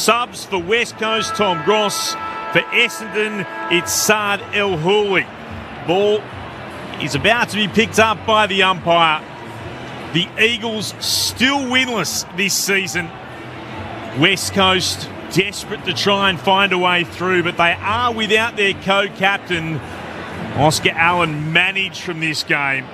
subs for West Coast, Tom Gross. For Essendon, it's Saad El Houli. Ball is about to be picked up by the umpire. The Eagles still winless this season. West Coast desperate to try and find a way through, but they are without their co-captain. Oscar Allen managed from this game.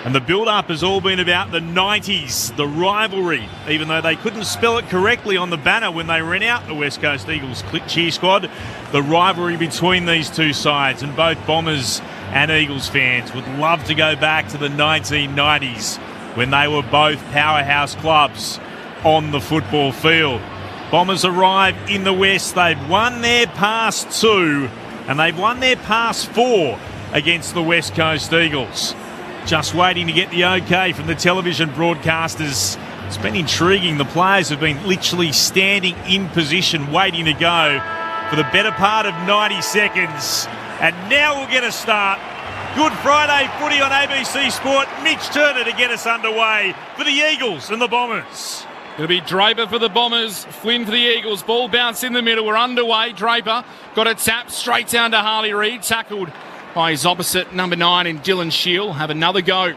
And the build-up has all been about the 90s, the rivalry, even though they couldn't spell it correctly on the banner when they ran out the West Coast Eagles cheer squad. The rivalry between these two sides, and both Bombers and Eagles fans would love to go back to the 1990s when they were both powerhouse clubs on the football field. Bombers arrive in the West. They've won their past two, and they've won their past four against the West Coast Eagles. Just waiting to get the okay from the television broadcasters. It's been intriguing. The players have been literally standing in position, waiting to go for the better part of 90 seconds. And now we'll get a start. Good Friday footy on ABC Sport. Mitch Turner to get us underway for the Eagles and the Bombers. It'll be Draper for the Bombers, Flynn for the Eagles. Ball bounce in the middle. We're underway. Draper got a tap straight down to Harley Reid. Tackled by his opposite, number 9 in Dylan Shield. Have another go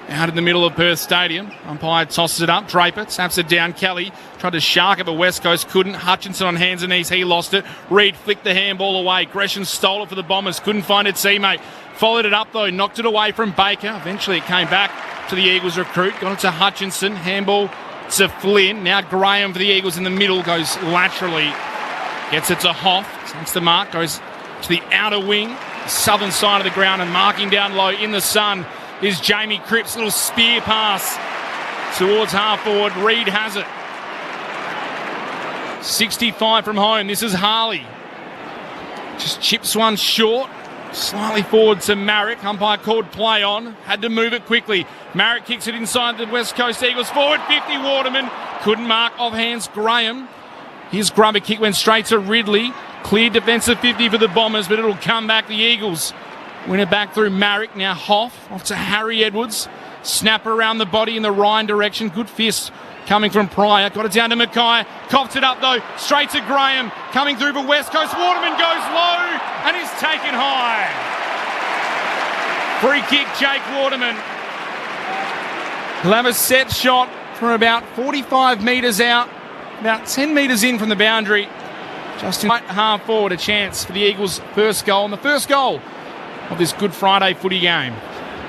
out in the middle of Perth Stadium. Umpire tosses it up. Draper taps it down. Kelly tried to shark it, but West Coast couldn't. Hutchinson on hands and knees. He lost it. Reid flicked the handball away. Gresham stole it for the Bombers. Couldn't find its teammate. Followed it up, though. Knocked it away from Baker. Eventually it came back to the Eagles recruit. Got it to Hutchinson. Handball to Flynn. Now Graham for the Eagles in the middle. Goes laterally. Gets it to Hoff. Takes the mark. Goes to the outer wing. Southern side of the ground, and marking down low in the sun is Jamie Cripps. Little spear pass towards half forward. Reid has it. 65 from home. This is Harley. Just chips one short. Slightly forward to Marrick. Umpire called play on. Had to move it quickly. Marrick kicks it inside the West Coast Eagles. Forward 50 Waterman. Couldn't mark off hands Graham. His grubber kick went straight to Ridley. Clear defensive 50 for the Bombers, but it'll come back. The Eagles win it back through Marrick. Now Hoff off to Harry Edwards. Snapper around the body in the Ryan direction. Good fist coming from Pryor. Got it down to Mackay. Copped it up though. Straight to Graham. Coming through for West Coast. Waterman goes low and is taken high. Free kick, Jake Waterman. He'll have a set shot from about 45 metres out. About 10 metres in from the boundary. Just in half forward, a chance for the Eagles' first goal, and the first goal of this Good Friday footy game.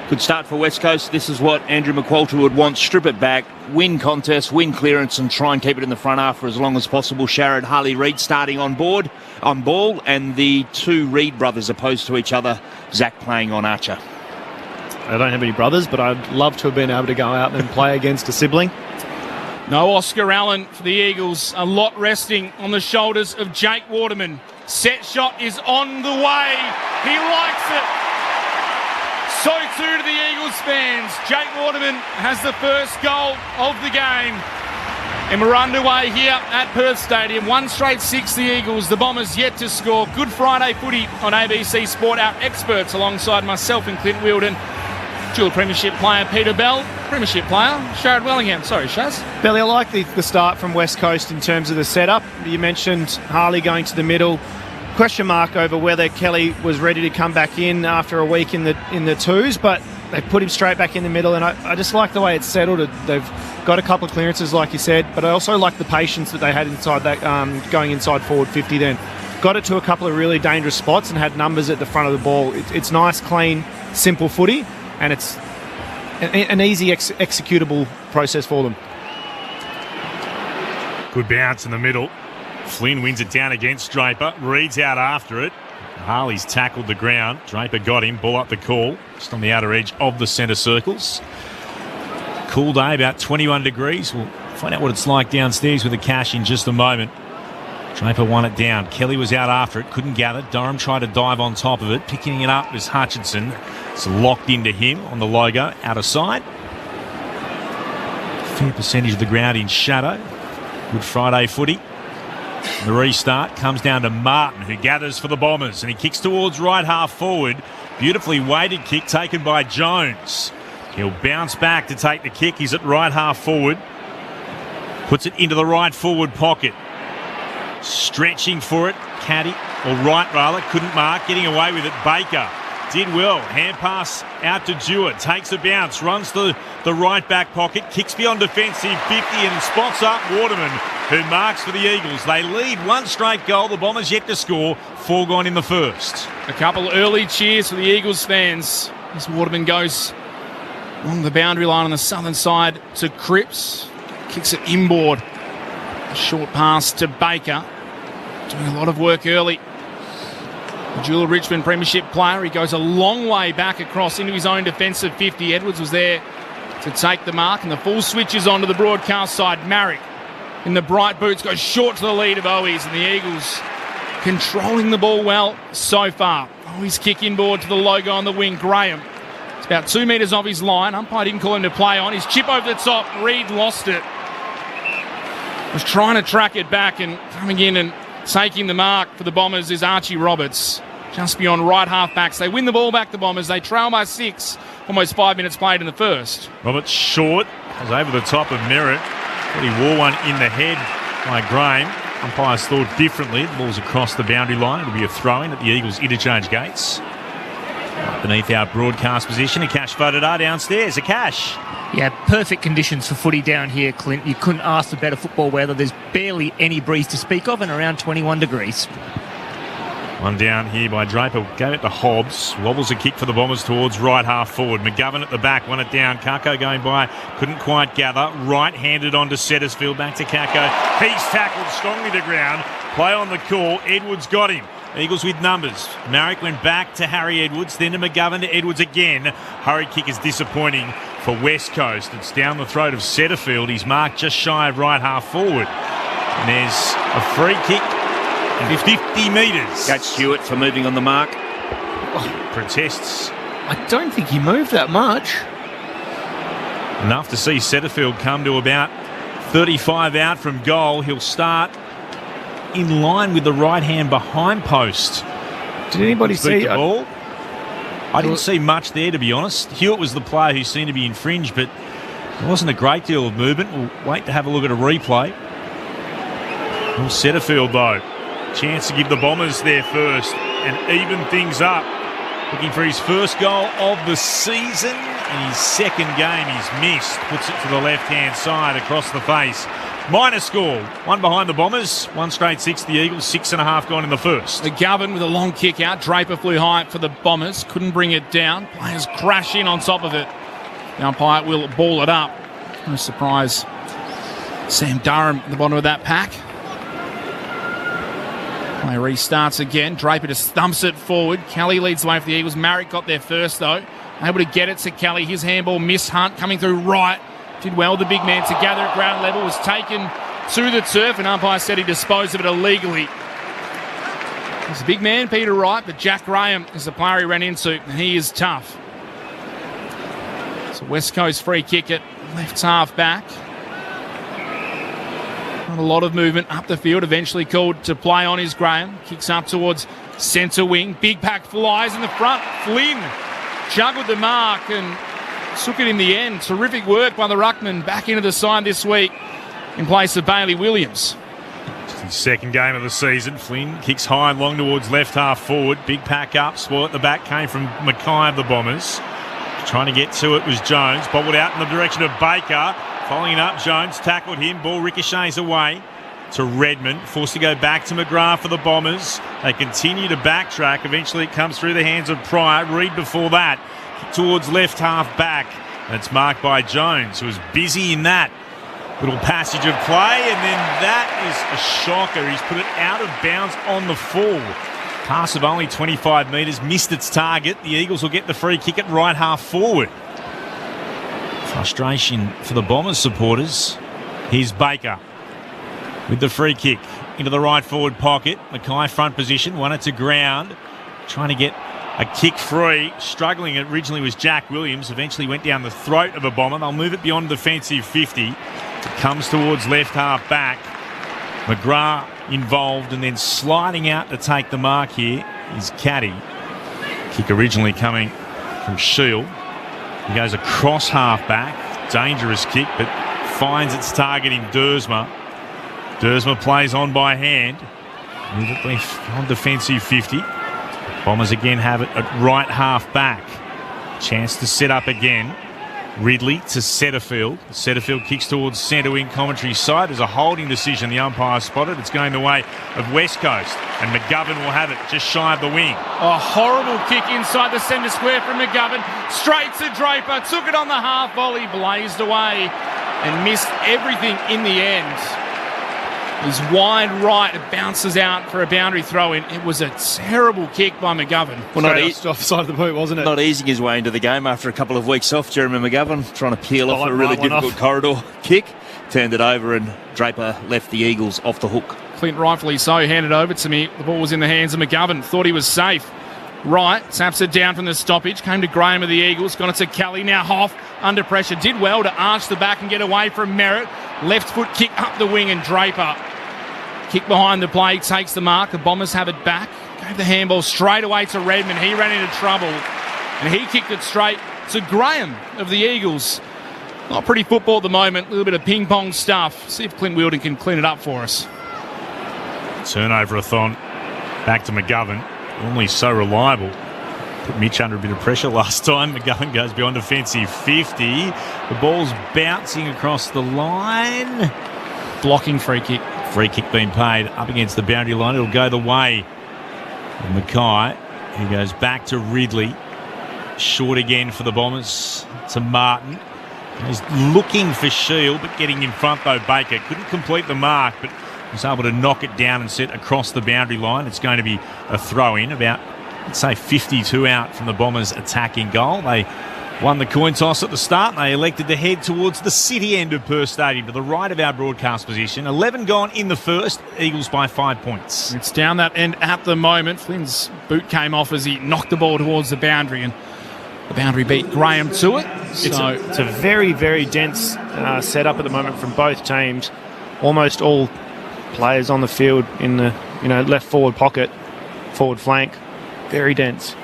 Good start for West Coast. This is what Andrew McQualter would want. Strip it back, win contest, win clearance, and try and keep it in the front half for as long as possible. Sharrod, Harley Reid starting on ball, and the two Reid brothers opposed to each other. Zach playing on Archer. I don't have any brothers, but I'd love to have been able to go out and play against a sibling. No Oscar Allen for the Eagles. A lot resting on the shoulders of Jake Waterman. Set shot is on the way. He likes it. So too to the Eagles fans. Jake Waterman has the first goal of the game. And we're underway here at Perth Stadium. 1 straight 6, the Eagles. The Bombers yet to score. Good Friday footy on ABC Sport. Our experts alongside myself and Clint Wheeldon. Dual Premiership player Peter Bell, Premiership player Sharrod Wellingham. Sorry, Shaz. Billy, I like the start from West Coast in terms of the setup. You mentioned Harley going to the middle. Question mark over whether Kelly was ready to come back in after a week in the twos, but they put him straight back in the middle, and I just like the way it's settled. They've got a couple of clearances, like you said, but I also like the patience that they had inside that going inside forward 50 then. Got it to a couple of really dangerous spots and had numbers at the front of the ball. It's nice, clean, simple footy. And it's an easy executable process for them. Good bounce in the middle. Flynn wins it down against Draper. Reid's out after it. Harley's tackled the ground. Draper got him. Ball up the call. Just on the outer edge of the centre circles. Cool day, about 21 degrees. We'll find out what it's like downstairs with the cash in just a moment. Draper won it down. Kelly was out after it. Couldn't gather. Durham tried to dive on top of it. Picking it up was Hutchinson. It's locked into him on the logo. Out of sight. Fair percentage of the ground in shadow. Good Friday footy. The restart comes down to Martin, who gathers for the Bombers, and he kicks towards right half forward. Beautifully weighted kick taken by Jones. He'll bounce back to take the kick. He's at right half forward. Puts it into the right forward pocket. stretching for it. Caddy, or Wright rather, couldn't mark, getting away with it. Baker did well. Hand pass out to Dewar. Takes a bounce, runs to the right back pocket, kicks beyond defensive 50 and spots up Waterman, who marks for the Eagles. They lead one straight goal. The Bombers yet to score. 4 gone in the first. A couple early cheers for the Eagles fans as Waterman goes along the boundary line on the southern side to Cripps. Kicks it inboard. A short pass to Baker. Doing a lot of work early. The Jewel Richmond Premiership player. He goes a long way back across into his own defensive 50. Edwards was there to take the mark, and the full switch is onto the broadcast side. Marrick in the bright boots goes short to the lead of Owies, and the Eagles controlling the ball well so far. Owies kick inboard to the logo on the wing. Graham. It's about 2 metres off his line. Umpire didn't call him to play on. His chip over the top. Reed lost it. Was trying to track it back, and coming in and taking the mark for the Bombers is Archie Roberts. Just beyond right half backs. They win the ball back, the Bombers. They trail by 6. Almost 5 minutes played in the first. Roberts short. Was over the top of Merritt. But he wore one in the head by Graham. Umpires thought differently. The ball's across the boundary line. It'll be a throw-in at the Eagles interchange gates. Beneath our broadcast position, a Cash voted downstairs. A Cash. Yeah, perfect conditions for footy down here, Clint. You couldn't ask for better football weather. There's barely any breeze to speak of and around 21 degrees. One down here by Draper. Gave it to Hobbs. Wobbles a kick for the Bombers towards right half forward. McGovern at the back. Won it down. Kako going by. Couldn't quite gather. Right-handed onto Settersfield. Back to Kako. He's tackled strongly to ground. Play on the call. Edwards got him. Eagles with numbers. Marrick went back to Harry Edwards. Then to McGovern to Edwards again. Hurry kick is disappointing for West Coast. It's down the throat of Setterfield. He's marked just shy of right half forward. And there's a free kick. 50 metres. Got Stewart for moving on the mark. Protests. I don't think he moved that much. Enough to see Setterfield come to about 35 out from goal. He'll start in line with the right hand behind post. Did anybody see the ball? I didn't see much there, to be honest. Hewitt was the player who seemed to be infringed, but there wasn't a great deal of movement. We'll wait to have a look at a replay. Well, Setterfield, though. Chance to give the Bombers their first and even things up. Looking for his first goal of the season. In his second game, he's missed. Puts it to the left-hand side across the face. Minor score. One behind the Bombers. One straight 6 the Eagles. 6.5 gone in the first. McGovern with a long kick out. Draper flew high for the Bombers. Couldn't bring it down. Players crash in on top of it. The umpire will ball it up. No surprise. Sam Durham at the bottom of that pack. Play restarts again. Draper just thumps it forward. Kelly leads the way for the Eagles. Marrick got there first, though. Able to get it to Kelly. His handball miss. Hunt coming through right. Did well, the big man, to gather at ground level. Was taken to the turf, and umpire said he disposed of it illegally. There's a big man, Peter Wright, but Jack Graham is the player he ran into, and he is tough. So West Coast free kick at left half back. Not a lot of movement up the field. Eventually called to play on is Graham. Kicks up towards centre wing. Big pack flies in the front. Flynn juggled the mark and took it in the end. Terrific work by the ruckman. Back into the side this week in place of Bailey Williams. His second game of the season. Flynn kicks high and long towards left half forward. Big pack up. Spoil at the back came from Mackay of the Bombers. Trying to get to it was Jones. Bobbled out in the direction of Baker. Following up, Jones tackled him. Ball ricochets away to Redmond. Forced to go back to McGrath for the Bombers. They continue to backtrack. Eventually it comes through the hands of Pryor. Reed before that. Towards left half back. And it's marked by Jones, who was busy in that little passage of play. And then that is a shocker. He's put it out of bounds on the full. Pass of only 25 metres. Missed its target. The Eagles will get the free kick at right half forward. Frustration for the Bombers supporters. Here's Baker with the free kick into the right forward pocket. Mackay front position, won it to ground. Trying to get a kick free. Struggling originally was Jack Williams. Eventually went down the throat of a Bomber. They'll move it beyond defensive 50. It comes towards left half back. McGrath involved and then sliding out to take the mark here is Caddy. Kick originally coming from Shield. He goes across half back. Dangerous kick, but finds its target in Dersma. Dersma plays on by hand. Immediately on defensive 50. Bombers again have it at right half back. Chance to set up again. Ridley to Setterfield. Setterfield kicks towards centre wing commentary side. There's a holding decision the umpire spotted. It's going the way of West Coast. And McGovern will have it just shy of the wing. A horrible kick inside the centre square from McGovern. Straight to Draper. Took it on the half volley. Blazed away and missed everything in the end. He's wide right. It bounces out for a boundary throw-in. It was a terrible kick by McGovern. Well, not offside of the boot, wasn't it? Not easing his way into the game after a couple of weeks off. Jeremy McGovern trying to peel off a really difficult corridor kick. Turned it over and Draper left the Eagles off the hook. Clint rightfully so handed over to me. The ball was in the hands of McGovern. Thought he was safe. Right, taps it down from the stoppage. Came to Graham of the Eagles. Got it to Kelly. Now Hoff under pressure. Did well to arch the back and get away from Merritt. Left foot kick up the wing and Draper. Kick behind the play, takes the mark. The Bombers have it back. Gave the handball straight away to Redmond. He ran into trouble. And he kicked it straight to Graham of the Eagles. Not pretty football at the moment. A little bit of ping-pong stuff. See if Clint Wheeldon can clean it up for us. Turnover-a-thon. Back to McGovern. Normally so reliable. Put Mitch under a bit of pressure last time. McGovern goes beyond defensive 50. The ball's bouncing across the line. Blocking free kick. Free kick being paid up against the boundary line. It'll go the way of Mackay. He goes back to Ridley. Short again for the Bombers to Martin. He's looking for Shield, but getting in front though, Baker. Couldn't complete the mark, but was able to knock it down and set across the boundary line. It's going to be a throw-in, about, let's say, 52 out from the Bombers' attacking goal. They won the coin toss at the start. They elected to head towards the city end of Perth Stadium, to the right of our broadcast position. 11 gone in the first. Eagles by 5 points. It's down that end at the moment. Flynn's boot came off as he knocked the ball towards the boundary, and the boundary beat Graham to it. It's a very, very dense setup at the moment from both teams. Almost all players on the field in the left forward pocket, forward flank. Very dense.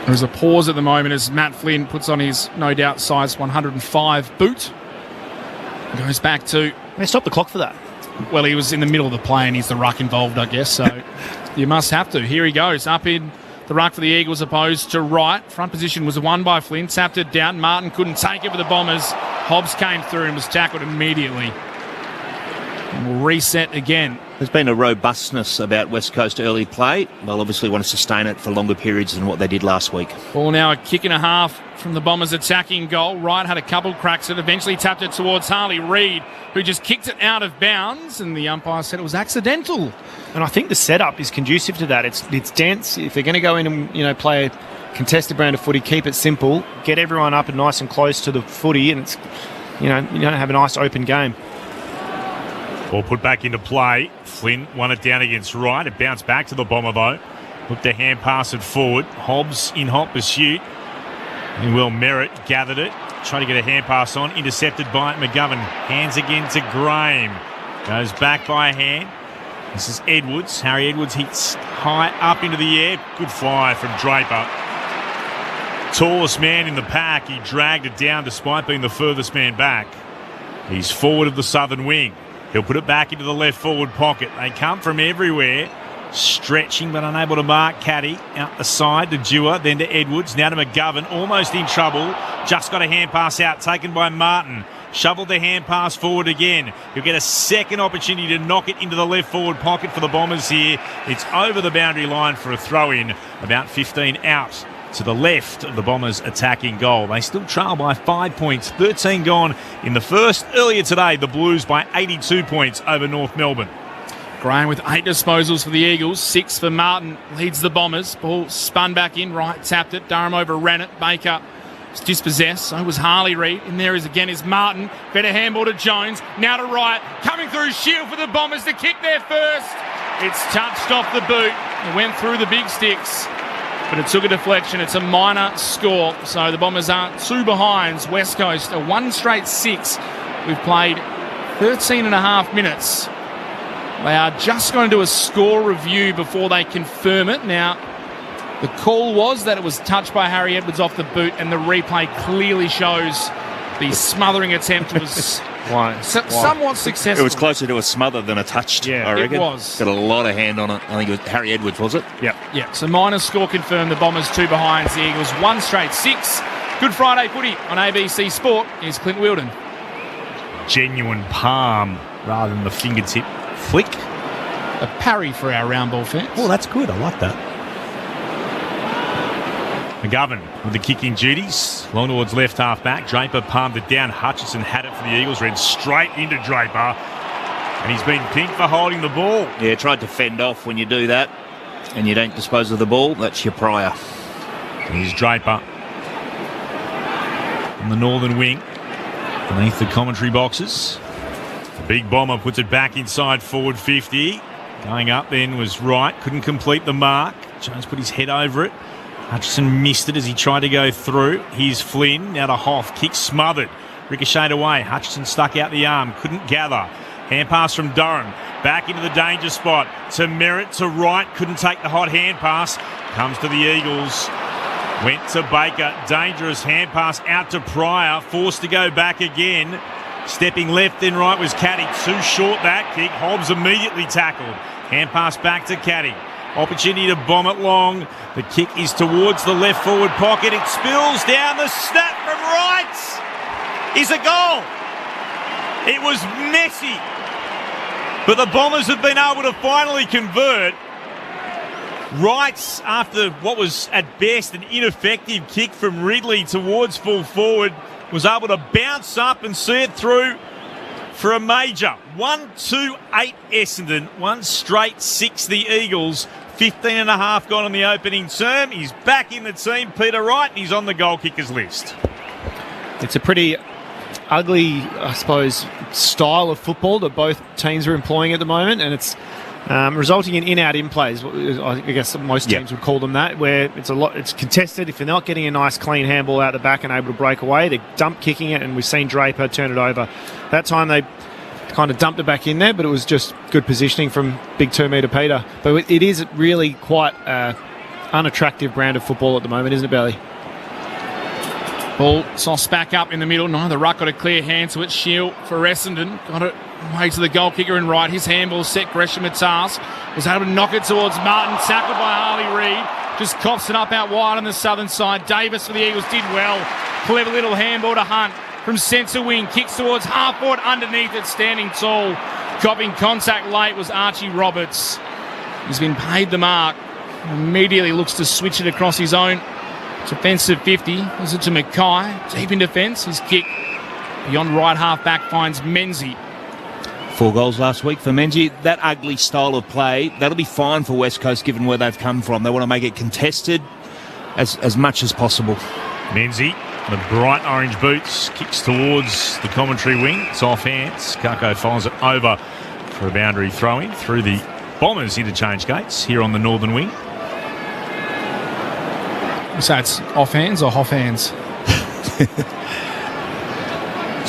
There's a pause at the moment as Matt Flynn puts on his, no doubt, size 105 boot. Goes back to... They stopped the clock for that. Well, he was in the middle of the play and he's the ruck involved, I guess, so you must have to. Here he goes, up in the ruck for the Eagles opposed to right. Front position was won by Flynn, tapped it down. Martin couldn't take it for the Bombers. Hobbs came through and was tackled immediately. And we'll reset again. There's been a robustness about West Coast early play. They'll obviously want to sustain it for longer periods than what they did last week. Ball now a kick and a half from the Bombers' attacking goal. Wright had a couple cracks at it, eventually tapped it towards Harley Reid, who just kicked it out of bounds, and the umpire said it was accidental. And I think the setup is conducive to that. It's dense. If they're going to go in and play a contested brand of footy, keep it simple, get everyone up and nice and close to the footy, and it's you don't have a nice open game. Ball put back into play. Flynn won it down against Wright. It bounced back to the Bomber though. Looked to hand pass it forward. Hobbs in hot pursuit. And Will Merritt gathered it. Tried to get a hand pass on. Intercepted by McGovern. Hands again to Graham. Goes back by hand. This is Edwards. Harry Edwards hits high up into the air. Good fly from Draper. Tallest man in the pack. He dragged it down despite being the furthest man back. He's forward of the southern wing. He'll put it back into the left forward pocket. They come from everywhere. Stretching but unable to mark Caddy. Out the side to Dewar, then to Edwards. Now to McGovern. Almost in trouble. Just got a hand pass out taken by Martin. Shoveled the hand pass forward again. He'll get a second opportunity to knock it into the left forward pocket for the Bombers here. It's over the boundary line for a throw-in. About 15 out to the left of the Bombers' attacking goal. They still trail by 5 points. 13 gone in the first. Earlier today, the Blues by 82 points over North Melbourne. Graham with 8 disposals for the Eagles. 6 for Martin. Leads the Bombers. Ball spun back in. Right, tapped it. Durham overran it. Baker was dispossessed. So was Harley Reid. And there is Martin. Better handball to Jones. Now to Wright. Coming through Shield for the Bombers to kick there first. It's touched off the boot. It went through the big sticks. But it took a deflection. It's a minor score. So the Bombers are 2 behinds. West Coast a 1 straight 6. We've played 13 and a half minutes. They are just going to do a score review before they confirm it. Now, the call was that it was touched by Harry Edwards off the boot, and the replay clearly shows the smothering attempt was Why? Somewhat successful. It was closer to a smother than a touched, Yeah, I it reckon. was. Got a lot of hand on it. I think it was Harry Edwards, was it? Yeah, so minus score confirmed. The Bombers 2 behind. The Eagles 1 straight 6. Good Friday footy on ABC Sport is Clint Wheeldon. Genuine palm rather than the fingertip flick. A parry for our round ball fans. Oh, that's good. I like that. McGovern with the kicking duties. Long towards left half back. Draper palmed it down. Hutchinson had it for the Eagles. Ran straight into Draper. And he's been pinked for holding the ball. Yeah, tried to fend off. When you do that and you don't dispose of the ball, that's your prior. Here's Draper on the northern wing, beneath the commentary boxes. The big bomber puts it back inside forward 50. Going up then was right, couldn't complete the mark. Jones put his head over it. Hutchinson missed it as he tried to go through. Here's Flynn, now to Hoff, kick smothered. Ricocheted away, Hutchinson stuck out the arm, couldn't gather. Hand pass from Durham, back into the danger spot. To Merritt, to right, couldn't take the hot hand pass. Comes to the Eagles. Went to Baker, dangerous hand pass out to Pryor, forced to go back again. Stepping left then right was Caddy, too short that kick. Hobbs immediately tackled. Hand pass back to Caddy. Opportunity to bomb it long. The kick is towards the left forward pocket. It spills down. The snap from right is a goal. It was messy, but the Bombers have been able to finally convert. Wrights, after what was at best an ineffective kick from Ridley towards full forward, was able to bounce up and see it through for a major. 1-2-8 Essendon, 1 straight 6 the Eagles. 15 and a half gone on the opening term. He's back in the team, Peter Wright, and he's on the goal kickers list. It's a pretty ugly, I suppose, style of football that both teams are employing at the moment, and it's resulting in in-out in-plays. I guess most teams would call them that, where it's contested. If you're not getting a nice clean handball out the back and able to break away, they're dump kicking it, and we've seen Draper turn it over. That time they kind of dumped it back in there, but it was just good positioning from big 2-metre Peter. But it is really quite unattractive brand of football at the moment, isn't it, Belly? Ball sauced back up in the middle. No, the ruck got a clear hand to it. Shield for Essendon. Got it way to the goal kicker and right. His handball set Gresham a task. Was able to knock it towards Martin. Tackled by Harley Reid. Just coughs it up out wide on the southern side. Davis for the Eagles did well. Clever little handball to Hunt from centre wing. Kicks towards half forward underneath it. Standing tall. Copping contact late was Archie Roberts. He's been paid the mark. Immediately looks to switch it across his own defensive 50. Was it to Mackay? Deep in defence. His kick beyond right half back finds Menzie. 4 goals last week for Menzie. That ugly style of play, that'll be fine for West Coast given where they've come from. They want to make it contested as much as possible. Menzie, the bright orange boots, kicks towards the commentary wing. It's off hands. Kako follows it over for a boundary throw-in through the Bombers interchange gates here on the northern wing. So it's off hands or off hands?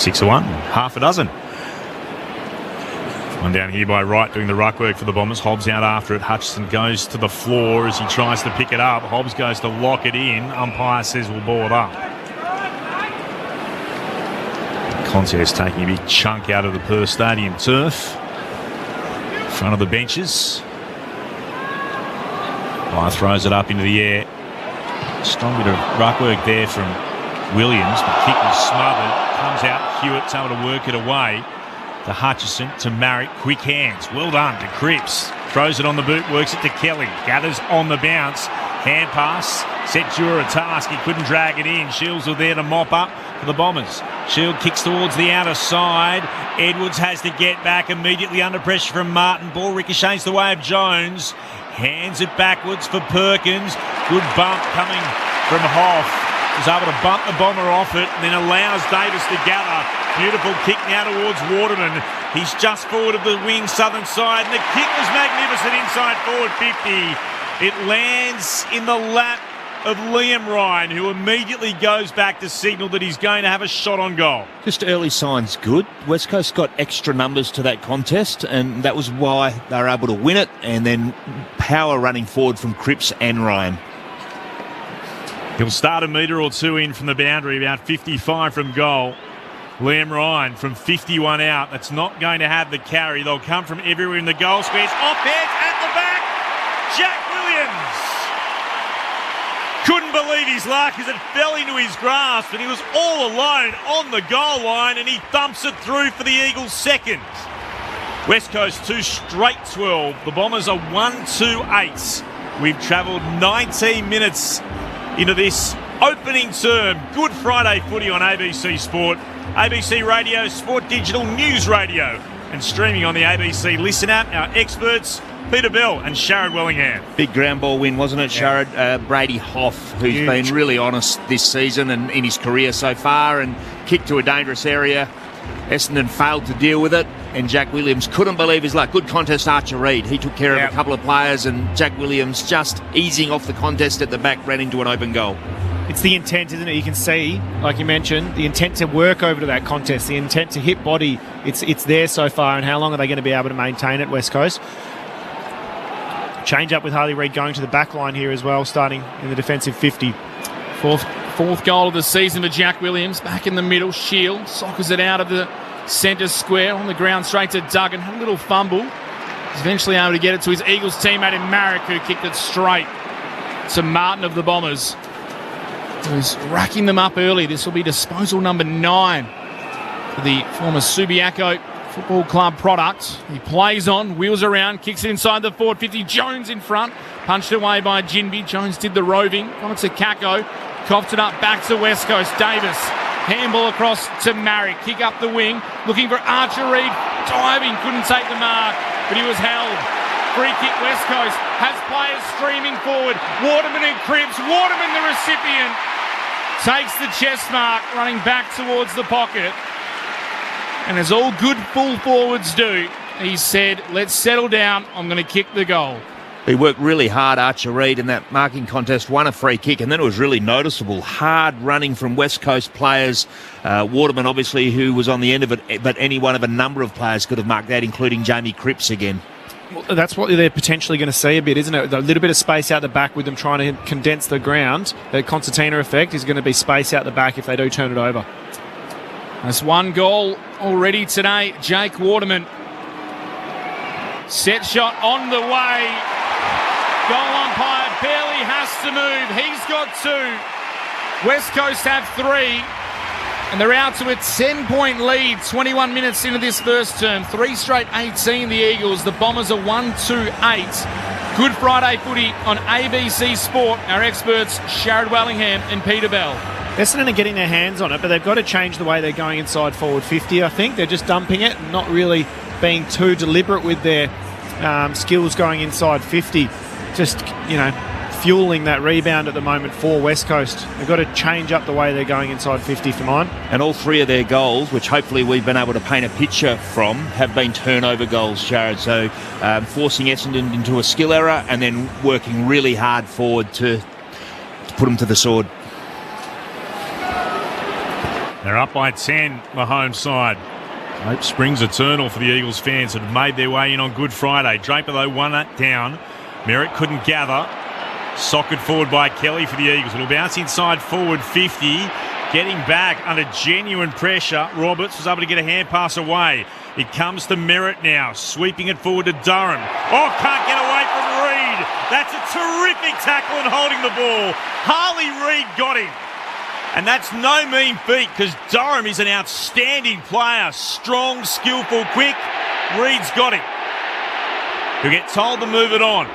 6 of 1, half a dozen. One down here by Wright doing the ruck work for the Bombers. Hobbs out after it. Hutchinson goes to the floor as he tries to pick it up. Hobbs goes to lock it in. Umpire says we'll ball it up. Contest taking a big chunk out of the Perth Stadium turf. In front of the benches. Wire throws it up into the air. Strong bit of ruck work there from Williams. The kick was smothered. Comes out. Hewitt's able to work it away. To Hutchison, to Marrick, quick hands. Well done to Cripps. Throws it on the boot, works it to Kelly. Gathers on the bounce. Hand pass. Set Dura a task. He couldn't drag it in. Shields were there to mop up for the Bombers. Shield kicks towards the outer side. Edwards has to get back immediately under pressure from Martin. Ball ricochets the way of Jones. Hands it backwards for Perkins. Good bump coming from Hoff. Was able to bump the Bomber off it, and then allows Davis to gather. Beautiful kick now towards Waterman. He's just forward of the wing, southern side, and the kick was magnificent inside forward 50. It lands in the lap of Liam Ryan, who immediately goes back to signal that he's going to have a shot on goal. Just early signs good. West Coast got extra numbers to that contest, and that was why they were able to win it, and then power running forward from Cripps and Ryan. He'll start a metre or two in from the boundary, about 55 from goal. Liam Ryan from 51 out. That's not going to have the carry. They'll come from everywhere in the goal squares. Offense at the back. Jack Williams. Couldn't believe his luck as it fell into his grasp, and he was all alone on the goal line, and he thumps it through for the Eagles' second. West Coast 2 straight 12. The Bombers are 1-2-8. We've travelled 19 minutes into this opening term. Good Friday footy on ABC Sport, ABC Radio, Sport Digital, News Radio, and streaming on the ABC Listen app. Our experts, Peter Bell and Sharad Wellingham. Big ground ball win, wasn't it, Sharad? Brady Hoff, who's been really honest this season and in his career so far, and kicked to a dangerous area. Essendon failed to deal with it, and Jack Williams couldn't believe his luck. Good contest, Archer Reid. He took care of a couple of players, and Jack Williams, just easing off the contest at the back, ran into an open goal. It's the intent, isn't it? You can see, like you mentioned, the intent to work over to that contest, the intent to hit body. It's there so far, and how long are they going to be able to maintain it, West Coast? Change up with Harley Reid going to the back line here as well, starting in the defensive 50. Fourth goal of the season for Jack Williams. Back in the middle, Shield soccers it out of the centre square on the ground straight to Duggan. Had a little fumble. He's eventually able to get it to his Eagles teammate in Marrick, who kicked it straight to Martin of the Bombers, who's racking them up early. This will be disposal number 9 for the former Subiaco Football Club product. He plays on, wheels around, kicks it inside the forward 50. Jones in front, punched away by Jinby. Jones did the roving, got it to Kako, coughed it up back to West Coast. Davis, handball across to Marrick, kick up the wing, looking for Archer Reid, diving, couldn't take the mark, but he was held. Free kick, West Coast has players streaming forward. Waterman and Cripps. Waterman, the recipient, takes the chest mark, running back towards the pocket. And as all good full forwards do, he said, let's settle down, I'm going to kick the goal. He worked really hard, Archer Reid, in that marking contest, won a free kick, and then it was really noticeable. Hard running from West Coast players. Waterman, obviously, who was on the end of it, but any one of a number of players could have marked that, including Jamie Cripps again. Well, that's what they're potentially going to see a bit, isn't it? A little bit of space out the back with them trying to condense the ground. The concertina effect is going to be space out the back if they do turn it over. That's one goal already today. Jake Waterman. Set shot on the way. Goal umpire barely has to move. He's got 2. West Coast have 3. And they're out to a 10-point lead, 21 minutes into this first term. 3 straight 18, the Eagles. The Bombers are 1-2-8. Good Friday footy on ABC Sport. Our experts, Sharad Wellingham and Peter Bell. Essendon are getting their hands on it, but they've got to change the way they're going inside forward 50, I think. They're just dumping it and not really being too deliberate with their skills going inside 50. Just, fueling that rebound at the moment for West Coast. They've got to change up the way they're going inside 50 for mine. And all 3 of their goals, which hopefully we've been able to paint a picture from, have been turnover goals, Sharad. So forcing Essendon into a skill error and then working really hard forward to put them to the sword. They're up by 10, the home side. Hope springs eternal for the Eagles fans that have made their way in on Good Friday. Draper, though, won that down. Merritt couldn't gather. Socked forward by Kelly for the Eagles. It'll bounce inside forward 50. Getting back under genuine pressure. Roberts was able to get a hand pass away. It comes to Merritt now. Sweeping it forward to Durham. Oh, can't get away from Reid. That's a terrific tackle and holding the ball. Harley Reid got him. And that's no mean feat because Durham is an outstanding player. Strong, skillful, quick. Reid's got him. He'll get told to move it on.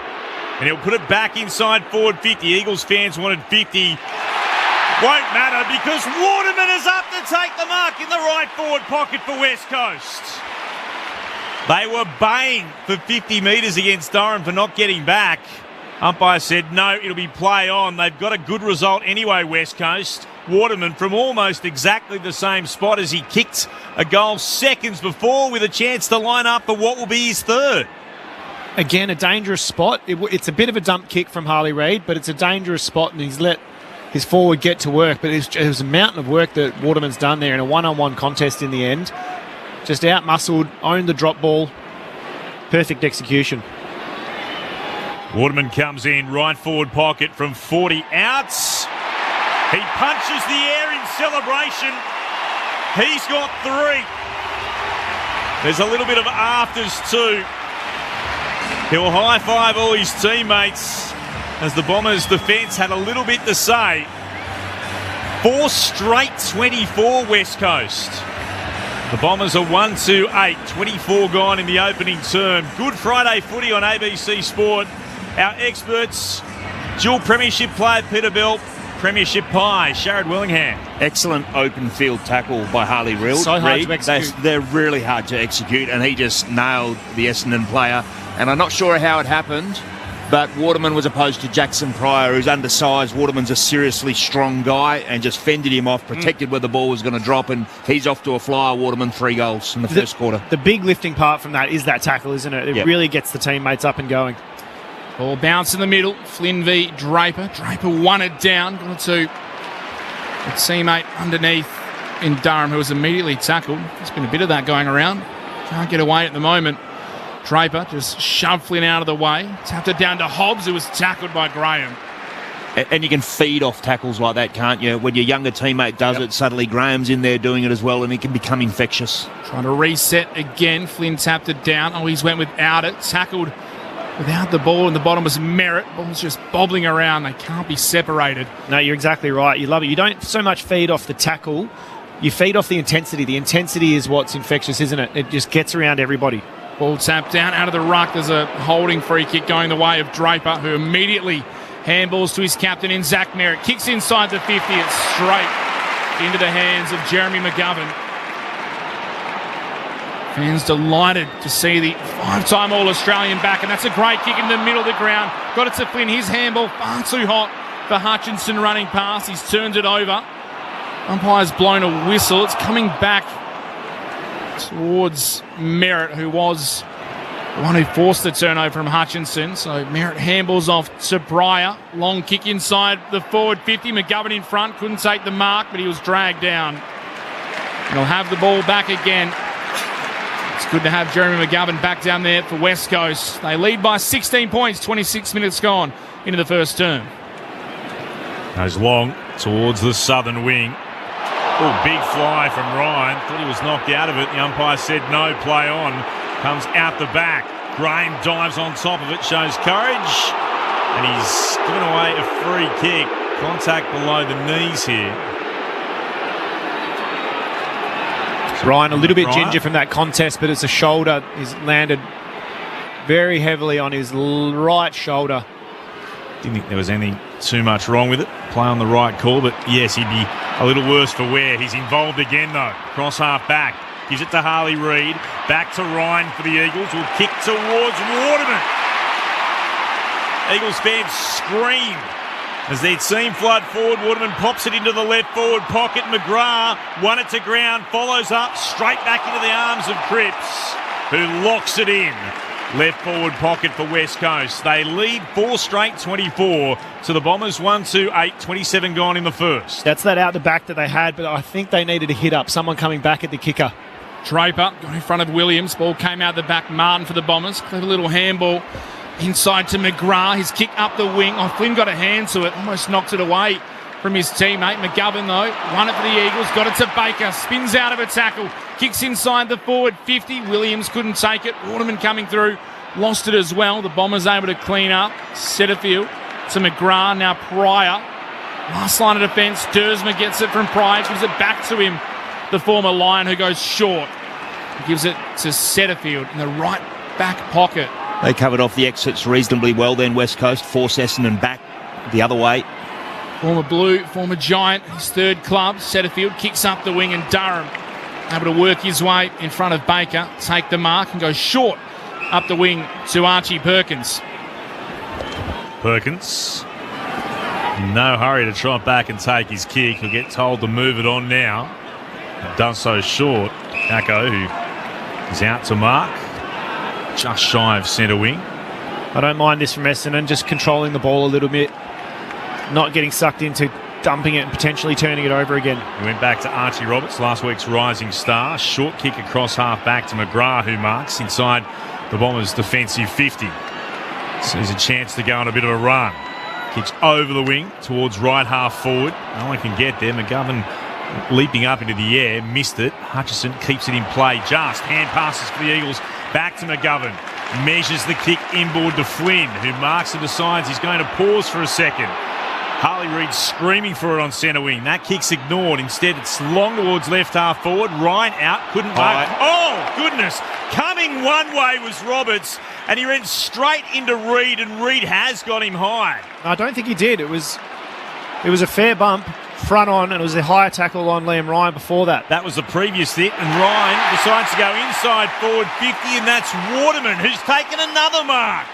And he'll put it back inside forward 50. Eagles fans wanted 50. Won't matter because Waterman is up to take the mark in the right forward pocket for West Coast. They were baying for 50 metres against Durham for not getting back. Umpire said, no, it'll be play on. They've got a good result anyway, West Coast. Waterman from almost exactly the same spot as he kicked a goal seconds before with a chance to line up for what will be his third. Again, a dangerous spot. It's a bit of a dump kick from Harley Reid, but it's a dangerous spot and he's let his forward get to work. But it was a mountain of work that Waterman's done there in a one-on-one contest in the end. Just out-muscled, owned the drop ball. Perfect execution. Waterman comes in, right forward pocket from 40 outs. He punches the air in celebration. He's got 3. There's a little bit of afters too. He'll high-five all his teammates as the Bombers' defence had a little bit to say. 4 straight 24 West Coast. The Bombers are 1-2-8, 24 gone in the opening term. Good Friday footy on ABC Sport. Our experts, dual premiership player Peter Bell, premiership pie Sharad Willingham. Excellent open field tackle by Harley Reid. So hard to execute. They're really hard to execute, and he just nailed the Essendon player. And I'm not sure how it happened, but Waterman was opposed to Jackson Pryor, who's undersized. Waterman's a seriously strong guy and just fended him off, protected where the ball was going to drop, and he's off to a flyer. Waterman 3 goals in the first quarter. The big lifting part from that is that tackle, isn't it? It really gets the teammates up and going. Ball bounce in the middle. Flynn v Draper. Draper won it down. Got it to a teammate underneath in Durham, who was immediately tackled. There's been a bit of that going around. Can't get away at the moment. Draper just shoved Flynn out of the way. Tapped it down to Hobbs, who was tackled by Graham. And you can feed off tackles like that, can't you? When your younger teammate does it, suddenly Graham's in there doing it as well, and it can become infectious. Trying to reset again. Flynn tapped it down. Oh, he's went without it. Tackled without the ball, and the bottom was Merritt. Ball's just bobbling around. They can't be separated. No, you're exactly right. You love it. You don't so much feed off the tackle. You feed off the intensity. The intensity is what's infectious, isn't it? It just gets around everybody. Ball tapped down out of the ruck. There's a holding free kick going the way of Draper, who immediately handballs to his captain in Zach Merritt. Kicks inside the 50. It's straight into the hands of Jeremy McGovern. Fans delighted to see the 5-time All-Australian back, and that's a great kick in the middle of the ground. Got it to Flynn. His handball far too hot for Hutchinson running past. He's turned it over. Umpire's blown a whistle. It's coming back towards Merritt, who was the one who forced the turnover from Hutchinson. So Merritt handballs off to Breyer. Long kick inside the forward 50. McGovern in front. Couldn't take the mark, but he was dragged down. And he'll have the ball back again. It's good to have Jeremy McGovern back down there for West Coast. They lead by 16 points, 26 minutes gone into the first term. Goes long towards the southern wing. Oh, big fly from Ryan. Thought he was knocked out of it. The umpire said no, play on. Comes out the back. Graham dives on top of it, shows courage. And he's given away a free kick. Contact below the knees here. Ryan, a little bit ginger from that contest, but it's a shoulder. He's landed very heavily on his right shoulder. Didn't think there was anything too much wrong with it. Play on the right call, but yes, he'd be a little worse for wear. He's involved again, though. Cross half back. Gives it to Harley Reid. Back to Ryan for the Eagles. Will kick towards Waterman. Eagles fans scream as their team flood forward. Waterman pops it into the left forward pocket. McGrath won it to ground. Follows up straight back into the arms of Cripps, who locks it in. Left forward pocket for West Coast. They lead 4 straight 24 to the Bombers 1-2-8, 27 gone in the first. That's that out the back that they had, but I think they needed a hit up. Someone coming back at the kicker. Draper got in front of Williams. Ball came out the back. Martin for the Bombers. Clever little handball inside to McGrath. His kick up the wing. Oh, Flynn got a hand to it. Almost knocked it away from his teammate. McGovern, though, won it for the Eagles. Got it to Baker. Spins out of a tackle. Kicks inside the forward 50. Williams couldn't take it. Waterman coming through. Lost it as well. The Bombers able to clean up. Setterfield to McGrath. Now Pryor. Last line of defence. Dersma gets it from Pryor. Gives it back to him. The former Lion, who goes short. He gives it to Setterfield in the right back pocket. They covered off the exits reasonably well then, West Coast. Force Essendon back the other way. Former Blue, former Giant, his third club. Setterfield kicks up the wing, and Durham able to work his way in front of Baker. Take the mark and go short up the wing to Archie Perkins. Perkins, in no hurry to try back and take his kick. He'll get told to move it on now. Done so short. Kako, who is out to mark, just shy of centre wing. I don't mind this from Essendon, just controlling the ball a little bit, not getting sucked into dumping it and potentially turning it over again. We went back to Archie Roberts, last week's rising star. Short kick across half back to McGrath, who marks inside the Bombers' defensive 50. So there's a chance to go on a bit of a run. Kicks over the wing towards right half forward. No one can get there. McGovern leaping up into the air, missed it. Hutchison keeps it in play. Just hand passes for the Eagles back to McGovern. Measures the kick inboard to Flynn, who marks and decides he's going to pause for a second. Harley Reid screaming for it on centre wing. That kick's ignored. Instead, it's long towards left half forward. Ryan out, couldn't wait. Oh, goodness. Coming one way was Roberts, and he ran straight into Reid, and Reid has got him high. I don't think he did. It was a fair bump front on, and it was a higher tackle on Liam Ryan before that. That was the previous hit, and Ryan decides to go inside forward 50, and that's Waterman, who's taken another mark.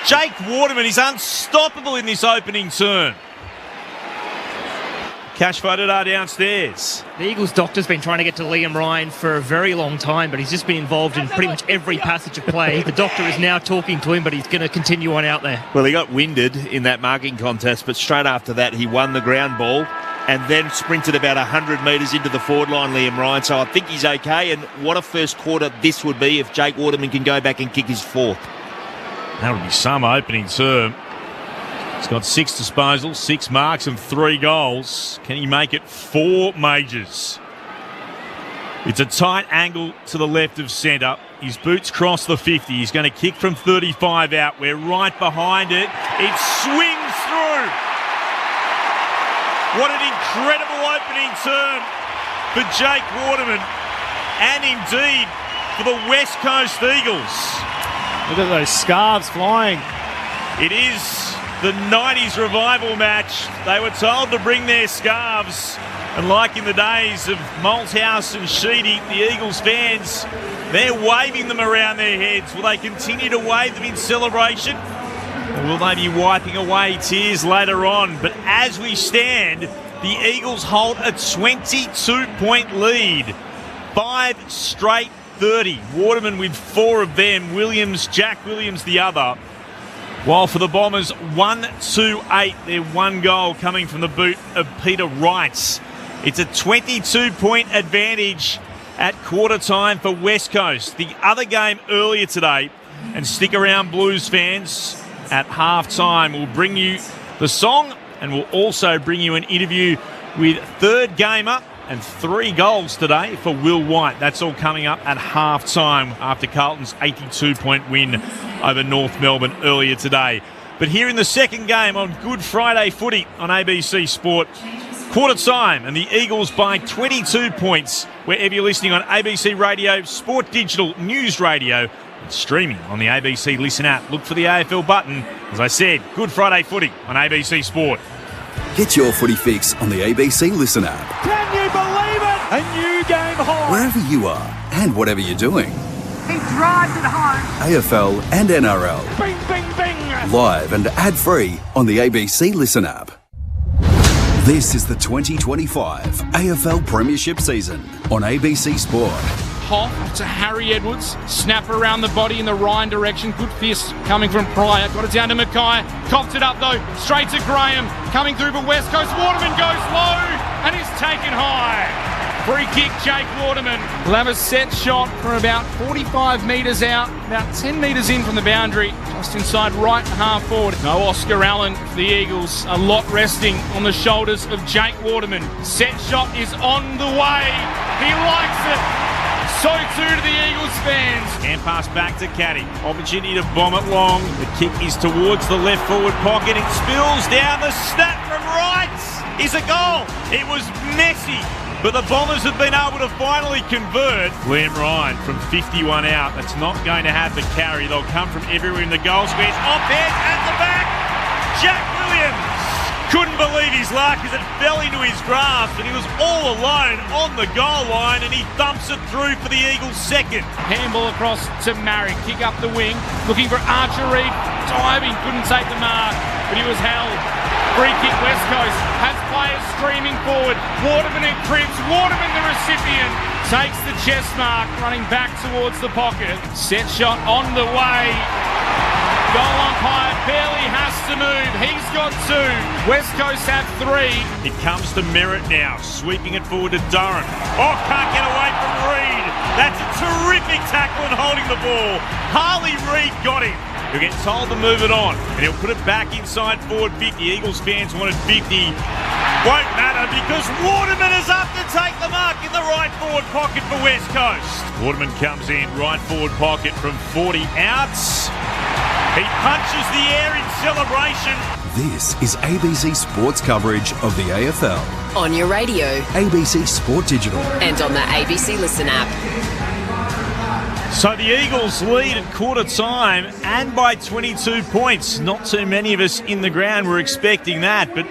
Jake Waterman is unstoppable in this opening term. Cash voted are downstairs. The Eagles doctor's been trying to get to Liam Ryan for a very long time, but he's just been involved in pretty much every passage of play. The doctor is now talking to him, but he's going to continue on out there. Well, he got winded in that marking contest, but straight after that he won the ground ball and then sprinted about 100 metres into the forward line, Liam Ryan. So I think he's okay, and what a first quarter this would be if Jake Waterman can go back and kick his fourth. That would be some opening term. He's got 6 disposals, 6 marks and 3 goals. Can he make it 4 majors? It's a tight angle to the left of centre. His boots cross the 50. He's going to kick from 35 out. We're right behind it. It swings through. What an incredible opening term for Jake Waterman, and indeed for the West Coast Eagles. Look at those scarves flying. It is the 90s revival match. They were told to bring their scarves, and like in the days of Malthouse and Sheedy, the Eagles fans, they're waving them around their heads. Will they continue to wave them in celebration, or will they be wiping away tears later on? But as we stand, the Eagles hold a 22-point lead. 5 straight 30. Waterman with 4 of them. Jack Williams the other. While for the Bombers, 1-2-8. Their 1 goal coming from the boot of Peter Wright. It's a 22-point advantage at quarter time for West Coast. The other game earlier today, and stick around Blues fans, at half time we'll bring you the song, and we'll also bring you an interview with third gamer and 3 goals today for Will White. That's all coming up at half-time after Carlton's 82-point win over North Melbourne earlier today. But here in the second game on Good Friday footy on ABC Sport, quarter time, and the Eagles by 22 points wherever you're listening on ABC Radio, Sport Digital, News Radio, and streaming on the ABC Listen app. Look for the AFL button. As I said, Good Friday footy on ABC Sport. Get your footy fix on the ABC Listen app. Can you believe it? A new game high. Wherever you are and whatever you're doing. He drives it home. AFL and NRL. Bing, bing, bing. Live and ad-free on the ABC Listen app. This is the 2025 AFL Premiership season on ABC Sport. Hoff to Harry Edwards. Snap around the body in the Ryan direction. Good fist coming from Pryor. Got it down to Mackay. Coughed it up though. Straight to Graham. Coming through for West Coast. Waterman goes low and is taken high. Free kick, Jake Waterman. Will have a set shot from about 45 metres out. About 10 metres in from the boundary. Just inside right half forward. No Oscar Allen for the Eagles. A lot resting on the shoulders of Jake Waterman. Set shot is on the way. He likes it. So too to the Eagles fans. Hand pass back to Caddy. Opportunity to bomb it long. The kick is towards the left forward pocket. It spills down. The snap from Wright is a goal. It was messy, but the Bombers have been able to finally convert. Liam Ryan from 51 out. That's not going to have the carry. They'll come from everywhere in the goal squares. Off-head at the back. Jack Williams couldn't believe his luck as it fell into his grasp, and he was all alone on the goal line, and he thumps it through for the Eagles' second. Handball across to Marrick. Kick up the wing. Looking for Archer Reid. Diving. Couldn't take the mark, but he was held. Free kick West Coast. Has players streaming forward. Waterman and Cripps. Waterman the recipient. Takes the chest mark. Running back towards the pocket. Set shot on the way. Goal umpire barely has to move. He's got 2. West Coast have 3. It comes to Merritt now, sweeping it forward to Durham. Oh, can't get away from Reid. That's a terrific tackle and holding the ball. Harley Reid got him. He'll get told to move it on, and he'll put it back inside forward 50. Eagles fans wanted 50. Won't matter because Waterman is up to take the mark in the right forward pocket for West Coast. Waterman comes in, right forward pocket from 40 outs. He punches the air in celebration. This is ABC Sports coverage of the AFL. On your radio. ABC Sport Digital. And on the ABC Listen app. So the Eagles lead at quarter time and by 22 points. Not too many of us in the ground were expecting that, but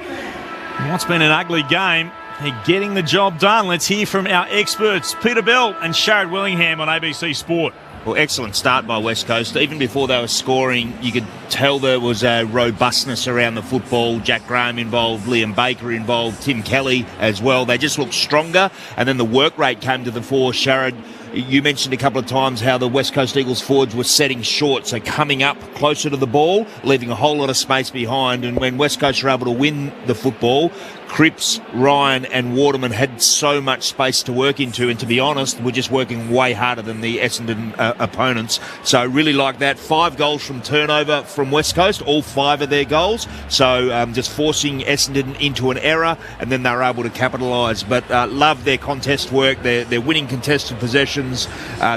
what's been an ugly game, they're getting the job done. Let's hear from our experts, Peter Bell and Sharad Willingham on ABC Sport. Well, excellent start by West Coast. Even before they were scoring, you could tell there was a robustness around the football. Jack Graham involved, Liam Baker involved, Tim Kelly as well. They just looked stronger, and then the work rate came to the fore. Sharad, you mentioned a couple of times how the West Coast Eagles forwards were setting short, so coming up closer to the ball, leaving a whole lot of space behind. And when West Coast were able to win the football, Cripps, Ryan and Waterman had so much space to work into, and to be honest, we're just working way harder than the Essendon opponents. So really like that. 5 goals from turnover from West Coast, all 5 of their goals. So just forcing Essendon into an error, and then they were able to capitalise. But love their contest work. They're winning contested possessions.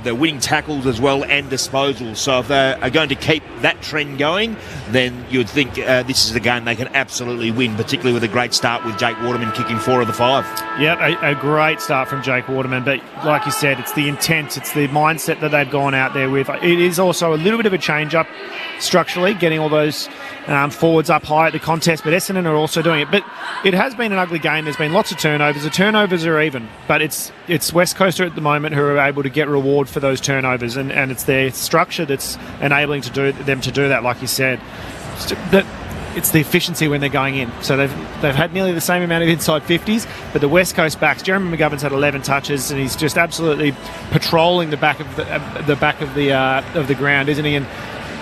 They're winning tackles as well and disposals. So if they are going to keep that trend going, then you'd think this is a game they can absolutely win, particularly with a great start with Jake Waterman kicking 4 of the 5. Yeah, a great start from Jake Waterman. But like you said, it's the intent, it's the mindset that they've gone out there with. It is also a little bit of a change-up structurally, getting all those forwards up high at the contest. But Essendon are also doing it. But it has been an ugly game. There's been lots of turnovers. The turnovers are even. But it's West Coast at the moment who are able to get reward for those turnovers. And it's their structure that's enabling them to do that, like you said. But it's the efficiency when they're going in. So they've had nearly the same amount of inside 50s, but the West Coast backs, Jeremy McGovern's had 11 touches, and he's just absolutely patrolling the back of the ground, isn't he? And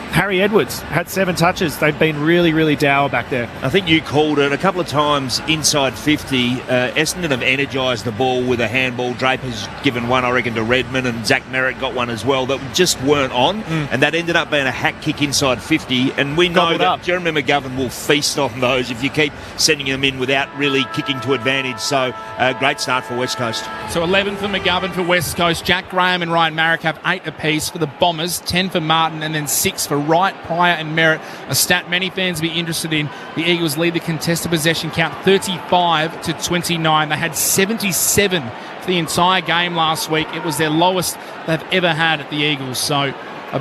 Harry Edwards had 7 touches. They've been really, really dour back there. I think you called it a couple of times inside 50. Essendon have energised the ball with a handball. Draper's given one, I reckon, to Redmond, and Zach Merritt got one as well that just weren't on. And that ended up being a hack kick inside 50. And we know that Jeremy McGovern will feast on those if you keep sending them in without really kicking to advantage. So great start for West Coast. So 11 for McGovern for West Coast. Jack Graham and Ryan Marrick have 8 apiece for the Bombers, 10 for Martin, and then 6 for Wright, Pryor and Merritt. A stat many fans will be interested in. The Eagles lead the contested possession count 35-29. They had 77 for the entire game last week. It was their lowest they've ever had at the Eagles. So a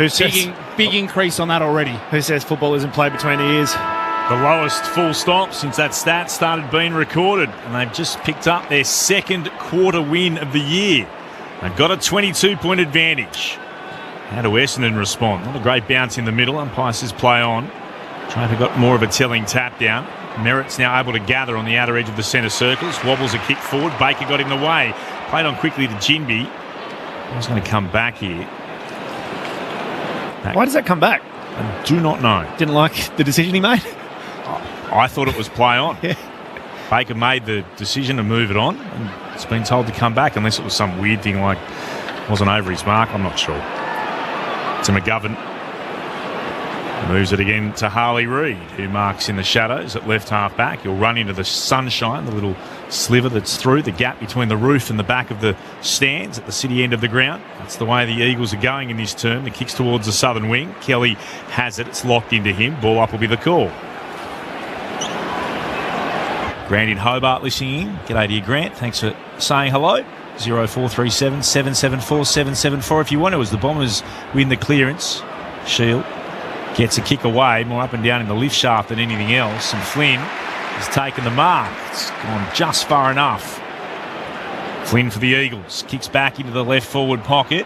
big increase on that already. Who says football isn't played between the ears? The lowest full stop since that stat started being recorded, and they've just picked up their second quarter win of the year. They've got a 22-point advantage. How do Essendon respond? Not a great bounce in the middle. Umpire says play on. Draper got more of a telling tap down. Merritt's now able to gather on the outer edge of the centre circles. Wobbles a kick forward. Baker got in the way. Played on quickly to Jinby. He's going to come back here. Why does that come back? I do not know. Didn't like the decision he made? I thought it was play on. Yeah. Baker made the decision to move it on, and it's been told to come back unless it was some weird thing like wasn't over his mark. I'm not sure. To McGovern. Moves it again to Harley Reid, who marks in the shadows at left half back. He'll run into the sunshine, the little sliver that's through the gap between the roof and the back of the stands at the city end of the ground. That's the way the Eagles are going in this term. The kick's towards the southern wing. Kelly has it. It's locked into him. Ball up will be the call. Grant in Hobart listening in. G'day to you, Grant. Thanks for saying hello. 0437 774 774 if you want to, as the Bombers win the clearance. Shield gets a kick away, more up and down in the lift shaft than anything else, and Flynn has taken the mark. It's gone just far enough. Flynn for the Eagles, kicks back into the left forward pocket.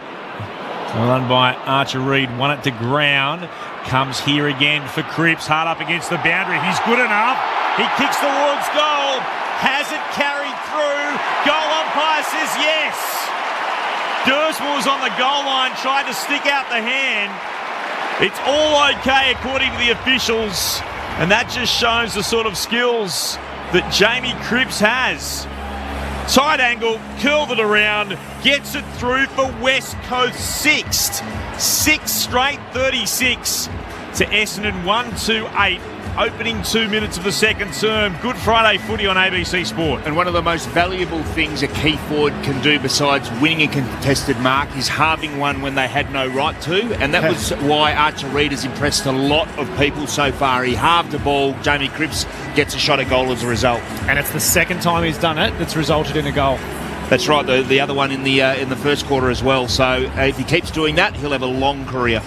Well done by Archer Reid, won it to ground. Comes here again for Cripps, hard up against the boundary. He's good enough. He kicks towards goal. Has it carried through. Goal umpire says yes. Durswell was on the goal line, tried to stick out the hand. It's all okay according to the officials, and that just shows the sort of skills that Jamie Cripps has. Tight angle, curled it around, gets it through for West Coast sixth. 6 straight 36 to Essendon 1-2-8 opening 2 minutes of the second term. Good Friday footy on ABC Sport. And one of the most valuable things a key forward can do besides winning a contested mark is halving one when they had no right to. And that was why Archer Reid has impressed a lot of people so far. He halved the ball. Jamie Cripps gets a shot at goal as a result. And it's the second time he's done it that's resulted in a goal. That's right, the other one in the first quarter as well. So if he keeps doing that, he'll have a long career.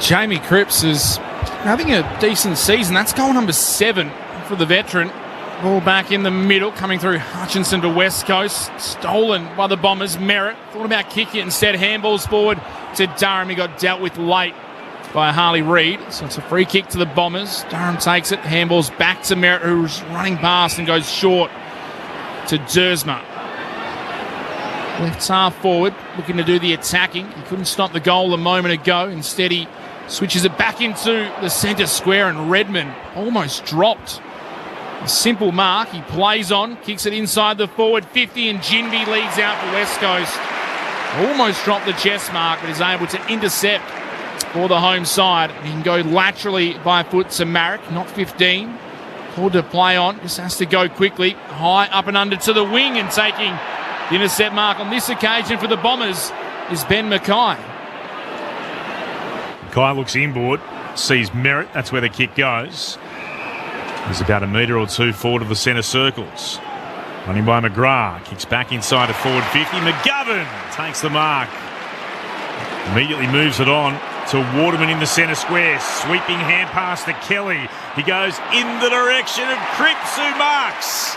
Jamie Cripps is having a decent season. That's goal number 7 for the veteran. Ball back in the middle, coming through Hutchinson to West Coast. Stolen by the Bombers. Merritt thought about kicking it instead. Handballs forward to Durham. He got dealt with late by Harley Reid. So it's a free kick to the Bombers. Durham takes it. Handballs back to Merritt, who's running past and goes short to Dersma. Left half forward, looking to do the attacking. He couldn't stop the goal a moment ago. Instead, he switches it back into the centre square, and Redmond almost dropped. A simple mark. He plays on, kicks it inside the forward 50, and Jinby leads out for West Coast. Almost dropped the chest mark, but is able to intercept for the home side. He can go laterally by foot to Marek, not 15. Called to play on, just has to go quickly. High up and under to the wing, and taking the intercept mark on this occasion for the Bombers is Ben Mackay. Mackay looks inboard, sees Merritt, that's where the kick goes. He's about a metre or two forward of the centre circles. Running by McGrath, kicks back inside to forward 50. McGovern takes the mark. Immediately moves it on to Waterman in the centre square. Sweeping hand pass to Kelly. He goes in the direction of Cripps, who marks.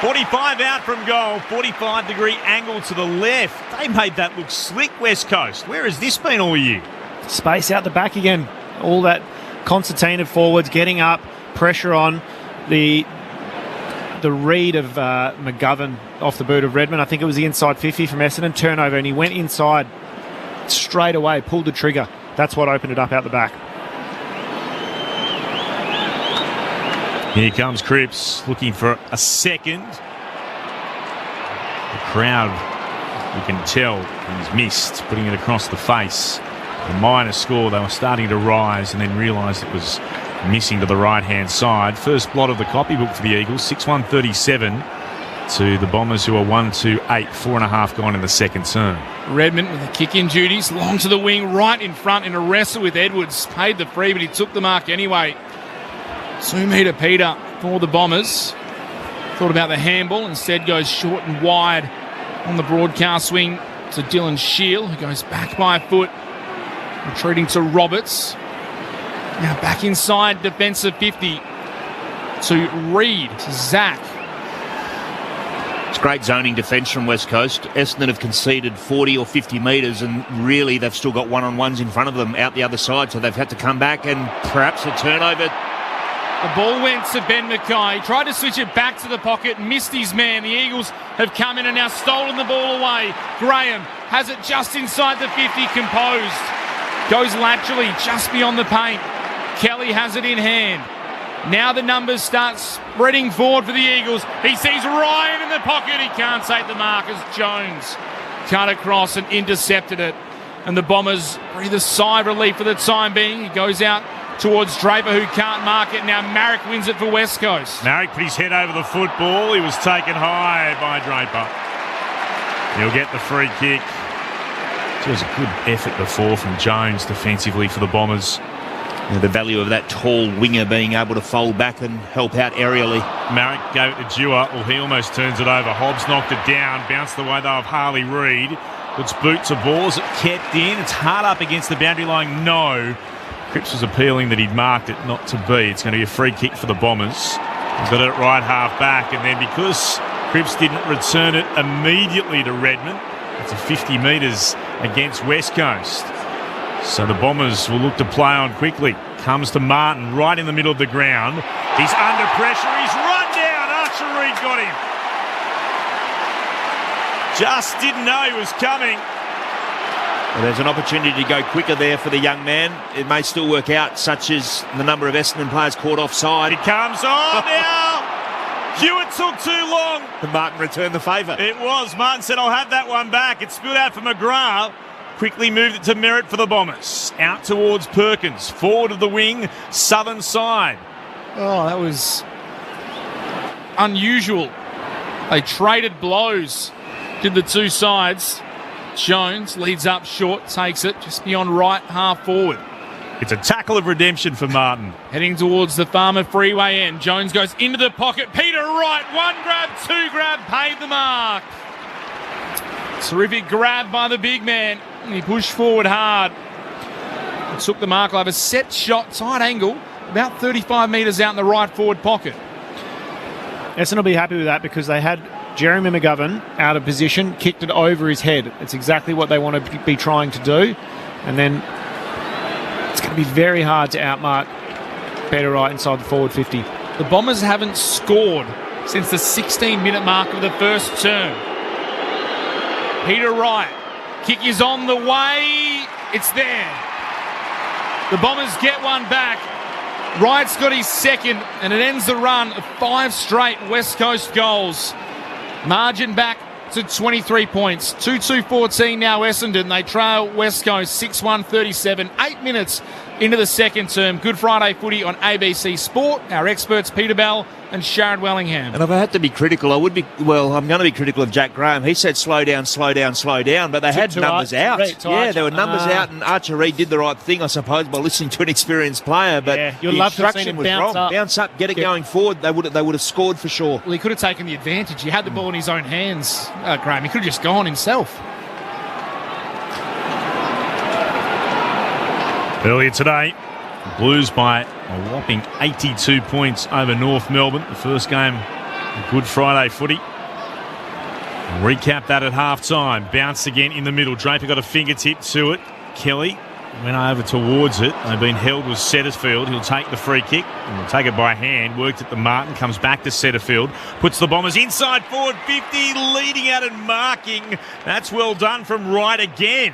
45 out from goal, 45-degree angle to the left. They made that look slick, West Coast. Where has this been all year? Space out the back again. All that Constantine forwards getting up, pressure on. The read of McGovern off the boot of Redmond. I think it was the inside 50 from Essendon. Turnover, and he went inside straight away, pulled the trigger. That's what opened it up out the back. Here comes Cripps, looking for a second. The crowd, you can tell, he's missed, putting it across the face. The minor score, they were starting to rise and then realised it was missing to the right-hand side. First blot of the copybook for the Eagles, 6-1-37 to the Bombers, who are 1-2-8, 4.5 gone in the second term. Redmond with the kick-in duties, long to the wing, right in front in a wrestle with Edwards. Paid the free, but he took the mark anyway. 2 metre Peter for the Bombers. Thought about the handball, instead goes short and wide on the broadcast swing to Dylan Shield, who goes back by foot, retreating to Roberts. Now back inside defensive 50 to Reid, to Zach. It's great zoning defence from West Coast. Essendon have conceded 40 or 50 metres, and really they've still got one-on-ones in front of them out the other side, so they've had to come back and perhaps a turnover. The ball went to Ben Mackay. He tried to switch it back to the pocket, missed his man. The Eagles have come in and now stolen the ball away. Graham has it just inside the 50, composed. Goes laterally just beyond the paint. Kelly has it in hand. Now the numbers start spreading forward for the Eagles. He sees Ryan in the pocket. He can't take the mark as Jones cut across and intercepted it. And the Bombers breathe a sigh of relief for the time being. He goes out towards Draper, who can't mark it. Now Marek wins it for West Coast. Marek put his head over the football. He was taken high by Draper. He'll get the free kick. It was a good effort before from Jones defensively for the Bombers. The value of that tall winger being able to fold back and help out aerially. Marek gave it to Dewar. Well, he almost turns it over. Hobbs knocked it down. Bounced the way though of Harley Reid. Puts boot to balls. It kept in. It's hard up against the boundary line. No. Cripps was appealing that he'd marked it not to be. It's going to be a free kick for the Bombers. He's got it at right half back, and then because Cripps didn't return it immediately to Redmond, it's a 50 metres against West Coast. So the Bombers will look to play on quickly. Comes to Martin right in the middle of the ground. He's under pressure. He's run down. Archer Reid got him. Just didn't know he was coming. Well, there's an opportunity to go quicker there for the young man. It may still work out, such as the number of Essendon players caught offside. It comes on now. Hewitt took too long. And Martin returned the favour. It was. Martin said, I'll have that one back. It spilled out for McGrath. quickly moved it to Merritt for the Bombers. Out towards Perkins, forward of the wing, southern side. Oh, that was unusual. They traded blows, did the two sides. Jones leads up short, takes it just beyond right, half forward. It's a tackle of redemption for Martin. Heading towards the Farmer Freeway end. Jones goes into the pocket. Peter Wright, one grab, two grab, paid the mark. Terrific grab by the big man. And he pushed forward hard. Took the mark. I'll have a set shot, tight angle, about 35 metres out in the right forward pocket. Essendon will be happy with that because they had Jeremy McGovern out of position, kicked it over his head. It's exactly what they want to be trying to do. And then it's going to be very hard to outmark Peter Wright inside the forward 50. The Bombers haven't scored since the 16-minute mark of the first term. Peter Wright. Kick is on the way. It's there. The Bombers get one back. Wright's got his second, and it ends the run of 5 straight West Coast goals. Margin back to 23 points. 2-2-14 now Essendon. They trail West Coast 6-1-37. 8 minutes into the second term. Good Friday footy on ABC Sport. Our experts Peter Bell and Sharad Wellingham. And if I had to be critical, I'm going to be critical of Jack Graham. He said slow down, slow down, slow down, but they had numbers out. There were numbers out, and Archer Reid did the right thing, I suppose, by listening to an experienced player, but you'd love to have seen him bounce up. Bounce up, get it going forward. They would have scored for sure. Well, he could have taken the advantage. He had the ball in his own hands, Graham. He could have just gone himself. Earlier today, the Blues by a whopping 82 points over North Melbourne. The first game of Good Friday footy. Recap that at half-time. Bounced again in the middle. Draper got a fingertip to it. Kelly went over towards it. They've been held with Setterfield. He'll take the free kick. And will take it by hand. Worked at the Martin. Comes back to Setterfield. Puts the Bombers inside forward 50. Leading out and marking. That's well done from Wright again.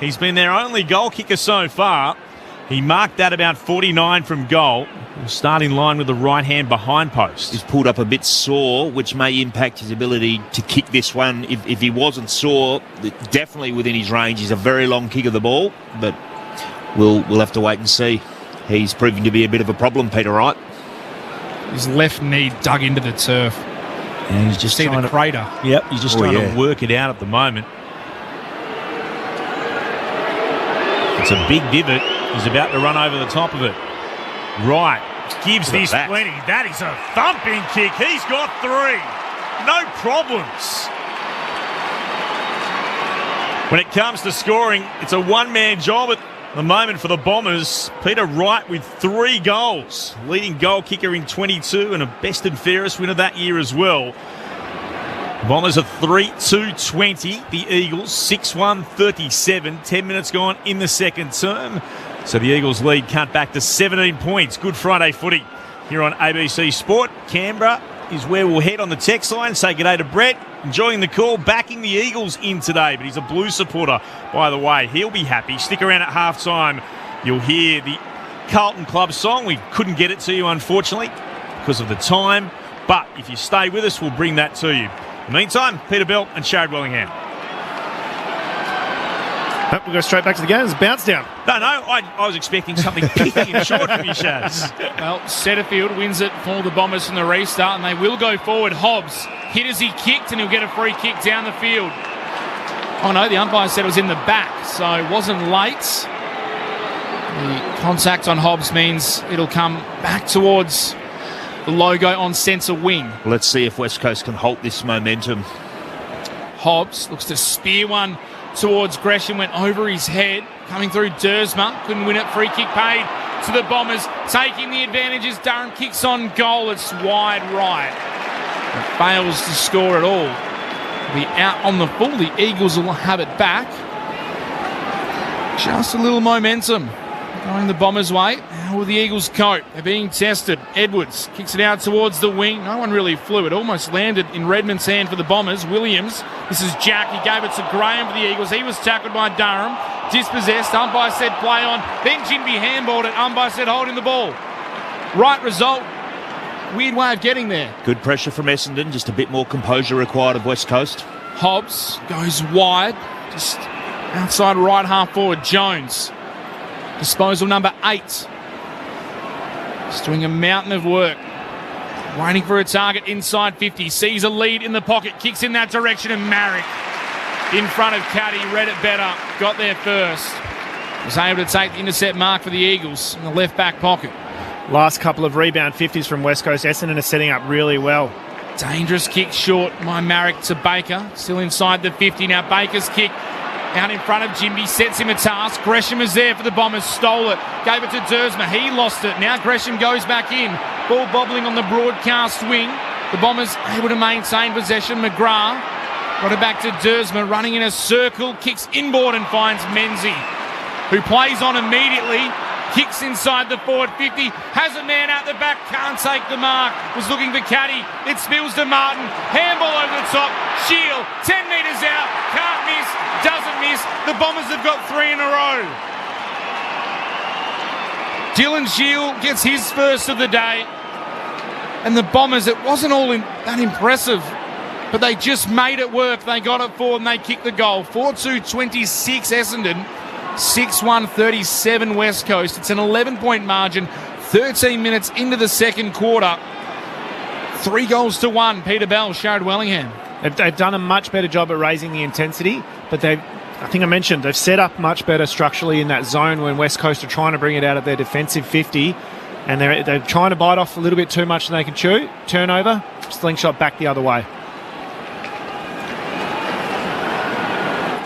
He's been their only goal kicker so far. He marked that about 49 from goal. He'll start in line with the right hand behind post. He's pulled up a bit sore, which may impact his ability to kick this one. If he wasn't sore, definitely within his range. He's a very long kick of the ball, but we'll have to wait and see. He's proving to be a bit of a problem, Peter Wright. His left knee dug into the turf. And he's just trying to crater. Yep, he's just trying to work it out at the moment. It's a big divot. He's about to run over the top of it. Wright gives this plenty. That is a thumping kick. He's got 3. No problems. When it comes to scoring, it's a one-man job at the moment for the Bombers. Peter Wright with 3 goals. Leading goal kicker in 22 and a best and fairest winner that year as well. Bombers are 3-2-20. The Eagles 6-1-37. 10 minutes gone in the second term. So the Eagles lead cut back to 17 points. Good Friday footy here on ABC Sport. Canberra is where we'll head on the text line. Say good day to Brett. Enjoying the call, backing the Eagles in today. But he's a Blue supporter, by the way. He'll be happy. Stick around at halftime. You'll hear the Carlton Club song. We couldn't get it to you, unfortunately, because of the time. But if you stay with us, we'll bring that to you. In the meantime, Peter Bell and Sharad Wellingham. We'll go straight back to the game. It's a bounce down. No, I was expecting something pithy and short from you, Shaz. Well, Setterfield wins it for the Bombers from the restart, and they will go forward. Hobbs hit as he kicked, and he'll get a free kick down the field. Oh, no, the umpire said it was in the back, so it wasn't late. The contact on Hobbs means it'll come back towards the logo on centre wing. Let's see if West Coast can halt this momentum. Hobbs looks to spear one towards Gresham, went over his head, coming through Dersma, couldn't win it, free kick paid to the Bombers, taking the advantages. Durham kicks on goal, it's wide right. It fails to score at all. Be out on the full, the Eagles will have it back. Just a little momentum going the Bombers' way. How will the Eagles cope? They're being tested. Edwards kicks it out towards the wing. No one really flew. It almost landed in Redmond's hand for the Bombers. Williams, this is Jack. He gave it to Graham for the Eagles. He was tackled by Durham. Dispossessed. Umpire said play on. Then Jinby handballed it. Umpire said holding the ball. Right result. Weird way of getting there. Good pressure from Essendon. Just a bit more composure required of West Coast. Hobbs goes wide. Just Outside right half forward, Jones. Disposal number 8. Just doing a mountain of work. Waiting for a target inside 50. Sees a lead in the pocket. Kicks in that direction and Marrick in front of Caddy. Read it better. Got there first. Was able to take the intercept mark for the Eagles in the left back pocket. Last couple of rebound 50s from West Coast. Essendon are setting up really well. Dangerous kick short by Marrick to Baker. Still inside the 50. Now Baker's kick out in front of Jimby. Sets him a task. Gresham is there for the Bombers. Stole it. Gave it to Dersma. He lost it. Now Gresham goes back in. Ball bobbling on the broadcast wing. The Bombers able to maintain possession. McGrath got it back to Dersma. Running in a circle. Kicks inboard and finds Menzie, who plays on immediately. Kicks inside the forward 50. Has a man out the back. Can't take the mark. Was looking for Caddy. It spills to Martin. Handball over the top. Shield. 10 metres out. Can't miss. Doesn't miss. The Bombers have got 3 in a row. Dylan Shield gets his first of the day. And the Bombers, it wasn't all that impressive, but they just made it work. They got it forward and they kicked the goal. 4-2-26 Essendon. 6-1-37 West Coast. It's an 11-point margin. 13 minutes into the second quarter. 3-1. Peter Bell, Sharad Wellingham. They've done a much better job at raising the intensity, but I think I mentioned, they've set up much better structurally in that zone when West Coast are trying to bring it out of their defensive 50, and they're trying to bite off a little bit too much than they can chew. Turnover, slingshot back the other way.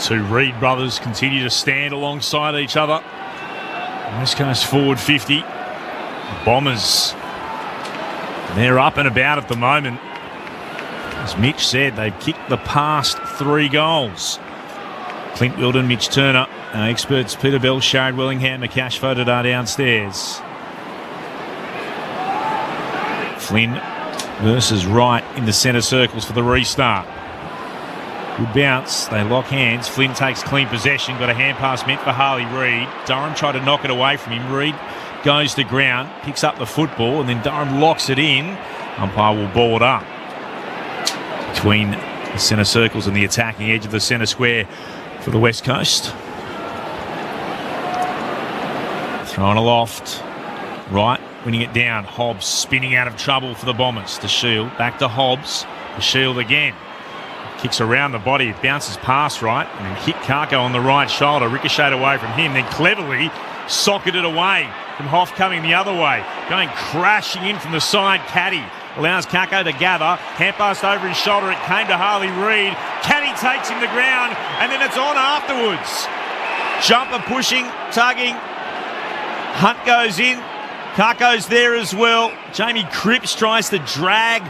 Two Reid brothers continue to stand alongside each other. West Coast forward 50. The Bombers, they're up and about at the moment. As Mitch said, they've kicked the past 3 goals. Clint Wilden, Mitch Turner, our experts Peter Bell, Sharad Wellingham, Akash Fodadar downstairs. Flynn versus Wright in the centre circles for the restart. Good bounce. They lock hands. Flynn takes clean possession. Got a hand pass meant for Harley Reid. Durham tried to knock it away from him. Reid goes to ground, picks up the football, and then Durham locks it in. Umpire will ball it up between the centre circles and the attacking edge of the centre square for the West Coast. Thrown aloft. Right, winning it down. Hobbs spinning out of trouble for the Bombers. To Shield. Back to Hobbs. To Shield again. Kicks around the body, it bounces past Right, and then hit Kako on the right shoulder, ricocheted away from him, then cleverly socketed away from Hoff coming the other way. Going crashing in from the side, Caddy allows Kako to gather, hand passed over his shoulder, it came to Harley Reid. Caddy takes him to ground, and then it's on afterwards. Jumper pushing, tugging, Hunt goes in, Kako's there as well. Jamie Cripps tries to drag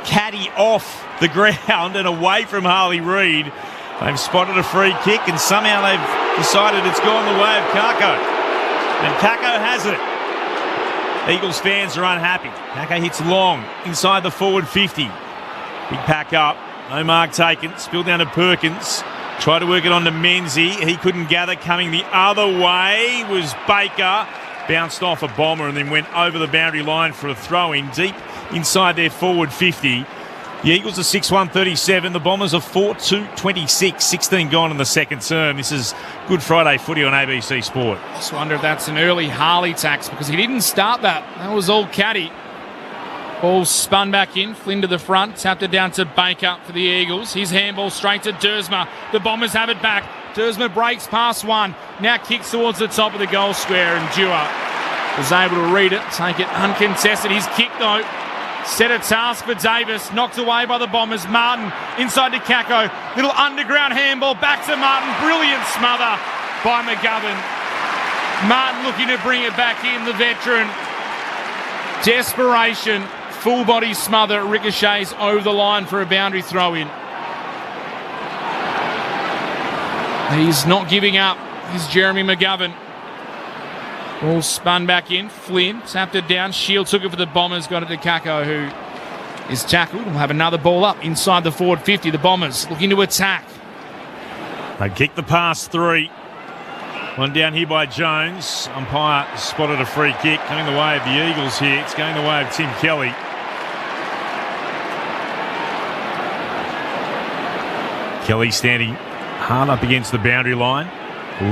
Caddy off the ground and away from Harley Reid. They've spotted a free kick and somehow they've decided it's gone the way of Kako. And Kako has it. Eagles fans are unhappy. Kako hits long inside the forward 50. Big pack up. No mark taken. Spilled down to Perkins. Tried to work it on to Menzie. He couldn't gather. Coming the other way was Baker. Bounced off a bomber and then went over the boundary line for a throw-in deep inside their forward 50. The Eagles are 6-1-37. The Bombers are 4-2-26. 16 gone in the second term. This is Good Friday footy on ABC Sport. Just wonder if that's an early Harley tax because he didn't start that. That was all Caddy. Ball spun back in. Flynn to the front. Tapped it down to Baker for the Eagles. His handball straight to Dersma. The Bombers have it back. Dersma breaks past one. Now kicks towards the top of the goal square and Dewar was able to read it. Take it uncontested. His kick though. Set a task for Davis. Knocked away by the Bombers. Martin inside to Kako. Little underground handball back to Martin. Brilliant smother by McGovern. Martin looking to bring it back in, the veteran. Desperation. Full body smother. Ricochets over the line for a boundary throw in. He's not giving up. He's Jeremy McGovern. Ball spun back in. Flynn tapped it down. Shield took it for the Bombers. Got it to Kako, who is tackled. We'll have another ball up inside the forward 50. The Bombers looking to attack. They kick the past 3. One down here by Jones. Umpire spotted a free kick coming the way of the Eagles here. It's going the way of Tim Kelly. Kelly standing Hard up against the boundary line.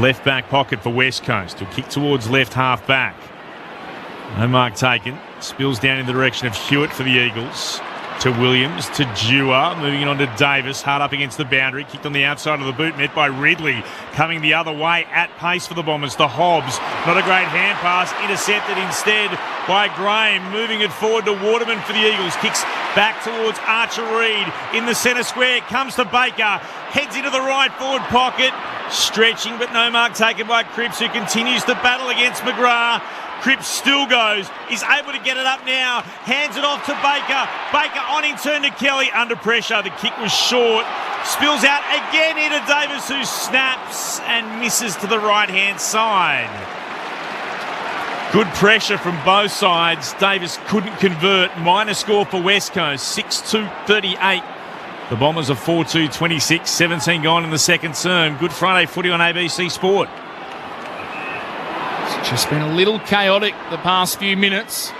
Left back pocket for West Coast. He'll kick towards left half back. No mark taken. Spills down in the direction of Hewitt for the Eagles. To Williams, to Dewar, moving it on to Davis, hard up against the boundary, kicked on the outside of the boot, met by Ridley, coming the other way at pace for the Bombers, to Hobbs, not a great hand pass, intercepted instead by Graham, moving it forward to Waterman for the Eagles, kicks back towards Archer Reid, in the centre square, comes to Baker, heads into the right forward pocket, stretching but no mark taken by Cripps, who continues to battle against McGrath. Cripps still goes, is able to get it up now, hands it off to Baker. Baker on in turn to Kelly, under pressure, the kick was short, spills out again into Davis, who snaps and misses to the right hand side. Good pressure from both sides, Davis couldn't convert, minor score for West Coast, 6-2-38. The Bombers are 4-2-26, 17 gone in the second term. Good Friday footy on ABC Sport. It's just been a little chaotic the past few minutes.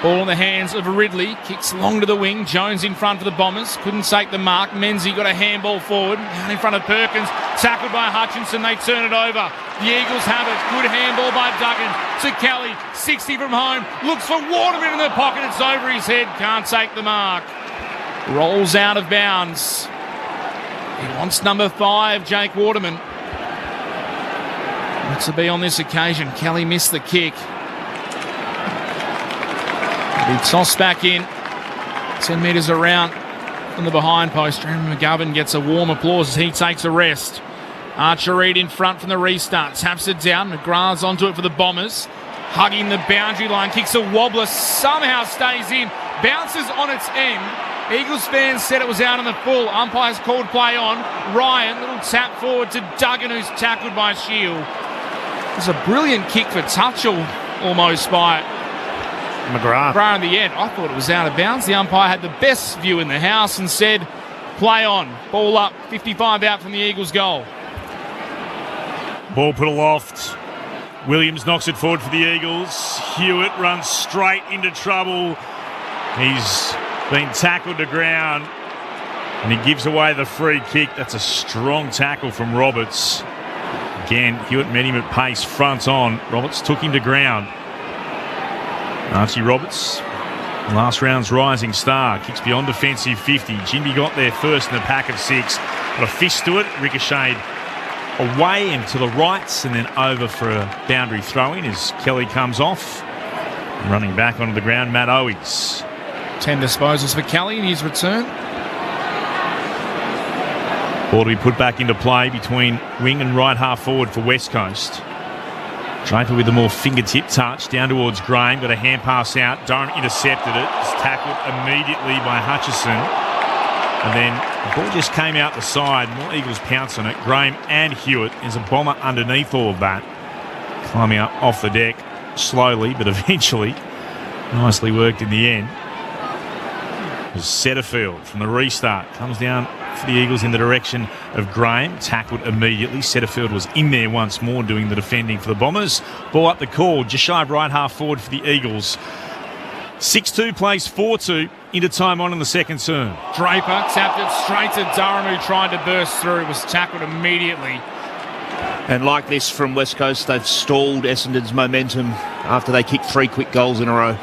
Ball in the hands of Ridley. Kicks long to the wing. Jones in front for the Bombers. Couldn't take the mark. Menzies got a handball forward. Down in front of Perkins. Tackled by Hutchinson. They turn it over. The Eagles have it. Good handball by Duggan to Kelly. 60 from home. Looks for Waterman in the pocket. It's over his head. Can't take the mark. Rolls out of bounds. He wants number 5, Jake Waterman. Not to be on this occasion. Kelly missed the kick. He tossed back in. 10 metres around from the behind post. Jeremy McGovern gets a warm applause as he takes a rest. Archer Reid in front from the restart. Taps it down. McGrath's onto it for the Bombers. Hugging the boundary line. Kicks a wobbler. Somehow stays in. Bounces on its end. Eagles fans said it was out on the full. Umpires called play on. Ryan, little tap forward to Duggan, who's tackled by Shield. It was a brilliant kick for touch almost by McGrath in the end. I thought it was out of bounds. The umpire had the best view in the house and said, play on. Ball up. 55 out from the Eagles' goal. Ball put aloft. Williams knocks it forward for the Eagles. Hewitt runs straight into trouble. He's been tackled to ground and he gives away the free kick. That's a strong tackle from Roberts. Again, Hewitt met him at pace, front on. Roberts took him to ground. Archie Roberts, last round's rising star, kicks beyond defensive 50. Jinby got there first in the pack of 6. Got a fist to it, ricocheted away and to the right, and then over for a boundary throw-in as Kelly comes off. Running back onto the ground, Matt Owies. 10 disposals for Kelly in his return. Ball to be put back into play between wing and right half forward for West Coast. Draper with a more fingertip touch down towards Graham. Got a hand pass out. Durham intercepted it. It's tackled immediately by Hutchison. And then the ball just came out the side. More Eagles pounce on it. Graham and Hewitt. There's a bomber underneath all of that. Climbing up off the deck slowly, but eventually nicely worked in the end. It was Setterfield from the restart. Comes down for the Eagles in the direction of Graham. Tackled immediately. Setterfield was in there once more doing the defending for the Bombers. Ball up the call. Just shy of right half forward for the Eagles. 6-2 plays 4-2 into time on in the second term. Draper tapped it straight to Durham, who tried to burst through. Was tackled immediately. And like this from West Coast, they've stalled Essendon's momentum after they kicked 3 quick goals in a row.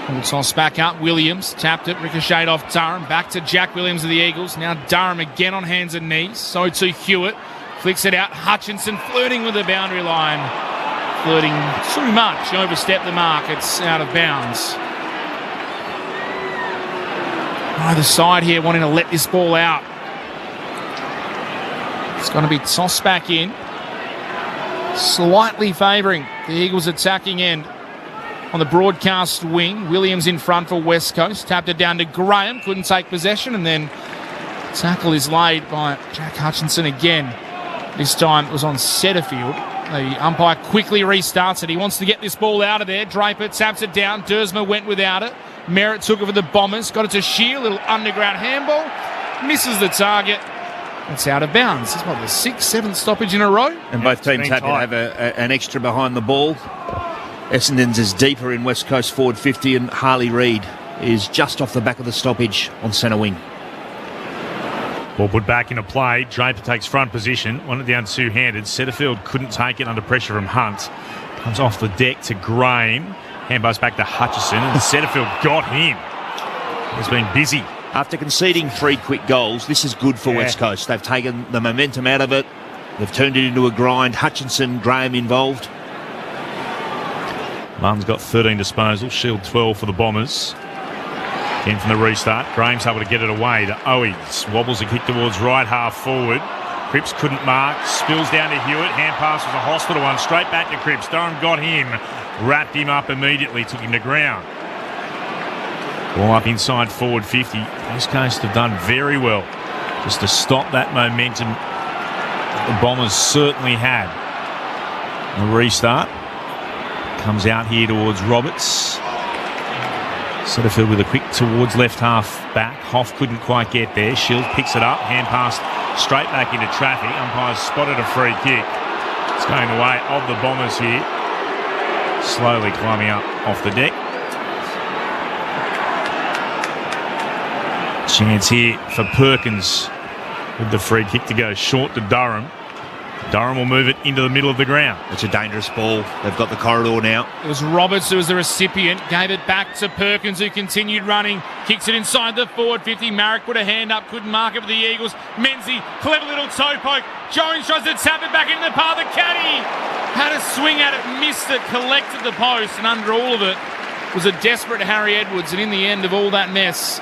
We'll toss back up. Williams tapped it, ricocheted off Durham. Back to Jack Williams of the Eagles. Now Durham again on hands and knees. So to Hewitt. Flicks it out. Hutchinson flirting with the boundary line. Flirting too much. Overstepped the mark. It's out of bounds. Either side here wanting to let this ball out. It's going to be tossed back in. Slightly favouring the Eagles' attacking end. On the broadcast wing, Williams in front for West Coast. Tapped it down to Graham. Couldn't take possession. And then tackle is laid by Jack Hutchinson again. This time it was on Setterfield. The umpire quickly restarts it. He wants to get this ball out of there. Draper taps it down. Dersma went without it. Merritt took it for the Bombers. Got it to Shear. Little underground handball. Misses the target. It's out of bounds. It's what, the 6th, 7th stoppage in a row? And both teams happy to have an extra behind the ball. Essendon's is deeper in West Coast forward 50, and Harley Reid is just off the back of the stoppage on centre wing. Ball put back into play. Draper takes front position. Wanted down two-handed. Setterfield couldn't take it under pressure from Hunt. Comes off the deck to Graham. Handbars back to Hutchison. And Setterfield got him. He's been busy. After conceding 3 quick goals, this is good for West Coast. They've taken the momentum out of it. They've turned it into a grind. Hutchinson, Graham involved. Munn's got 13 disposals. Shield 12 for the Bombers. Again from the restart. Graham's able to get it away to Owies. Wobbles a kick towards right half forward. Cripps couldn't mark. Spills down to Hewitt. Hand pass was a hospital one. Straight back to Cripps. Durham got him. Wrapped him up immediately. Took him to ground. Ball up inside forward 50. West Coast have done very well just to stop that momentum the Bombers certainly had. The restart comes out here towards Roberts. Setterfield with a quick towards left half back. Hoff couldn't quite get there. Shields picks it up. Hand pass straight back into traffic. Umpires spotted a free kick. It's going the way of the Bombers here. Slowly climbing up off the deck. Chance here for Perkins with the free kick to go short to Durham. Durham will move it into the middle of the ground. It's a dangerous ball. They've got the corridor now. It was Roberts who was the recipient. Gave it back to Perkins, who continued running. Kicks it inside the forward 50. Marrick put a hand up. Couldn't mark it for the Eagles. Menzies, clever little toe poke. Jones tries to tap it back into the path of Caddy. Had a swing at it, missed it, collected the post, and under all of it was a desperate Harry Edwards. And in the end of all that mess,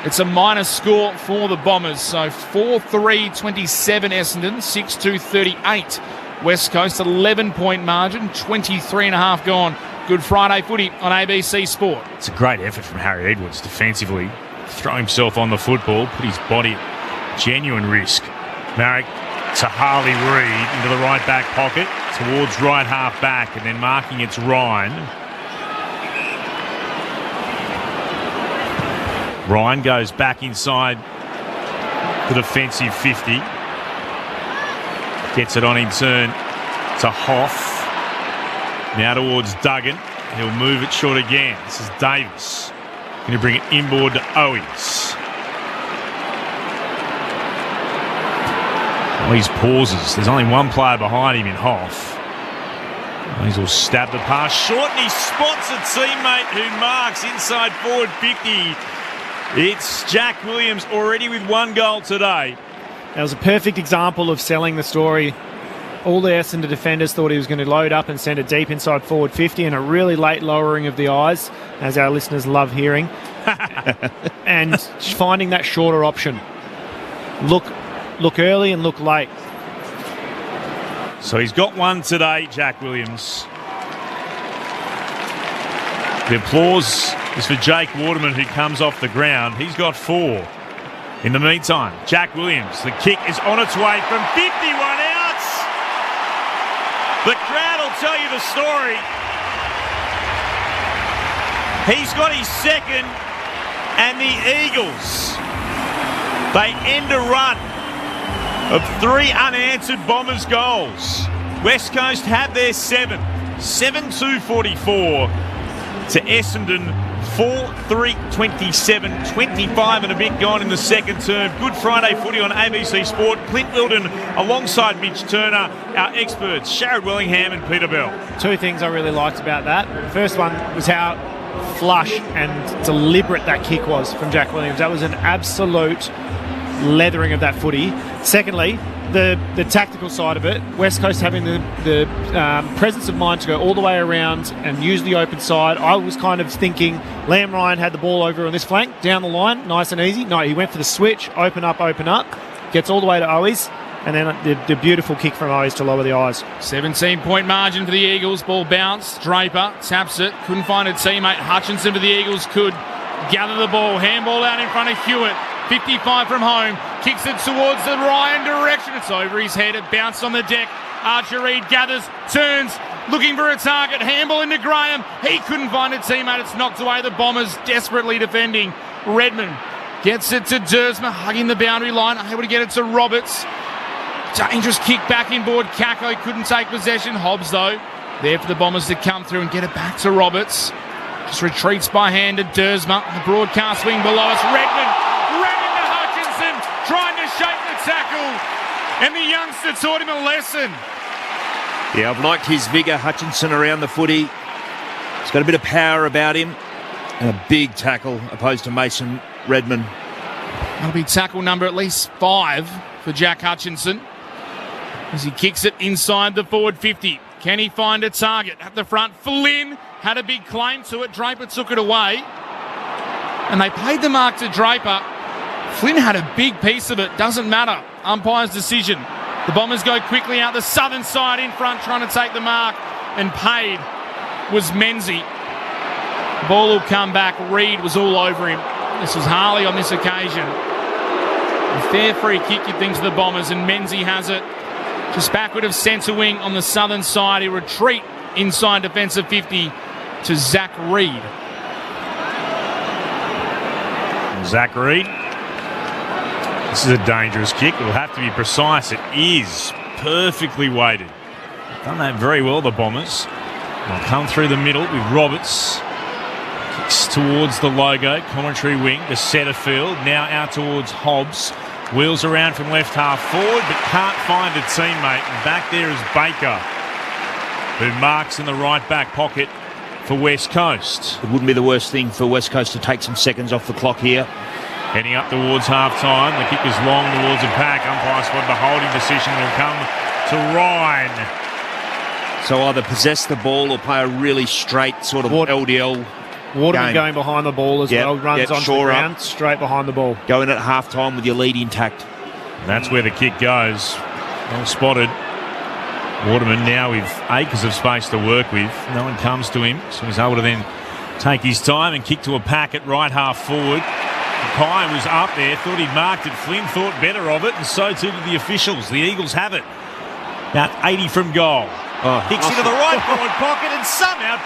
it's a minus score for the Bombers. So 4-3-27 Essendon, 6-2-38 West Coast, 11-point margin, 23.5 gone. Good Friday footy on ABC Sport. It's a great effort from Harry Edwards defensively. Throw himself on the football, put his body at genuine risk. Marrick to Harley Reid into the right back pocket, towards right half back, and then marking it's Ryan. Ryan goes back inside the defensive 50. Gets it on in turn to Hoff. Now towards Duggan. He'll move it short again. This is Davis. Going to bring it inboard to Owies. Owies pauses. There's only one player behind him in Hoff. Owies will stab the pass short, and he spots a teammate who marks inside forward 50. It's Jack Williams, already with 1 goal today. That was a perfect example of selling the story. All the Essendon defenders thought he was going to load up and send it deep inside forward 50, and a really late lowering of the eyes, as our listeners love hearing. And finding that shorter option. Look early and look late. So he's got 1 today, Jack Williams. The applause is for Jake Waterman, who comes off the ground. He's got 4. In the meantime, Jack Williams, the kick is on its way from 51 outs. The crowd will tell you the story. He's got his 2nd, and the Eagles, they end a run of 3 unanswered Bombers goals. West Coast have their 7. 7-2-44 to Essendon. 4-3-27, 25 and a bit gone in the second term. Good Friday footy on ABC Sport. Clint Wilden alongside Mitch Turner, our experts, Sharrod Wellingham and Peter Bell. 2 things I really liked about that. The first one was how flush and deliberate that kick was from Jack Williams. That was an absolute leathering of that footy. Secondly, the tactical side of it, West Coast having the presence of mind to go all the way around and use the open side. I was kind of thinking Liam Ryan had the ball over on this flank, down the line, nice and easy. No, he went for the switch, open up, gets all the way to Owies, and then the beautiful kick from Owies to lower the eyes. 17-point margin for the Eagles. Ball bounced. Draper taps it. Couldn't find a teammate. Hutchinson for the Eagles could gather the ball. Handball out in front of Hewitt. 55 from home, kicks it towards the Ryan direction. It's over his head. It bounced on the deck. Archer Reid gathers, turns, looking for a target. Handball into Graham. He couldn't find a teammate. It's knocked away. The Bombers desperately defending. Redmond gets it to Dersma, hugging the boundary line, able to get it to Roberts. Dangerous kick back inboard. Kako couldn't take possession. Hobbs, though, there for the Bombers to come through and get it back to Roberts. Just retreats by hand to Dersma. The broadcast wing below us. Redmond to Hutchinson, trying to shake and the youngster taught him a lesson. Yeah, I've liked his vigour. Hutchinson around the footy. He's got a bit of power about him. And a big tackle opposed to Mason Redman. That'll be tackle number at least 5 for Jack Hutchinson as he kicks it inside the forward 50. Can he find a target at the front? Flynn had a big claim to it. Draper took it away. And they paid the mark to Draper. Flynn had a big piece of it. Doesn't matter. Umpire's decision. The Bombers go quickly out the southern side in front, trying to take the mark. And paid was Menzie. The ball will come back. Reid was all over him. This was Harley on this occasion. A fair free kick, you'd think, to the Bombers, and Menzie has it. Just backward of centre wing on the southern side. He retreat inside defensive 50 to Zach Reid. Zach Reid. This is a dangerous kick. It will have to be precise. It is perfectly weighted. Done that very well, the Bombers. They'll come through the middle with Roberts. Kicks towards the logo, commentary wing to Setterfield. Now out towards Hobbs. Wheels around from left half forward, but can't find a teammate. And back there is Baker, who marks in the right back pocket for West Coast. It wouldn't be the worst thing for West Coast to take some seconds off the clock here. Heading up towards half-time. The kick is long towards the pack. Umpire spotted the holding decision will come to Ryan. So either possess the ball or play a really straight sort of LDL Waterman game. going behind the ball as well. Runs onto the ground, straight behind the ball. Going at half-time with your lead intact. And that's where the kick goes. Well spotted. Waterman now with acres of space to work with. No one comes to him, so he's able to then take his time and kick to a pack at right half forward. Kai was up there, thought he'd marked it. Flynn thought better of it, and so too did the officials. The Eagles have it. About 80 from goal. Kicks into the right forward pocket, and somehow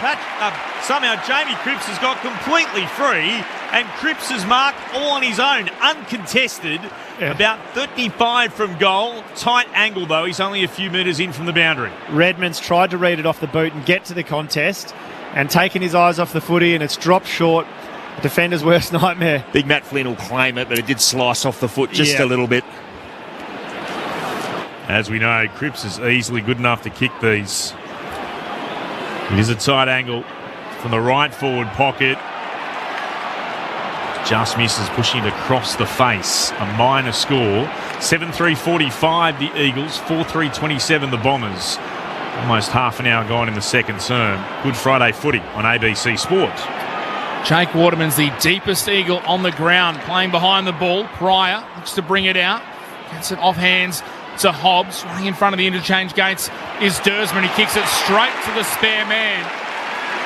Jamie Cripps has got completely free, and Cripps has marked all on his own, uncontested. Yeah. About 35 from goal. Tight angle, though. He's only a few metres in from the boundary. Redmond's tried to read it off the boot and get to the contest, and taken his eyes off the footy, and it's dropped short. Defender's worst nightmare. Big Matt Flynn will claim it, but it did slice off the foot just a little bit. As we know, Cripps is easily good enough to kick these. It is a tight angle from the right forward pocket. Just misses, pushing it across the face. A minor score. 7-3-45 the Eagles, 4-3-27 the Bombers. Almost half an hour gone in the second term. Good Friday footy on ABC Sport. Jake Waterman's the deepest Eagle on the ground, playing behind the ball. Pryor looks to bring it out. Gets it off hands to Hobbs. Running in front of the interchange gates is Dersman. He kicks it straight to the spare man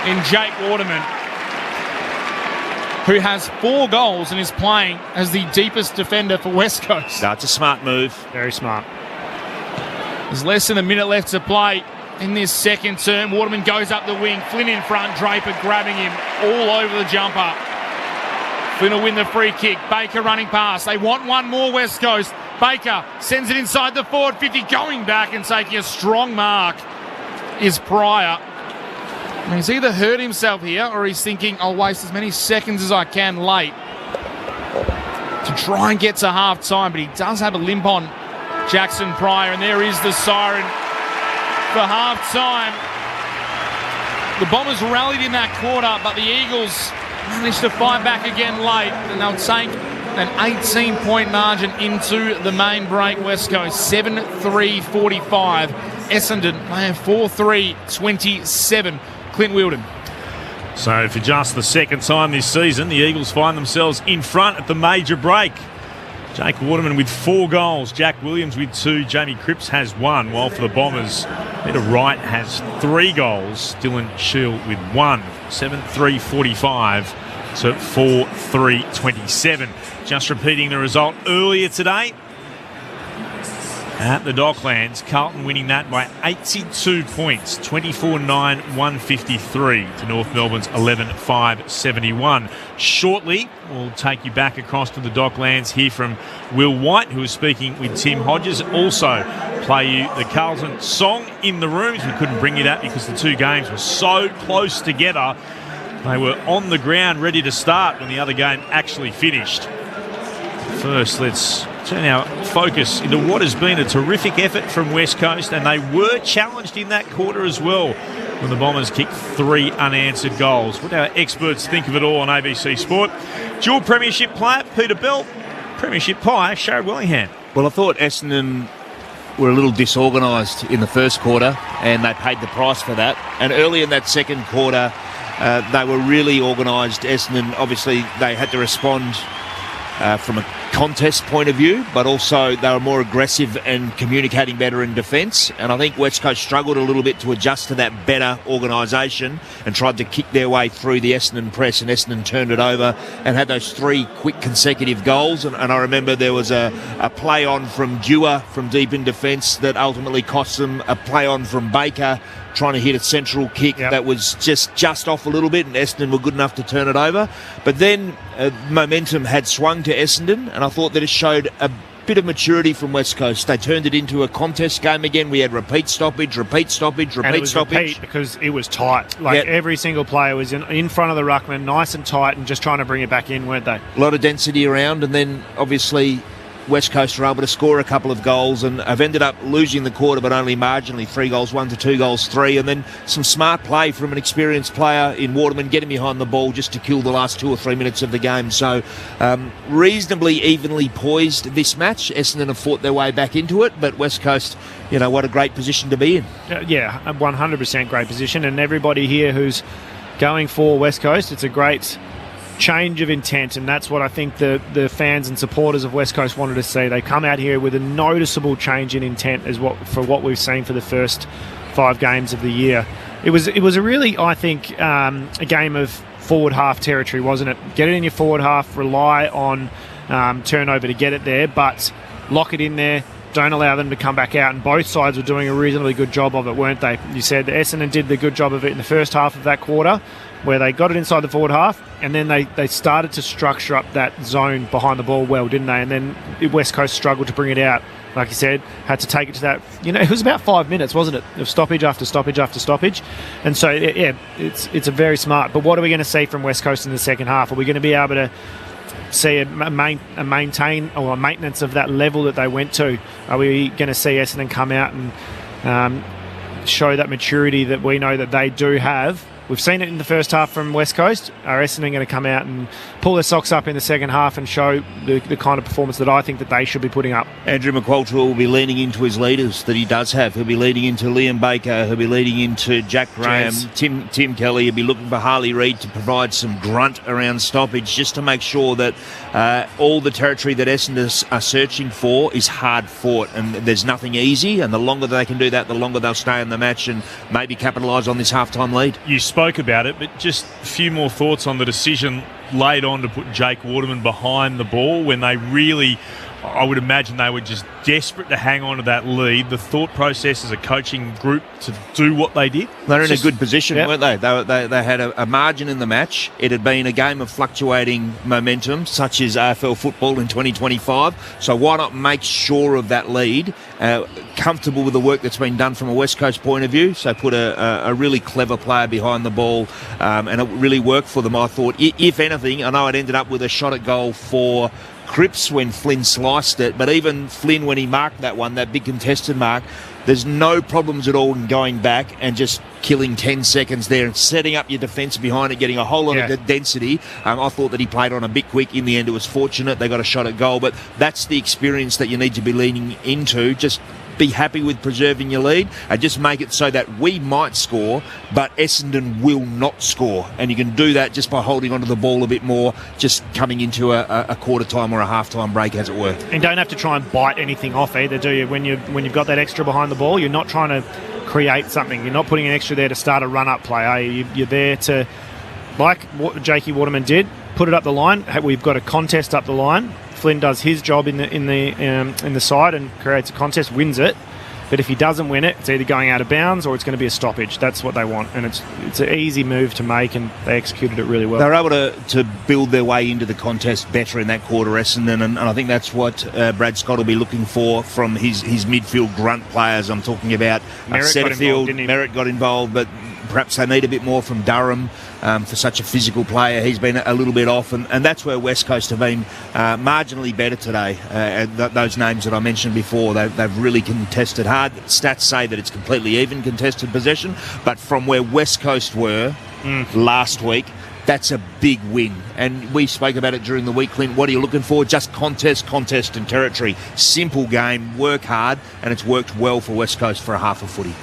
in Jake Waterman, who has 4 goals and is playing as the deepest defender for West Coast. No, it's a smart move. Very smart. There's less than a minute left to play in this second term. Waterman goes up the wing. Flynn in front. Draper grabbing him all over the jumper. Flynn will win the free kick. Baker running past. They want one more, West Coast. Baker sends it inside the forward 50. Going back and taking a strong mark is Pryor. And he's either hurt himself here or he's thinking, I'll waste as many seconds as I can late to try and get to half time. But he does have a limp on Jackson Pryor. And there is the siren for half time. The Bombers rallied in that quarter, but the Eagles managed to fight back again late, and they'll take an 18-point margin into the main break. West Coast 7-3-45. Essendon they have 4-3-27. Clint Wheeldon. So for just the second time this season, the Eagles find themselves in front at the major break. Jake Waterman with 4 goals, Jack Williams with 2, Jamie Cripps has 1, while for the Bombers, Peter Wright has 3 goals, Dylan Shield with 1. 7-3-45 to 4-3-27. Just repeating the result earlier today at the Docklands. Carlton winning that by 82 points, 24-9-153 to North Melbourne's 11-5-71. Shortly, we'll take you back across to the Docklands, hear from Will White, who is speaking with Tim Hodges. Also play you the Carlton song in the rooms. We couldn't bring you that because the 2 games were so close together. They were on the ground ready to start when the other game actually finished. First, let's turn our focus into what has been a terrific effort from West Coast, and they were challenged in that quarter as well when the Bombers kicked 3 unanswered goals. What our experts think of it all on ABC Sport. Dual premiership player Peter Bell, premiership pie Sharad Willingham. Well, I thought Essendon were a little disorganised in the first quarter, and they paid the price for that. And early in that second quarter, they were really organised. Essendon, obviously, they had to respond from a contest point of view, but also they were more aggressive and communicating better in defence. And I think West Coast struggled a little bit to adjust to that better organisation and tried to kick their way through the Essendon press, and Essendon turned it over and had those 3 quick consecutive goals. And I remember there was a play on from Dewar from deep in defence that ultimately cost them, a play on from Baker trying to hit a central kick that was just off a little bit, and Essendon were good enough to turn it over. But then momentum had swung to Essendon, and I thought that it showed a bit of maturity from West Coast. They turned it into a contest game again. We had repeat stoppage. And it was repeat because it was tight. Every single player was in front of the ruckman, nice and tight, and just trying to bring it back in, weren't they? A lot of density around, and then obviously West Coast were able to score a couple of goals, and have ended up losing the quarter, but only marginally. 3 goals 1 to 2 goals 3, and then some smart play from an experienced player in Waterman, getting behind the ball just to kill the last 2 or 3 minutes of the game. So reasonably evenly poised this match. Essendon have fought their way back into it, but West Coast, what a great position to be in. Yeah, a 100% great position, and everybody here who's going for West Coast, it's a great change of intent, and that's what I think the fans and supporters of West Coast wanted to see. They come out here with a noticeable change in intent for what we've seen for the first 5 games of the year. It was a really, I think, a game of forward half territory, wasn't it? Get it in your forward half, rely on turnover to get it there, but lock it in there. Don't allow them to come back out, and both sides were doing a reasonably good job of it, weren't they? You said Essendon did the good job of it in the first half of that quarter, where they got it inside the forward half, and then they started to structure up that zone behind the ball well, didn't they? And then West Coast struggled to bring it out. Like you said, had to take it to that, it was about 5 minutes, wasn't it, of stoppage after stoppage after stoppage. And so, it's a very smart. But what are we going to see from West Coast in the second half? Are we going to be able to see a maintain or a maintenance of that level that they went to? Are we going to see Essendon come out and show that maturity that we know that they do have? We've seen it in the first half from West Coast. Are Essendon going to come out and pull their socks up in the second half and show the kind of performance that I think that they should be putting up? Andrew McQualter will be leaning into his leaders that he does have. He'll be leading into Liam Baker. He'll be leading into Jack Graham, Tim Kelly. He'll be looking for Harley Reid to provide some grunt around stoppage, just to make sure that all the territory that Essendon are searching for is hard fought, and there's nothing easy. And the longer they can do that, the longer they'll stay in the match and maybe capitalise on this halftime lead. You spoke about it, but just a few more thoughts on the decision late on to put Jake Waterman behind the ball when they really, I would imagine they were just desperate to hang on to that lead. The thought process as a coaching group to do what they did. They're in a good position, weren't they? They had a margin in the match. It had been a game of fluctuating momentum, such as AFL football in 2025. So why not make sure of that lead, comfortable with the work that's been done from a West Coast point of view. So put a really clever player behind the ball, and it really worked for them, I thought. If anything, I know it ended up with a shot at goal for Cripps when Flynn sliced it, but even Flynn, when he marked that one, that big contested mark, there's no problems at all in going back and just killing 10 seconds there and setting up your defence behind it, getting a whole lot of density. I thought that he played on a bit quick. In the end, it was fortunate they got a shot at goal, but that's the experience that you need to be leaning into. Just be happy with preserving your lead and just make it so that we might score, but Essendon will not score. And you can do that just by holding onto the ball a bit more, just coming into a quarter time or a half time break, as it were. And don't have to try and bite anything off either, do you? When you've got that extra behind the ball, you're not trying to create something. You're not putting an extra there to start a run-up play, are you? You're there to, like what Jakey Waterman did, put it up the line. We've got a contest up the line. Flynn does his job in the side and creates a contest, wins it. But if he doesn't win it, it's either going out of bounds or it's going to be a stoppage. That's what they want, and it's an easy move to make, and they executed it really well. They were able to build their way into the contest better in that quarter, Essendon, and I think that's what Brad Scott will be looking for from his midfield grunt players. I'm talking about Setterfield. Merritt got involved, but perhaps they need a bit more from Durham for such a physical player. He's been a little bit off, and that's where West Coast have been marginally better today. Those names that I mentioned before, they've really contested hard. Stats say that it's completely even contested possession, but from where West Coast were last week, that's a big win. And we spoke about it during the week, Clint. What are you looking for? Just contest and territory. Simple game, work hard, and it's worked well for West Coast for a half of footy.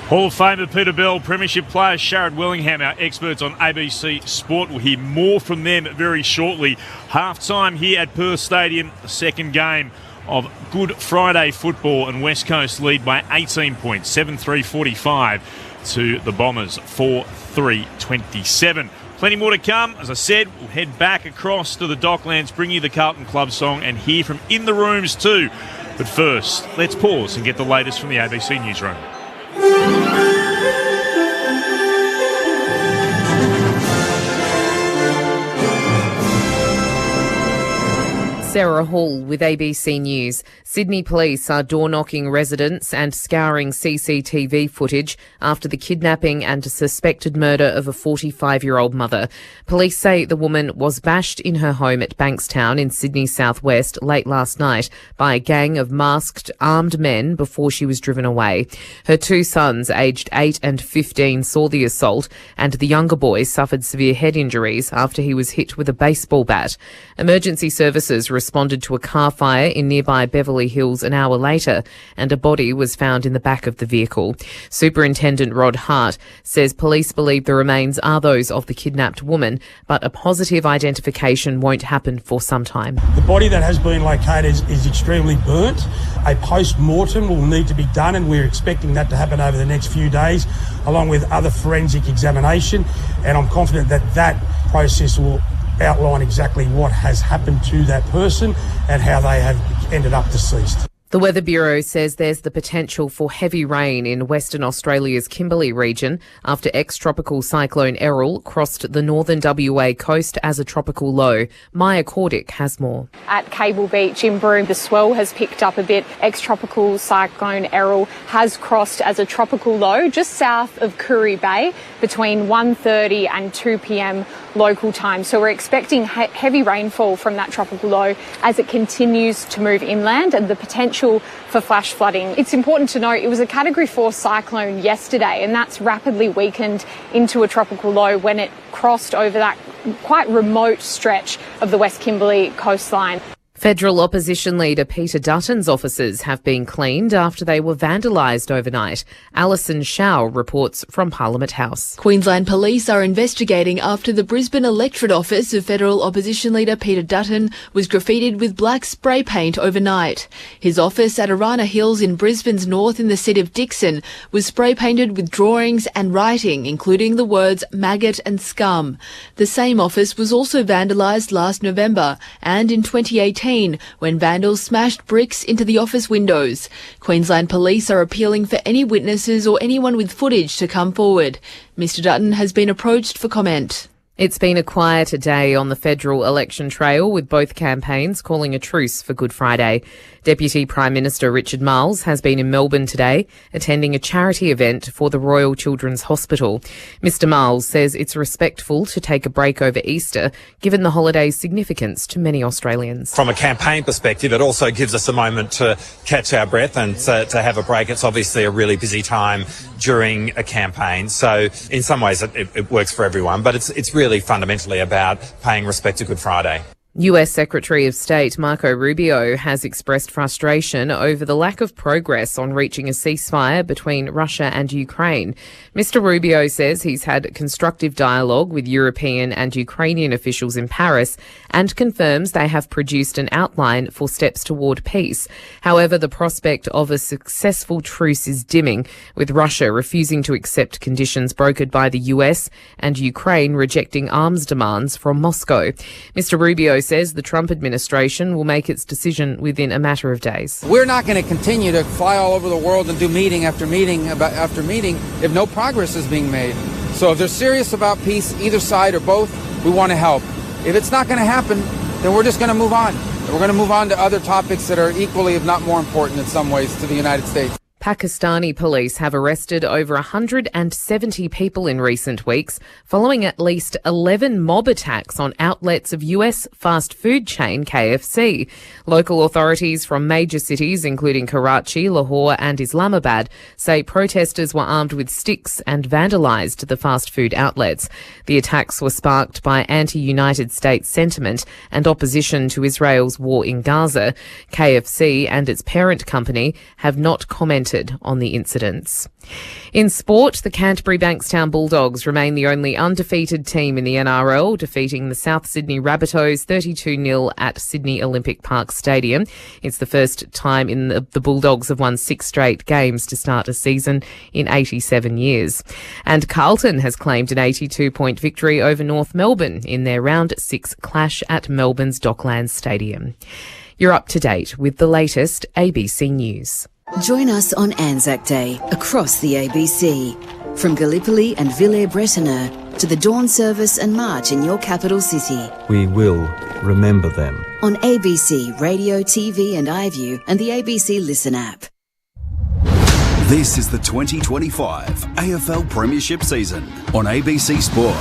Hall of Famer Peter Bell, Premiership player Sharad Willingham, our experts on ABC Sport. We'll hear more from them very shortly. Half-time here at Perth Stadium, the second game of Good Friday football, and West Coast lead by 18 points, 7-3-45 to the Bombers, 4-3-27. Plenty more to come. As I said, we'll head back across to the Docklands, bring you the Carlton Club song and hear from in the rooms too. But first, let's pause and get the latest from the ABC Newsroom. Sarah Hall with ABC News. Sydney police are door-knocking residents and scouring CCTV footage after the kidnapping and suspected murder of a 45-year-old mother. Police say the woman was bashed in her home at Bankstown in Sydney southwest late last night by a gang of masked, armed men before she was driven away. Her two sons, aged 8 and 15, saw the assault, and the younger boy suffered severe head injuries after he was hit with a baseball bat. Emergency services responded to a car fire in nearby Beverly Hills an hour later, and a body was found in the back of the vehicle. Superintendent Rod Hart says police believe the remains are those of the kidnapped woman, but a positive identification won't happen for some time. The body that has been located is extremely burnt. A post-mortem will need to be done, and we're expecting that to happen over the next few days, along with other forensic examination, and I'm confident that that process will outline exactly what has happened to that person and how they have ended up deceased. The Weather Bureau says there's the potential for heavy rain in Western Australia's Kimberley region after ex-tropical cyclone Errol crossed the northern WA coast as a tropical low. Maya Cordick has more. At Cable Beach in Broome, the swell has picked up a bit. Ex-tropical cyclone Errol has crossed as a tropical low just south of Koori Bay between 1:30 and 2 p.m. local time. So we're expecting heavy rainfall from that tropical low as it continues to move inland, and the potential for flash flooding. It's important to note it was a Category 4 cyclone yesterday, and that's rapidly weakened into a tropical low when it crossed over that quite remote stretch of the West Kimberley coastline. Federal opposition leader Peter Dutton's offices have been cleaned after they were vandalised overnight. Alison Shaw reports from Parliament House. Queensland Police are investigating after the Brisbane electorate office of federal opposition leader Peter Dutton was graffitied with black spray paint overnight. His office at Arana Hills in Brisbane's north in the seat of Dixon was spray painted with drawings and writing, including the words maggot and scum. The same office was also vandalised last November and in 2018 when vandals smashed bricks into the office windows. Queensland Police are appealing for any witnesses or anyone with footage to come forward. Mr Dutton has been approached for comment. It's been a quiet day on the federal election trail, with both campaigns calling a truce for Good Friday. Deputy Prime Minister Richard Marles has been in Melbourne today, attending a charity event for the Royal Children's Hospital. Mr Marles says it's respectful to take a break over Easter, given the holiday's significance to many Australians. From a campaign perspective, it also gives us a moment to catch our breath and to have a break. It's obviously a really busy time during a campaign, so in some ways it works for everyone, but it's really fundamentally about paying respect to Good Friday. US Secretary of State Marco Rubio has expressed frustration over the lack of progress on reaching a ceasefire between Russia and Ukraine. Mr Rubio says he's had constructive dialogue with European and Ukrainian officials in Paris and confirms they have produced an outline for steps toward peace. However, the prospect of a successful truce is dimming, with Russia refusing to accept conditions brokered by the US and Ukraine rejecting arms demands from Moscow. Mr Rubio says the Trump administration will make its decision within a matter of days. We're not going to continue to fly all over the world and do meeting after meeting after meeting if no progress is being made. So if they're serious about peace, either side or both, we want to help. If it's not going to happen, then we're just going to move on. We're going to move on to other topics that are equally, if not more important in some ways, to the United States. Pakistani police have arrested over 170 people in recent weeks following at least 11 mob attacks on outlets of US fast food chain KFC. Local authorities from major cities including Karachi, Lahore and Islamabad say protesters were armed with sticks and vandalised the fast food outlets. The attacks were sparked by anti-United States sentiment and opposition to Israel's war in Gaza. KFC and its parent company have not commented on the incidents. In sport, the Canterbury Bankstown Bulldogs remain the only undefeated team in the NRL, defeating the South Sydney Rabbitohs 32-0 at Sydney Olympic Park Stadium. It's the first time the Bulldogs have won 6 straight games to start a season in 87 years. And Carlton has claimed an 82-point victory over North Melbourne in their Round 6 clash at Melbourne's Docklands Stadium. You're up to date with the latest ABC News. Join us on Anzac Day across the ABC. From Gallipoli and Villers-Bretonneux to the Dawn Service and March in your capital city. We will remember them. On ABC, Radio, TV and iView and the ABC Listen app. This is the 2025 AFL Premiership season on ABC Sport.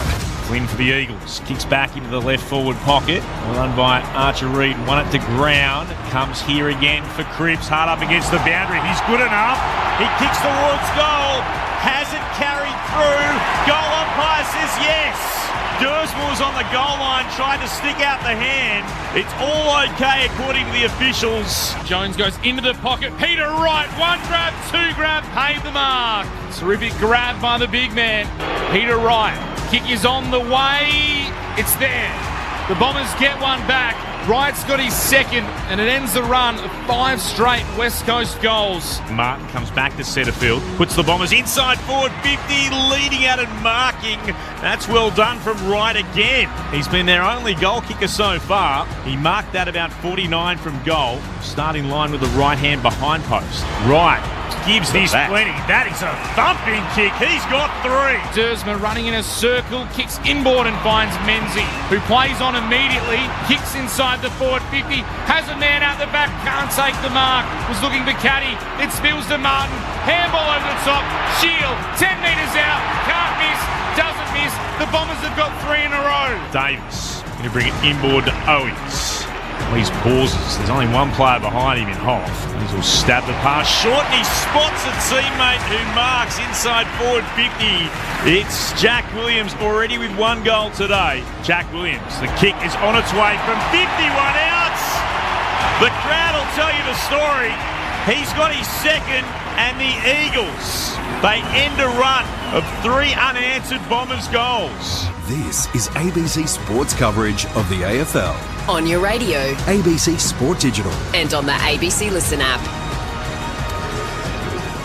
Win for the Eagles. Kicks back into the left forward pocket. Well done by Archer Reid. Won it to ground. Comes here again for Cripps. Hard up against the boundary. He's good enough. He kicks towards goal. Hasn't carried through. Goal umpire says yes. Dursmore's on the goal line trying to stick out the hand. It's all okay according to the officials. Jones goes into the pocket. Peter Wright. 1 grab, 2 grab. Paid the mark. Terrific grab by the big man. Peter Wright. Kick is on the way. It's there. The Bombers get one back. Wright's got his second, and it ends the run of 5 straight West Coast goals. Martin comes back to centre field, puts the Bombers inside forward 50, leading out and marking. That's well done from Wright again. He's been their only goal kicker so far. He marked that about 49 from goal, starting line with the right hand behind post. Wright gives this plenty. That is a thumping kick. He's got 3. Dursma running in a circle, kicks inboard and finds Menzie, who plays on immediately, kicks inside the forward 50, has a man out the back, can't take the mark, was looking for Caddy, it spills to Martin, handball over the top, Shield, 10 metres out, can't miss, doesn't miss, the Bombers have got 3 in a row. Davis going to bring it inboard to Owens. These pauses. There's only one player behind him in Hoff. He's will stab the pass short and he spots a teammate who marks inside forward 50. It's Jack Williams already with 1 goal today. Jack Williams, the kick is on its way from 51 out. The crowd will tell you the story. He's got his second and the Eagles, they end a run of 3 unanswered Bombers goals. This is ABC Sports coverage of the AFL. On your radio. ABC Sport Digital. And on the ABC Listen app.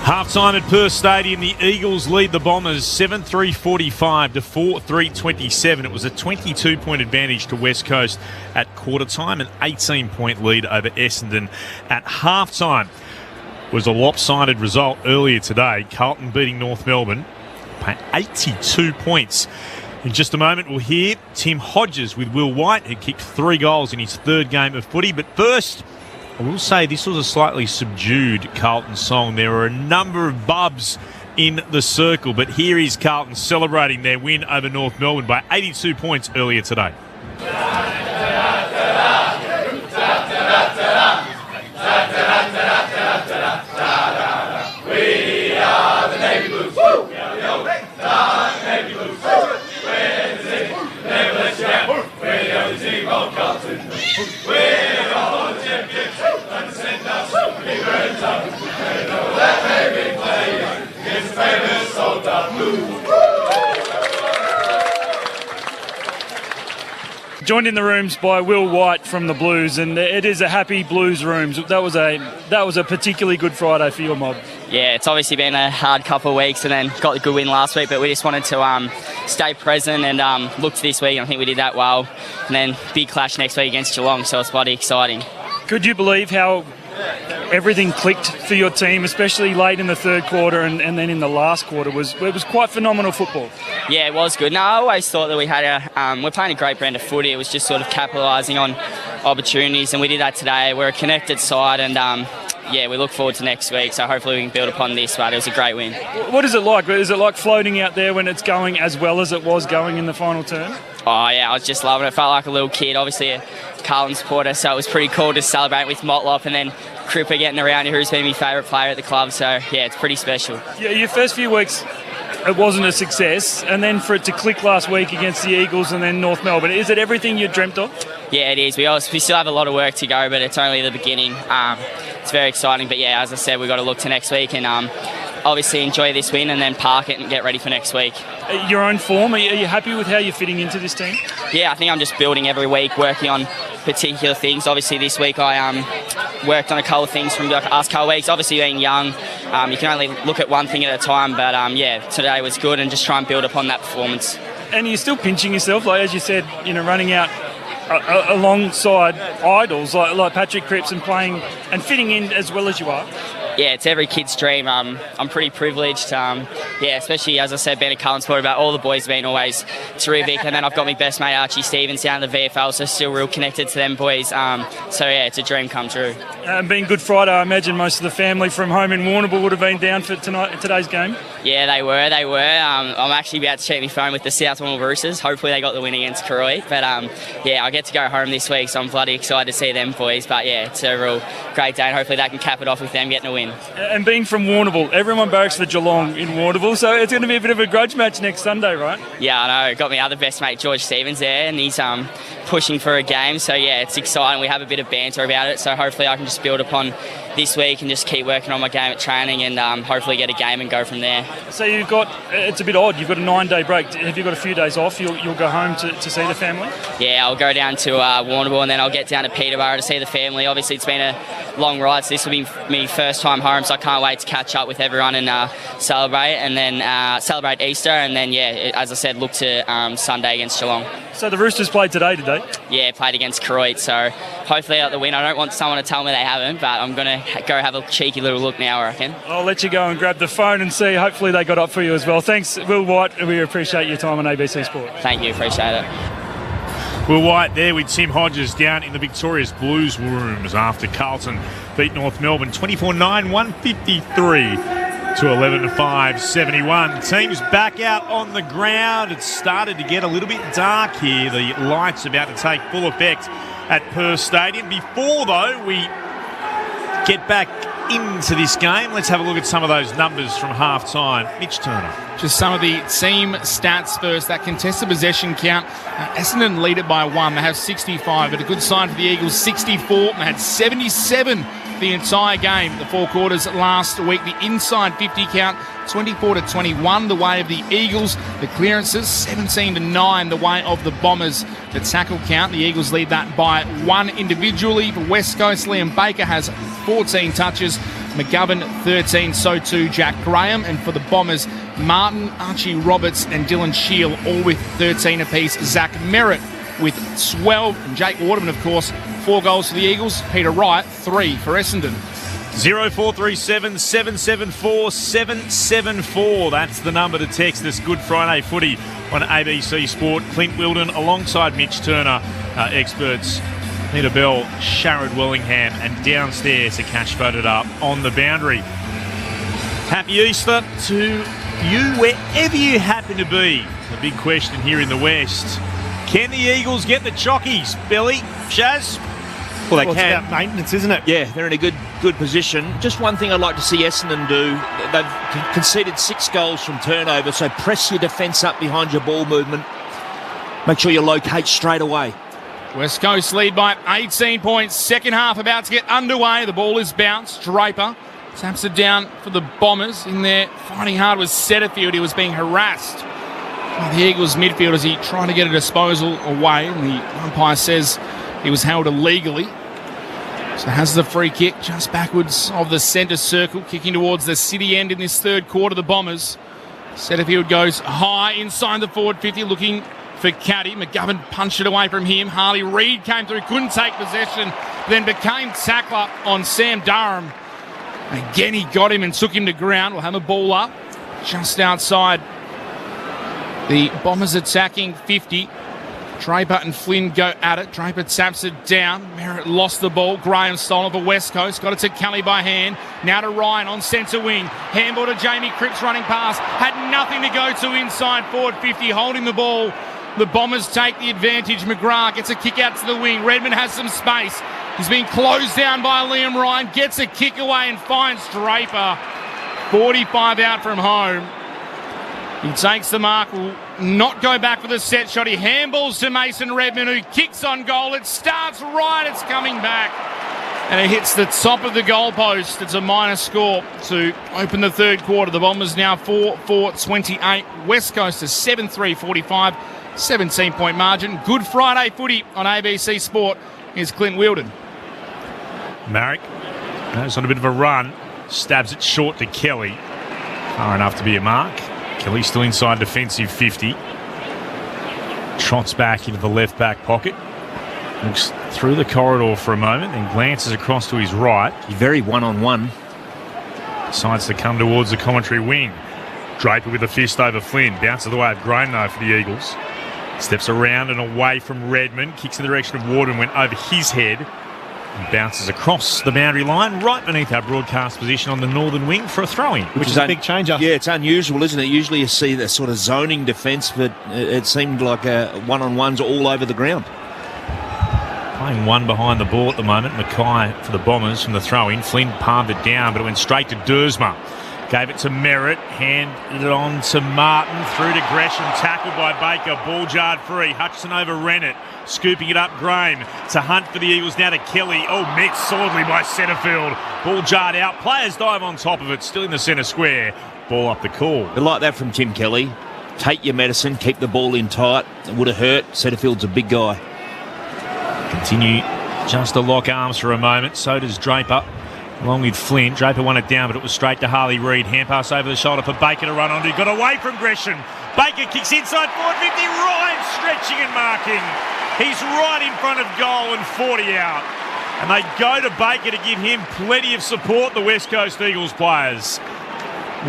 Half-time at Perth Stadium, the Eagles lead the Bombers 7-3-45 to 4-3-27. It was a 22-point advantage to West Coast at quarter-time, an 18-point lead over Essendon at half-time. Was a lopsided result earlier today. Carlton beating North Melbourne by 82 points. In just a moment, we'll hear Tim Hodges with Will White, who kicked 3 goals in his 3rd game of footy. But first, I will say this was a slightly subdued Carlton song. There were a number of bubs in the circle, but here is Carlton celebrating their win over North Melbourne by 82 points earlier today. We are the Navy Blues. Woo! We are the Navy Blues. We're the team, never let you down. We're the team of Carlton. We're all the champions. Understand us, big red top. We know that baby play against the famous Soldier Blues. Joined in the rooms by Will White from the Blues, and it is a happy Blues rooms. That was a particularly good Friday for your mob. Yeah, it's obviously been a hard couple of weeks, and then got the good win last week. But we just wanted to stay present and look to this week. And I think we did that well. And then big clash next week against Geelong, so it's bloody exciting. Could you believe how everything clicked for your team, especially late in the 3rd quarter and then in the last quarter? It was quite phenomenal football. Yeah, it was good. No, I always thought that we had we're playing a great brand of footy. It was just sort of capitalising on opportunities, and we did that today. We're a connected side, and we look forward to next week. So hopefully we can build upon this. But it was a great win. What is it like? Is it like floating out there when it's going as well as it was going in the final turn? Oh yeah, I was just loving it. Felt like a little kid. Obviously a Carlton supporter, so it was pretty cool to celebrate with Motlop and then Cripper getting around here, who's been my favourite player at the club. So yeah, it's pretty special. Yeah, your first few weeks, it wasn't a success, and then for it to click last week against the Eagles and then North Melbourne, is it everything you dreamt of? Yeah, it is. We still have a lot of work to go, but it's only the beginning. It's very exciting, but yeah, as I said, we've got to look to next week and obviously enjoy this win and then park it and get ready for next week. Your own form, are you happy with how you're fitting into this team? Yeah, I think I'm just building every week, working on particular things. Obviously this week I worked on a couple of things from the last couple of weeks. Obviously being young, you can only look at one thing at a time, but yeah, today was good and just try and build upon that performance. And you're still pinching yourself, like as you said, running out alongside idols like Patrick Cripps and playing and fitting in as well as you are. Yeah, it's every kid's dream. I'm pretty privileged. Especially, as I said, being a Carlton supporter, about all the boys being always terrific. And then I've got my best mate, Archie Stevens, down in the VFL, so still real connected to them boys. So, yeah, it's a dream come true. Being Good Friday, I imagine most of the family from home in Warrnambool would have been down for today's game. Yeah, they were. I'm actually about to check my phone with the South Warrnambool Roosters. Hopefully they got the win against Karoi. But, yeah, I get to go home this week, so I'm bloody excited to see them boys. But, yeah, it's a real great day, and hopefully they can cap it off with them getting a win. And being from Warrnambool, everyone barracks for Geelong in Warrnambool, so it's going to be a bit of a grudge match next Sunday, right? Yeah, I know. Got my other best mate, George Stevens, there, and he's pushing for a game. So, yeah, it's exciting. We have a bit of banter about it, so hopefully I can just build upon this week and just keep working on my game at training and hopefully get a game and go from there. So it's a bit odd, you've got a 9-day break. Have you got a few days off? You'll go home to see the family? Yeah, I'll go down to Warrnambool and then I'll get down to Peterborough to see the family. Obviously it's been a long ride, so this will be my first time home, so I can't wait to catch up with everyone and celebrate, and then celebrate Easter, and then, yeah, as I said, look to Sunday against Geelong. So the Roosters played today, did they? Yeah, played against Karoi, so hopefully out the win. I don't want someone to tell me they haven't, but I'm going to go have a cheeky little look now, I reckon. I'll let you go and grab the phone and see. Hopefully they got up for you as well. Thanks, Will White. We appreciate your time on ABC Sport. Thank you, appreciate it. Will White there with Tim Hodges down in the victorious Blues rooms after Carlton beat North Melbourne 24-9, 153 to 11-5, 71. Teams back out on the ground. It's started to get a little bit dark here. The lights about to take full effect at Perth Stadium. Before, though, we get back into this game, let's have a look at some of those numbers from half-time. Mitch Turner. Just some of the team stats first. That contested possession count. Essendon lead it by 1. They have 65, but a good sign for the Eagles, 64. They had 77 the entire game, the 4 quarters last week. The inside 50 count, 24-21 the way of the Eagles. The clearances, 17-9 the way of the Bombers. The tackle count, the Eagles lead that by 1 individually. For West Coast, Liam Baker has 14 touches. McGovern 13, so too Jack Graham. And for the Bombers, Martin, Archie Roberts and Dylan Shield all with 13 apiece. Zach Merritt with 12. And Jake Waterman, of course, 4 goals for the Eagles. Peter Wright, 3 for Essendon. 0437 774 774. That's the number to text this Good Friday footy on ABC Sport. Clint Wilden alongside Mitch Turner, experts Peter Bell, Sharrod Wellingham, and downstairs to Cash voted up on the boundary. Happy Easter to you wherever you happen to be. The big question here in the West. Can the Eagles get the chockies, Billy? Shaz? Well, they It's can. about maintenance, isn't it? Yeah, they're in a good position. Just one thing I'd like to see Essendon do. They've conceded 6 goals from turnover, so press your defence up behind your ball movement. Make sure you locate straight away. West Coast lead by 18 points. Second half about to get underway. The ball is bounced. Draper taps it down for the Bombers. In there, fighting hard was Setterfield. He was being harassed by the Eagles midfield as he tried to get a disposal away. And the umpire says he was held illegally. So has the free kick just backwards of the centre circle, kicking towards the city end in this third quarter. The Bombers. Setterfield goes high inside the forward 50, looking for Caddy. McGovern punched it away from him. Harley Reid came through, couldn't take possession, then became tackler on Sam Durham. Again, he got him and took him to ground. We'll have a ball up just outside the Bombers attacking 50. Draper and Flynn go at it. Draper taps it down. Merritt lost the ball. Graham stolen for West Coast. Got it to Kelly by hand. Now to Ryan on centre wing. Handball to Jamie Cripps running past. Had nothing to go to inside forward 50, holding the ball. The Bombers take the advantage. McGrath gets a kick out to the wing. Redmond has some space. He's been closed down by Liam Ryan. Gets a kick away and finds Draper. 45 out from home. He takes the mark, will not go back for the set shot. He handballs to Mason Redmond, who kicks on goal. It starts right, it's coming back. And it hits the top of the goalpost. It's a minor score to open the third quarter. The Bombers now 4-4-28. West Coast is 7-3-45. 17-point margin. Good Friday footy on ABC Sport. Here's Clint Wheeldon. Marek goes on a bit of a run. Stabs it short to Kelly. Far enough to be a mark. Kelly still inside defensive 50. Trots back into the left back pocket. Looks through the corridor for a moment, then glances across to his right. He's very one-on-one. Decides to come towards the commentary wing. Draper with a fist over Flynn. Bounces the way of Graham though for the Eagles. Steps around and away from Redmond. Kicks in the direction of Warden. Went over his head. And bounces across the boundary line right beneath our broadcast position on the northern wing for a throw-in. Which is a big changer. Yeah, it's unusual, isn't it? Usually you see the sort of zoning defence, but it seemed like one-on-ones all over the ground. Playing one behind the ball at the moment. Mackay for the Bombers from the throw-in. Flynn palmed it down, but it went straight to Dersma. Gave it to Merritt, handed it on to Martin, through to Gresham, tackled by Baker, ball jarred free. Hutchison over Rennett, scooping it up Graham to Hunt for the Eagles, now to Kelly. Oh, met solidly by Setterfield. Ball jarred out, players dive on top of it, still in the centre square. Ball up the call. I like that from Tim Kelly. Take your medicine, keep the ball in tight. It would have hurt. Setterfield's a big guy. Continue just to lock arms for a moment, so does Draper. Along with Flynn. Draper won it down, but it was straight to Harley Reid. Hand pass over the shoulder for Baker to run onto. Got away from Gresham. Baker kicks inside forward 50. Ryan stretching and marking. He's right in front of goal and 40 out. And they go to Baker to give him plenty of support, the West Coast Eagles players.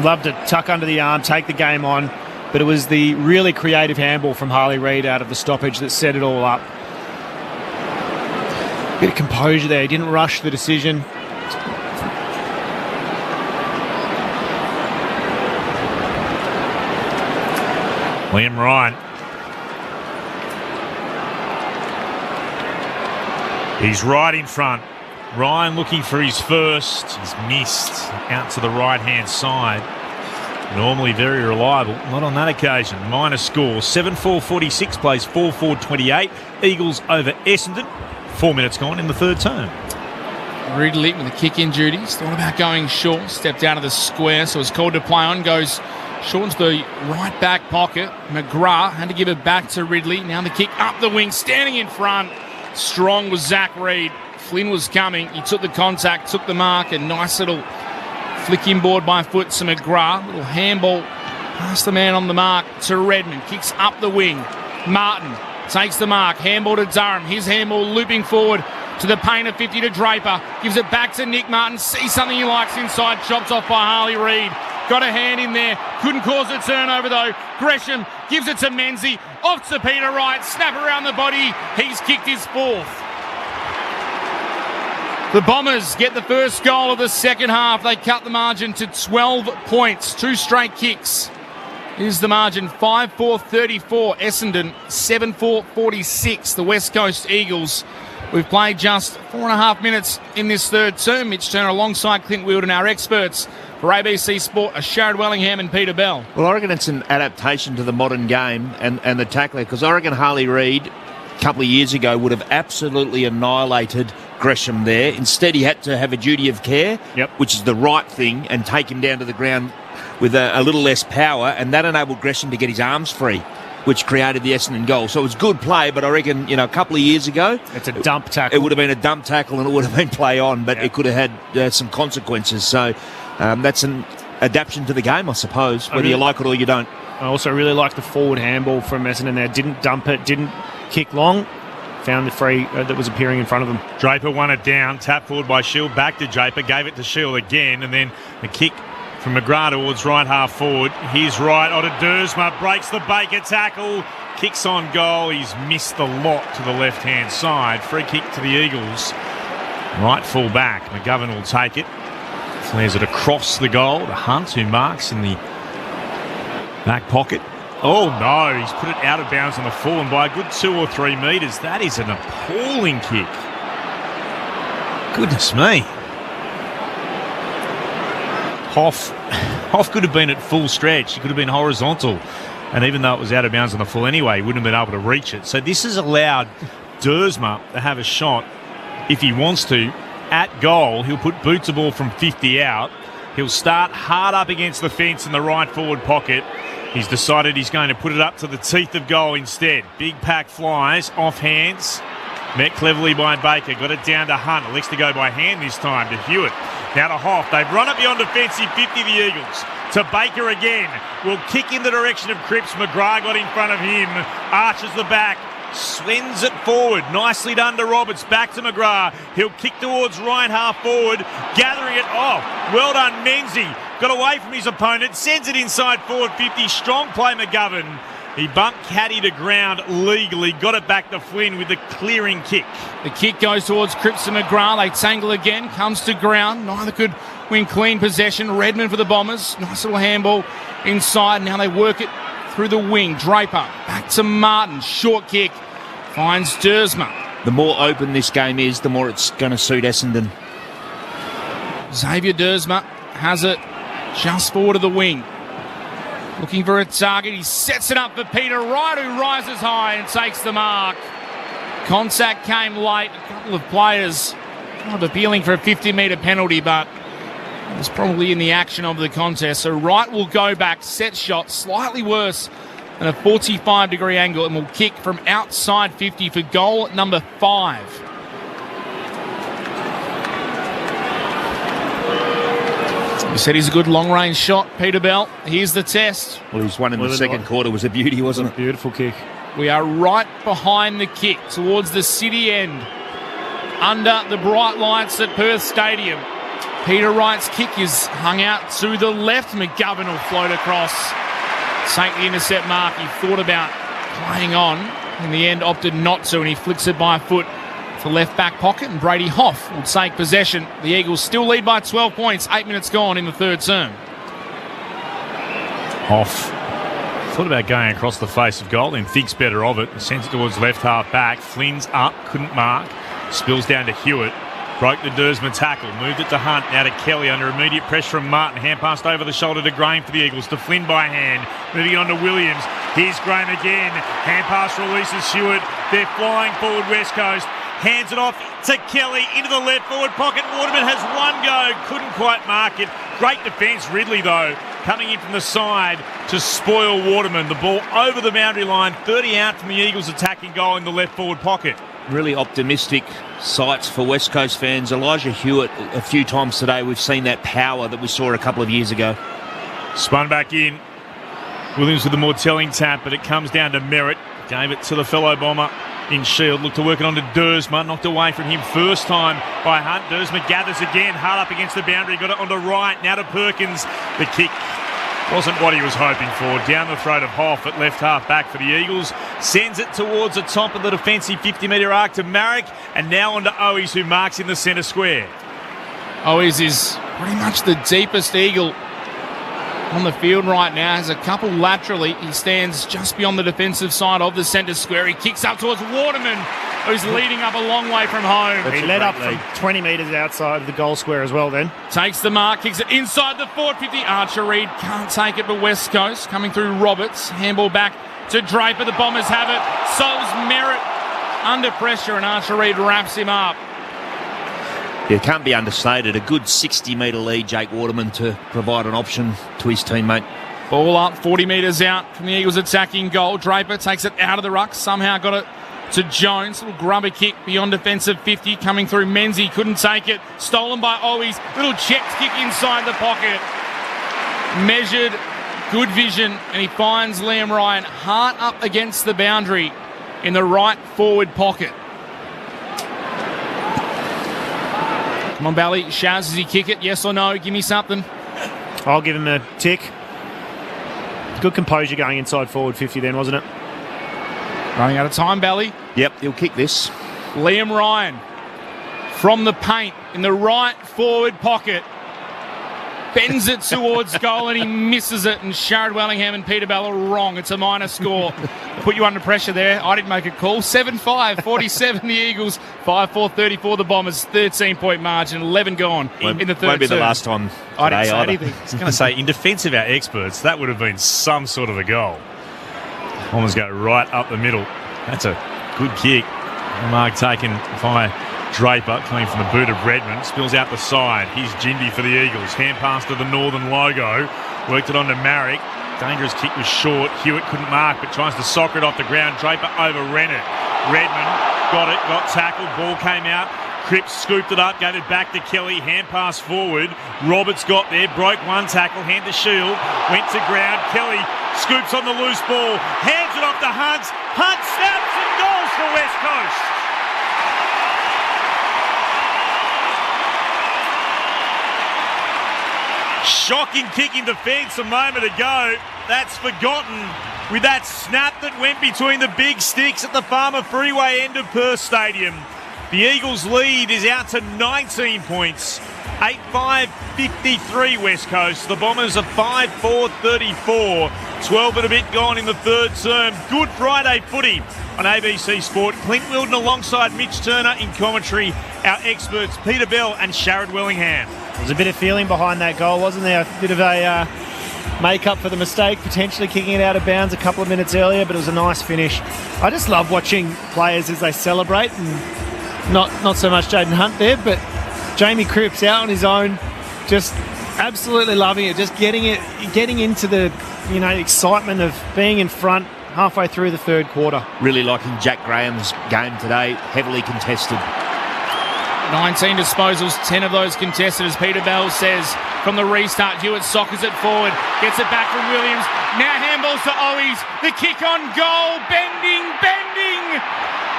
Love to tuck under the arm, take the game on, but it was the really creative handball from Harley Reid out of the stoppage that set it all up. Bit of composure there. He didn't rush the decision. Liam Ryan. He's right in front. Ryan looking for his first. He's missed out to the right-hand side. Normally very reliable. Not on that occasion. Minor score. 7-4-46 plays 4-4-28. Eagles over Essendon. 4 minutes gone in the third term. Ridley with the kick-in duties. Thought about going short. Stepped out of the square, so it's called to play on. Goes short into the right back pocket. McGrath had to give it back to Ridley. Now the kick up the wing, standing in front. Strong was Zach Reid. Flynn was coming. He took the contact, took the mark, and nice little flick inboard by foot to McGrath. Little handball past the man on the mark to Redmond. Kicks up the wing. Martin takes the mark. Handball to Durham. His handball looping forward to the paint of 50 to Draper. Gives it back to Nick Martin. Sees something he likes inside. Chopped off by Harley Reid. Got a hand in there. Couldn't cause a turnover though. Gresham gives it to Menzie. Off to Peter Wright. Snap around the body. He's kicked his fourth. The Bombers get the first goal of the second half. They cut the margin to 12 points. 2 straight kicks. Here's the margin. 5-4-34. Essendon 7-4-46. The West Coast Eagles. We've played just 4.5 minutes in this third term. Mitch Turner alongside Clint Wheeldon, our experts. For ABC Sport, Sharad Wellingham and Peter Bell. Well, I reckon it's an adaptation to the modern game and the tackler, because I reckon Harley Reid a couple of years ago would have absolutely annihilated Gresham there. Instead, he had to have a duty of care, which is the right thing, and take him down to the ground with a little less power, and that enabled Gresham to get his arms free, which created the Essendon goal. So it was good play, but I reckon, a couple of years ago... It's a dump tackle. It would have been a dump tackle and it would have been play on, but it could have had some consequences. So that's an adaptation to the game, I suppose, whether you like it or you don't. I also really like the forward handball from Essendon there. Didn't dump it, didn't kick long. Found the free that was appearing in front of them. Draper won it down, tap forward by Shield, back to Draper, gave it to Shield again, and then the kick from McGrath towards right half forward. He's right onto Dersma, breaks the Baker tackle. Kicks on goal. He's missed the lot to the left-hand side. Free kick to the Eagles. Right full back. McGovern will take it. Flares it across the goal to Hunt, who marks in the back pocket. Oh no, he's put it out of bounds on the full and by a good 2 or 3 metres. That is an appalling kick. Goodness me. Hoff could have been at full stretch. He could have been horizontal. And even though it was out of bounds on the full anyway, he wouldn't have been able to reach it. So this has allowed Dersma to have a shot if he wants to. At goal, he'll put boots the ball from 50 out. He'll start hard up against the fence in the right forward pocket. He's decided he's going to put it up to the teeth of goal instead. Big pack flies, off hands. Met cleverly by Baker. Got it down to Hunt. Elects to go by hand this time to Hewitt. Now to Hoff. They've run it beyond defensive 50, the Eagles. To Baker again. Will kick in the direction of Cripps. McGrath got in front of him. Arches the back. Swings it forward. Nicely done to Roberts. Back to McGrath. He'll kick towards right half forward. Gathering it off. Well done, Menzie. Got away from his opponent. Sends it inside forward 50. Strong play, McGovern. He bumped Caddy to ground legally. Got it back to Flynn with the clearing kick. The kick goes towards Cripps and McGrath. They tangle again. Comes to ground. Neither could win clean possession. Redmond for the Bombers. Nice little handball inside. Now they work it through the wing. Draper back to Martin. Short kick. Finds Dersma. The more open this game is, the more it's going to suit Essendon. Xavier Dersma has it just forward of the wing. Looking for a target. He sets it up for Peter Wright, who rises high and takes the mark. Contact came late. A couple of players kind of appealing for a 50-metre penalty, but it was probably in the action of the contest. So Wright will go back, set shot, slightly worse than a 45-degree angle, and will kick from outside 50 for goal number 5. You said he's a good long-range shot, Peter Bell. Here's the test. Well, his one in the second quarter was a beauty, wasn't it? Beautiful kick. We are right behind the kick towards the city end, under the bright lights at Perth Stadium. Peter Wright's kick is hung out to the left. McGovern will float across, take the intercept mark. He thought about playing on. In the end, opted not to, and he flicks it by foot to left back pocket, and Brady Hoff will take possession. The Eagles still lead by 12 points. 8 minutes gone in the third term. Hoff thought about going across the face of goal, then thinks better of it and sends it towards left half back. Flynn's up, couldn't mark. Spills down to Hewitt. Broke the Dersma tackle, moved it to Hunt, now to Kelly under immediate pressure from Martin. Hand passed over the shoulder to Graham for the Eagles, to Flynn by hand, moving on to Williams. Here's Graham again, hand pass releases Hewitt. They're flying forward West Coast. Hands it off to Kelly into the left forward pocket. Waterman has one go, couldn't quite mark it. Great defence, Ridley though, coming in from the side to spoil Waterman. The ball over the boundary line, 30 out from the Eagles attacking goal in the left forward pocket. Really optimistic sights for West Coast fans. Elijah Hewitt, a few times today, we've seen that power that we saw a couple of years ago. Spun back in. Williams with the more telling tap, but it comes down to Merritt. Gave it to the fellow bomber in shield. Looked to work it on to Dersma. Knocked away from him first time by Hunt. Dersma gathers again. Hard up against the boundary. Got it onto Wright. Now to Perkins. The kick wasn't what he was hoping for. Down the throat of Hoff at left half back for the Eagles. Sends it towards the top of the defensive 50-metre arc to Marek. And now on to Owies, who marks in the centre square. Owies is pretty much the deepest Eagle on the field right now. Has a couple laterally. He stands just beyond the defensive side of the centre square. He kicks up towards Waterman, who's leading up a long way from home. He led up from 20 metres outside of the goal square as well then. Takes the mark, kicks it inside the forward 50. Archer Reid can't take it, but West Coast coming through Roberts. Handball back to Draper. The Bombers have it. So's Merritt under pressure, and Archer Reid wraps him up. It can't be understated. A good 60-metre lead, Jake Waterman, to provide an option to his teammate. Ball up, 40 metres out from the Eagles attacking goal. Draper takes it out of the ruck. Somehow got it to Jones. Little grubber kick beyond defensive 50. Coming through Menzie. Couldn't take it. Stolen by Owies. Little checked kick inside the pocket. Measured. Good vision. And he finds Liam Ryan hard up against the boundary in the right forward pocket. Come on, Bally. Shaz, does he kick it? Yes or no? Give me something. I'll give him a tick. Good composure going inside forward 50 then, wasn't it? Running out of time, Bally. Yep, he'll kick this. Liam Ryan from the paint in the right forward pocket. Bends it towards goal and he misses it. And Sharad Wellingham and Peter Bell are wrong. It's a minor score. Put you under pressure there. I didn't make a call. 7-5, 47 the Eagles. 5-4, 34 the Bombers. 13-point margin. 11 gone in the third Won't be the term. last time I didn't today say either. anything. I was going to say, in defence of our experts, that would have been some sort of a goal. Bombers go right up the middle. That's a good kick. Mark taken by Draper, coming from the boot of Redmond. Spills out the side. Here's Jindy for the Eagles. Hand pass to the Northern logo. Worked it on to Marrick. Dangerous kick was short. Hewitt couldn't mark, but tries to soccer it off the ground. Draper overran it. Redmond got it, got tackled. Ball came out. Cripps scooped it up, gave it back to Kelly. Hand pass forward. Roberts got there, broke one tackle. Hand to Shield. Went to ground. Kelly scoops on the loose ball. Hands it off to Hunt. Hunt snaps and goals for West Coast. Shocking kick in defence a moment ago. That's forgotten with that snap that went between the big sticks at the Farmer Freeway end of Perth Stadium. The Eagles' lead is out to 19 points. 8-5-53 West Coast. The Bombers are 5-4-34. 12 and a bit gone in the third term. Good Friday footy on ABC Sport. Clint Wilden alongside Mitch Turner in commentary. Our experts Peter Bell and Sharad Wellingham. There's a bit of feeling behind that goal, wasn't there? A bit of a make-up for the mistake, potentially kicking it out of bounds a couple of minutes earlier, but it was a nice finish. I just love watching players as they celebrate, and not so much Jaden Hunt there, but Jamie Cripps out on his own, just absolutely loving it, just getting into the excitement of being in front halfway through the third quarter. Really liking Jack Graham's game today, heavily contested. 19 disposals, 10 of those contested, as Peter Bell says. From the restart, Hewitt soccers it forward, gets it back from Williams. Now handballs to Owies. The kick on goal, bending.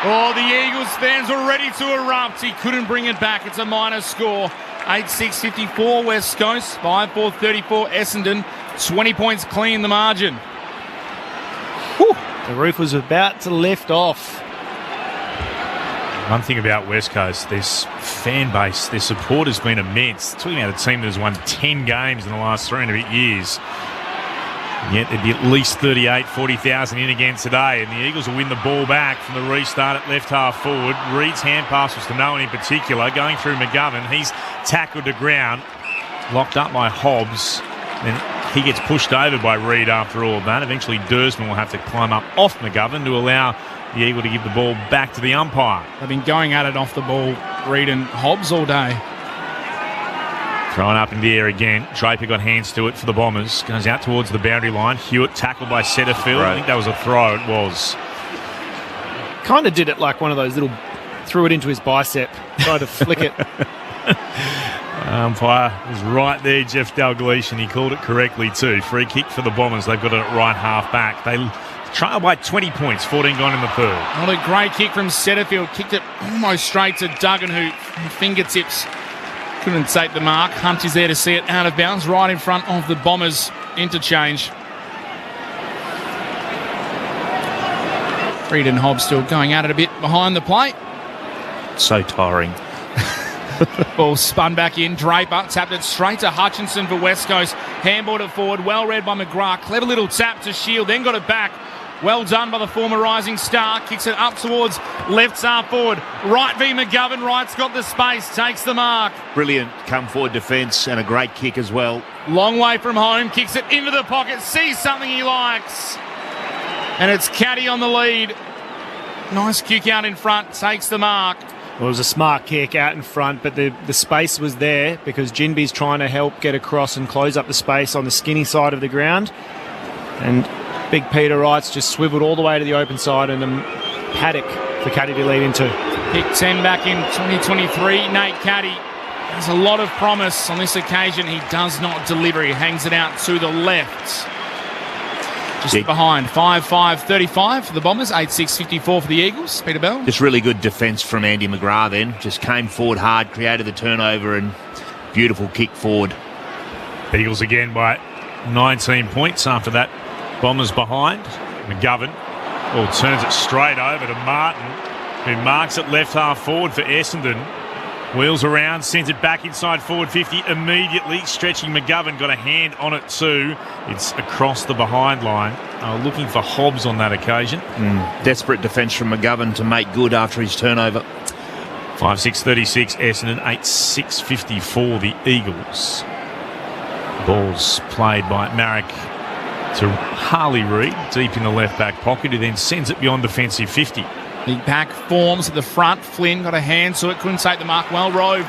Oh, the Eagles fans were ready to erupt. He couldn't bring it back. It's a minor score. 8-6-54 West Coast, 5-4-34 Essendon. 20 points clean the margin. Whew. The roof was about to lift off. One thing about West Coast, this fan base, their support has been immense. Talking about a team that has won 10 games in the last 3 and a bit years. And yet there'd be at least 40,000 in again today. And the Eagles will win the ball back from the restart at left half forward. Reed's hand pass was to no one in particular. Going through McGovern, he's tackled to ground. Locked up by Hobbs. Then he gets pushed over by Reed after all of that. Eventually Dersman will have to climb up off McGovern to allow the Eagle to give the ball back to the umpire. They've been going at it off the ball, Reed and Hobbs, all day. Thrown up in the air again. Draper got hands to it for the Bombers. Goes out towards the boundary line. Hewitt tackled by Setterfield. Right. I think that was a throw. It was. Kind of did it like one of those little... Threw it into his bicep. Tried to flick it. Umpire was right there, Jeff Dalgleish, and he called it correctly too. Free kick for the Bombers. They've got it at right half back. They trail by 20 points, 14 gone in the third. What a great kick from Setterfield. Kicked it almost straight to Duggan, who fingertips couldn't take the mark. Hunt is there to see it out of bounds, right in front of the Bombers interchange. Reed and Hobbs still going at it a bit behind the plate. So tiring. Ball spun back in. Draper tapped it straight to Hutchinson for West Coast. Handballed it forward. Well read by McGrath. Clever little tap to Shield. Then got it back. Well done by the former Rising Star. Kicks it up towards left side forward. Right v McGovern. Right's got the space. Takes the mark. Brilliant come forward defence and a great kick as well. Long way from home. Kicks it into the pocket. Sees something he likes. And it's Caddy on the lead. Nice kick out in front. Takes the mark. Well, it was a smart kick out in front, but the space was there because Jinby's trying to help get across and close up the space on the skinny side of the ground. And big Peter Wright's just swiveled all the way to the open side and a paddock for Caddy to lead into. Pick 10 back in 2023. Nate Caddy has a lot of promise on this occasion. He does not deliver. He hangs it out to the left. Just behind. 5-5-35 for the Bombers. 8-6-54 for the Eagles. Peter Bell. Just really good defence from Andy McGrath then. Just came forward hard, created the turnover and beautiful kick forward. Eagles again by 19 points after that. Bombers behind. McGovern Well, turns it straight over to Martin, who marks it left half forward for Essendon. Wheels around, sends it back inside forward 50 immediately. Stretching McGovern, got a hand on it too. It's across the behind line. Looking for Hobbs on that occasion. Desperate defence from McGovern to make good after his turnover. 5-6-36 Essendon, 8-6-54 the Eagles. Ball's played by Marek to Harley Reid, deep in the left back pocket, who then sends it beyond defensive 50. Big pack forms at the front. Flynn got a hand to it, couldn't take the mark. Well roved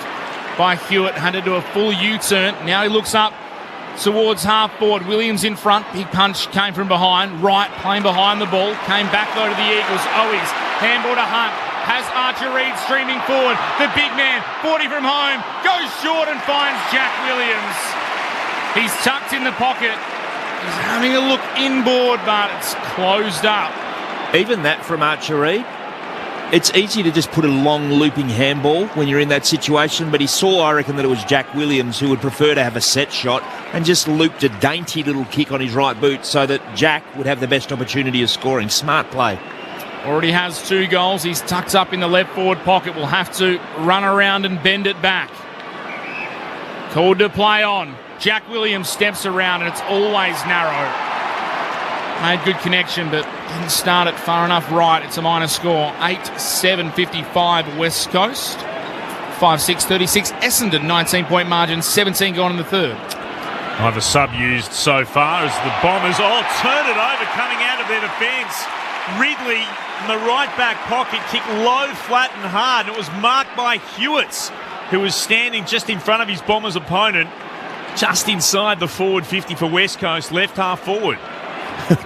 by Hewitt, had to do a full U-turn. Now he looks up towards half forward. Williams in front. Big punch came from behind. Wright playing behind the ball. Came back though to the Eagles. Owies, handball to Hunt. Has Archer Reid streaming forward. The big man, 40 from home, goes short and finds Jack Williams. He's tucked in the pocket. He's having a look inboard, but it's closed up. Even that from Archer Reid. It's easy to just put a long looping handball when you're in that situation, but he saw, I reckon, that it was Jack Williams who would prefer to have a set shot and just looped a dainty little kick on his right boot so that Jack would have the best opportunity of scoring. Smart play. Already has 2 goals. He's tucked up in the left forward pocket. Will have to run around and bend it back. Called to play on. Jack Williams steps around and it's always narrow. Made good connection, but didn't start it far enough right. It's a minor score. 8-7-55 West Coast. 5-6-36 Essendon, 19-point margin, 17 gone in the third. Either sub used so far as the Bombers turn it over coming out of their defence. Ridley in the right back pocket, kicked low, flat and hard. It was marked by Hewitt, who was standing just in front of his Bombers opponent, just inside the forward 50 for West Coast, left half forward.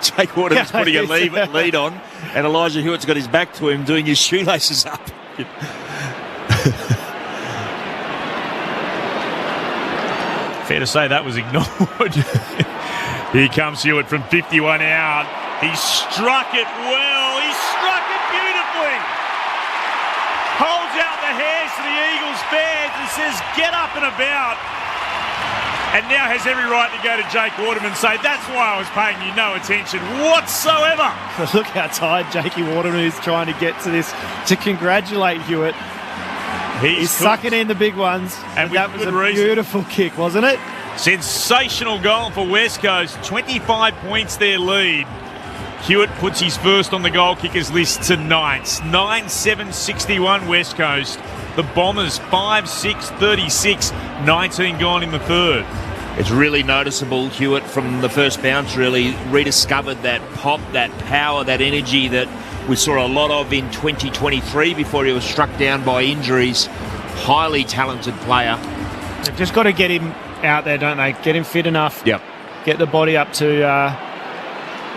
Jake Waterman's putting a lead on, and Elijah Hewitt's got his back to him doing his shoelaces up. Fair to say that was ignored. Here comes Hewitt from 51 out. He struck it well. He struck it beautifully. Holds out the hairs to the Eagles fans and says, get up and about. And now has every right to go to Jake Waterman and say, that's why I was paying you no attention whatsoever. Look how tired Jakey Waterman is trying to get to this, to congratulate Hewitt. He's sucking in the big ones. And that was a beautiful kick, wasn't it? Sensational goal for West Coast. 25 points their lead. Hewitt puts his first on the goal kickers list tonight. 9-7-61 West Coast. The Bombers 5-6-36. 19 gone in the third. It's really noticeable. Hewitt from the first bounce really rediscovered that pop, that power, that energy that we saw a lot of in 2023 before he was struck down by injuries. Highly talented player. They've just got to get him out there, don't they? Get him fit enough. Yep. Get the body up to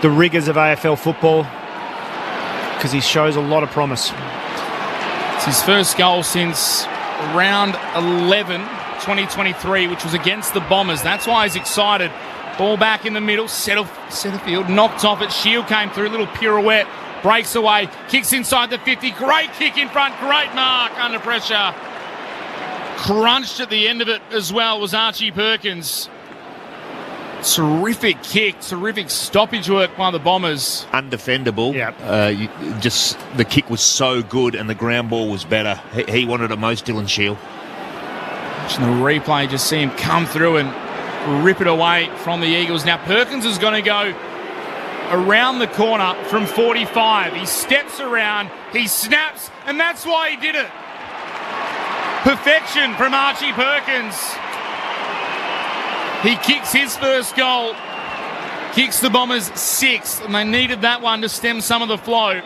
the rigours of AFL football, because he shows a lot of promise. It's his first goal since round 11, 2023, which was against the Bombers. That's why he's excited. Ball back in the middle, centre field, knocked off it. Shield came through, little pirouette, breaks away, kicks inside the 50. Great kick in front, great mark under pressure. Crunched at the end of it as well was Archie Perkins. Terrific kick, terrific stoppage work by the Bombers. Undefendable. Yep. Just the kick was so good and the ground ball was better. He wanted it most, Dylan Shield. Watching the replay, just see him come through and rip it away from the Eagles. Now Perkins is going to go around the corner from 45. He steps around, he snaps, and that's why he did it. Perfection from Archie Perkins. He kicks his first goal, kicks the Bombers 6th, and they needed that one to stem some of the flow.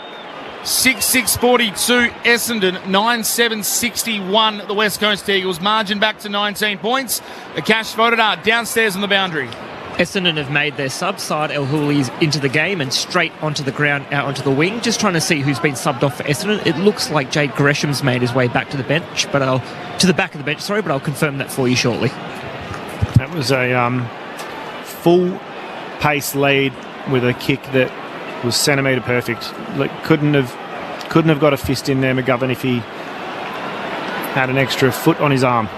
6-6-42 Essendon, 9-7-61 the West Coast Eagles. Margin back to 19 points. Akash Vodadar downstairs on the boundary. Essendon have made their sub, Saad El Hooli's into the game and straight onto the ground, out onto the wing. Just trying to see who's been subbed off for Essendon. It looks like Jade Gresham's made his way back to the bench, but I'll confirm that for you shortly. That was a full pace lead with a kick that was centimetre perfect. Couldn't have got a fist in there, McGovern, if he had an extra foot on his arm.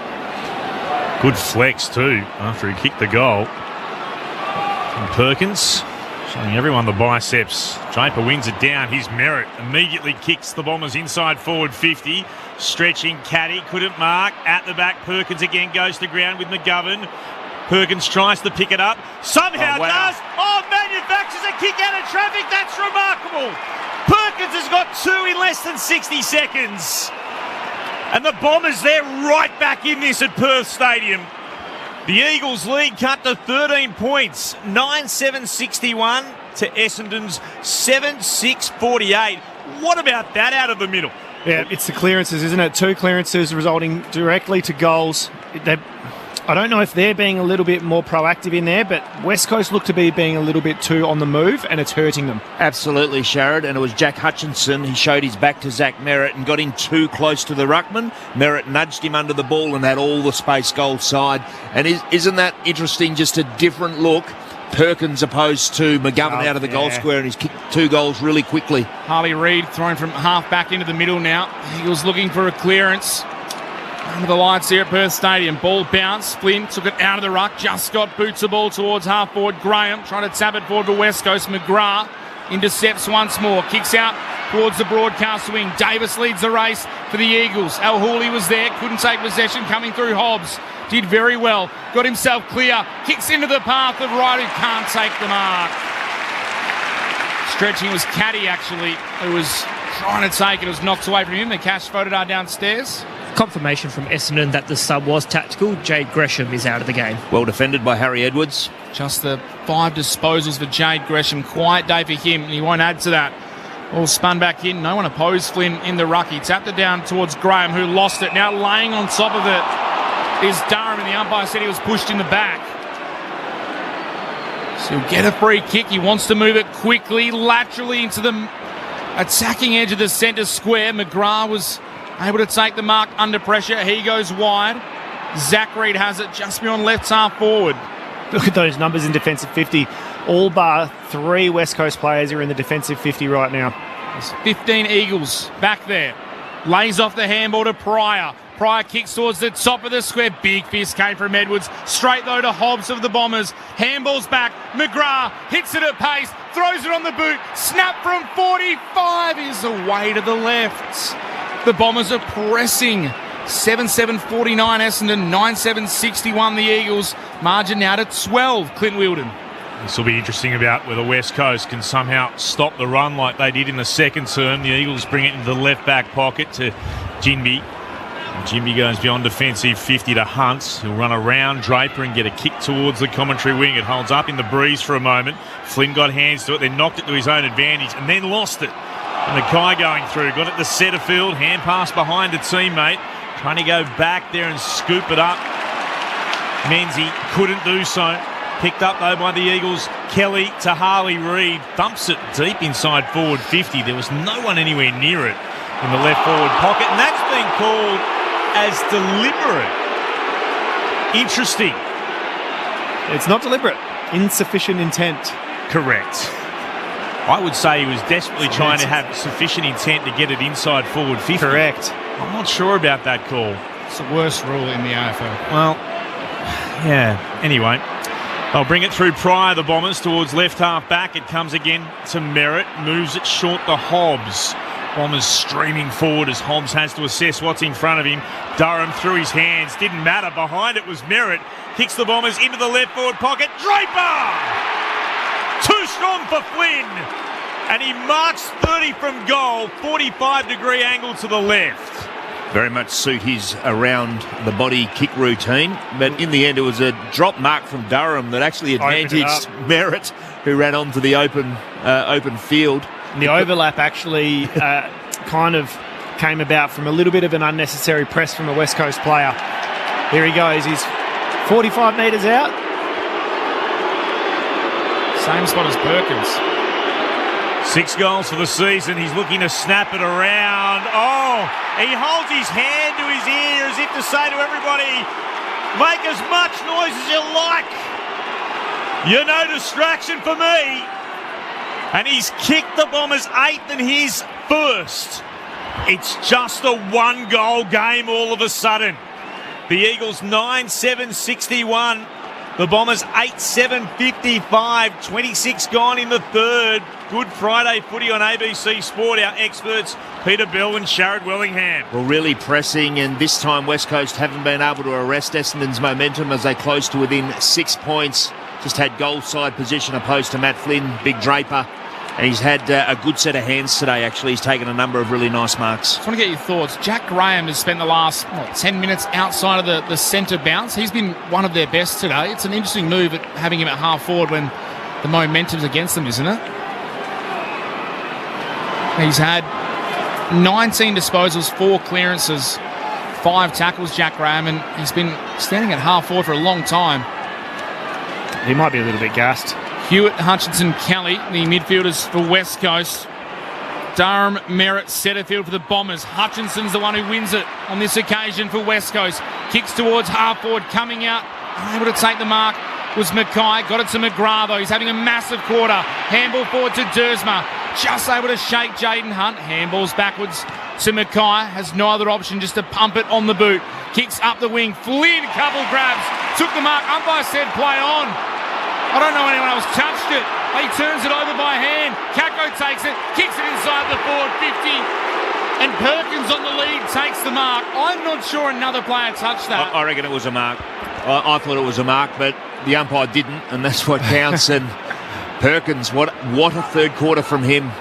Good flex too after he kicked the goal. And Perkins Showing everyone the biceps. Draper wins it down. His Merritt immediately kicks the Bombers inside forward 50. Stretching Caddy, couldn't mark. At the back, Perkins again goes to ground with McGovern. Perkins tries to pick it up. Somehow does. Oh, manufactures a kick out of traffic. That's remarkable. Perkins has got 2 in less than 60 seconds. And the Bombers, they're right back in this at Perth Stadium. The Eagles lead cut to 13 points. 9-7-61 to Essendon's 7-6-48. What about that out of the middle? Yeah, it's the clearances, isn't it? 2 clearances resulting directly to goals. I don't know if they're being a little bit more proactive in there, but West Coast look to be being a little bit too on the move, and it's hurting them. Absolutely, Sharrod, and it was Jack Hutchinson. He showed his back to Zach Merritt and got in too close to the ruckman. Merritt nudged him under the ball and had all the space goal side. And isn't that interesting? Just a different look. Perkins opposed to McGovern out of the goal square, and he's kicked 2 goals really quickly. Harley Reid thrown from half back into the middle now. Eagles looking for a clearance. Under the lights here at Perth Stadium. Ball bounce. Flynn took it out of the ruck. Just got boots the ball towards half forward. Graham trying to tap it forward for West Coast. McGrath intercepts once more. Kicks out towards the broadcast wing. Davis leads the race for the Eagles. Al Hooley was there. Couldn't take possession. Coming through Hobbs. Did very well. Got himself clear. Kicks into the path of Wright, who can't take the mark. Stretching was Caddy, actually, who was trying to take it. It was knocked away from him. The Cash voted are downstairs. Confirmation from Essendon that the sub was tactical. Jade Gresham is out of the game. Well defended by Harry Edwards. Just the 5 disposals for Jade Gresham. Quiet day for him, and he won't add to that. All spun back in. No one opposed Flynn in the ruck. He tapped it down towards Graham, who lost it. Now laying on top of it is Durham, and the umpire said he was pushed in the back. So he'll get a free kick. He wants to move it quickly, laterally into the attacking edge of the centre square. McGrath was able to take the mark under pressure. He goes wide. Zach Reid has it just beyond left half forward. Look at those numbers in defensive 50. All bar 3 West Coast players are in the defensive 50 right now. There's 15 Eagles back there. Lays off the handball to Pryor. Pryor kicks towards the top of the square. Big fist came from Edwards. Straight though to Hobbs of the Bombers. Handball's back. McGrath hits it at pace. Throws it on the boot. Snap from 45 is away to the left. The Bombers are pressing. 7-7-49 Essendon. 9-7-61 the Eagles. Margin now to 12. Clint Wilden. This will be interesting about whether West Coast can somehow stop the run like they did in the second term. The Eagles bring it into the left back pocket to Jinby. Jinby goes beyond defensive 50 to Hunt. He'll run around Draper and get a kick towards the commentary wing. It holds up in the breeze for a moment. Flynn got hands to it, then knocked it to his own advantage and then lost it. And Mackay going through, got it to centre field, hand pass behind a teammate, trying to go back there and scoop it up. Menzie couldn't do so. Picked up though by the Eagles. Kelly to Harley Reid, thumps it deep inside forward 50. There was no one anywhere near it in the left forward pocket, and that's been called as deliberate. Interesting. It's not deliberate. Insufficient intent. Correct. I would say he was desperately trying to have sufficient intent to get it inside forward 50. Correct. I'm not sure about that call. It's the worst rule in the AFL. Well, yeah. Anyway, they'll bring it through Pryor, the Bombers, towards left half back. It comes again to Merritt. Moves it short to Hobbs. Bombers streaming forward as Hobbs has to assess what's in front of him. Durham through his hands. Didn't matter. Behind it was Merritt. Kicks the Bombers into the left forward pocket. Draper! Too strong for Flynn. And he marks 30 from goal. 45-degree angle to the left. Very much suit his around the body kick routine. But in the end, it was a drop mark from Durham that actually advantaged Merritt, who ran onto the open field. And the overlap actually kind of came about from a little bit of an unnecessary press from a West Coast player. Here he goes. He's 45 metres out. Same spot as Perkins. 6 goals for the season. He's looking to snap it around. Oh, he holds his hand to his ear as if to say to everybody, make as much noise as you like. You're no distraction for me. And he's kicked the Bombers' 8th and his first. It's just a 1-goal game all of a sudden. The Eagles 9-7-61. The Bombers 8-7-55, 26 gone in the third. Good Friday footy on ABC Sport. Our experts, Peter Bell and Sharad Wellingham. Well, really pressing, and this time West Coast haven't been able to arrest Essendon's momentum as they close to within 6 points. Just had goal side position opposed to Matt Flynn, Big Draper. And he's had a good set of hands today, actually. He's taken a number of really nice marks. I just want to get your thoughts. Jack Graham has spent the last 10 minutes outside of the centre bounce. He's been one of their best today. It's an interesting move at having him at half forward when the momentum's against them, isn't it? He's had 19 disposals, 4 clearances, 5 tackles, Jack Graham, and he's been standing at half forward for a long time. He might be a little bit gassed. Hewitt, Hutchinson, Kelly, the midfielders for West Coast. Durham, Merritt, Setterfield for the Bombers. Hutchinson's the one who wins it on this occasion for West Coast. Kicks towards half forward, coming out, unable to take the mark was Mackay. Got it to McGrath though. He's having a massive quarter. Handball forward to Dersma. Just able to shake Jaden Hunt. Handballs backwards to Mackay. Has no other option just to pump it on the boot. Kicks up the wing. Flynn, couple grabs. Took the mark. Umpire said play on. I don't know anyone else touched it. He turns it over by hand. Kako takes it, kicks it inside the forward 50. And Perkins on the lead takes the mark. I'm not sure another player touched that. I reckon it was a mark. I thought it was a mark, but the umpire didn't, and that's what counts. And Perkins, what a third quarter from him.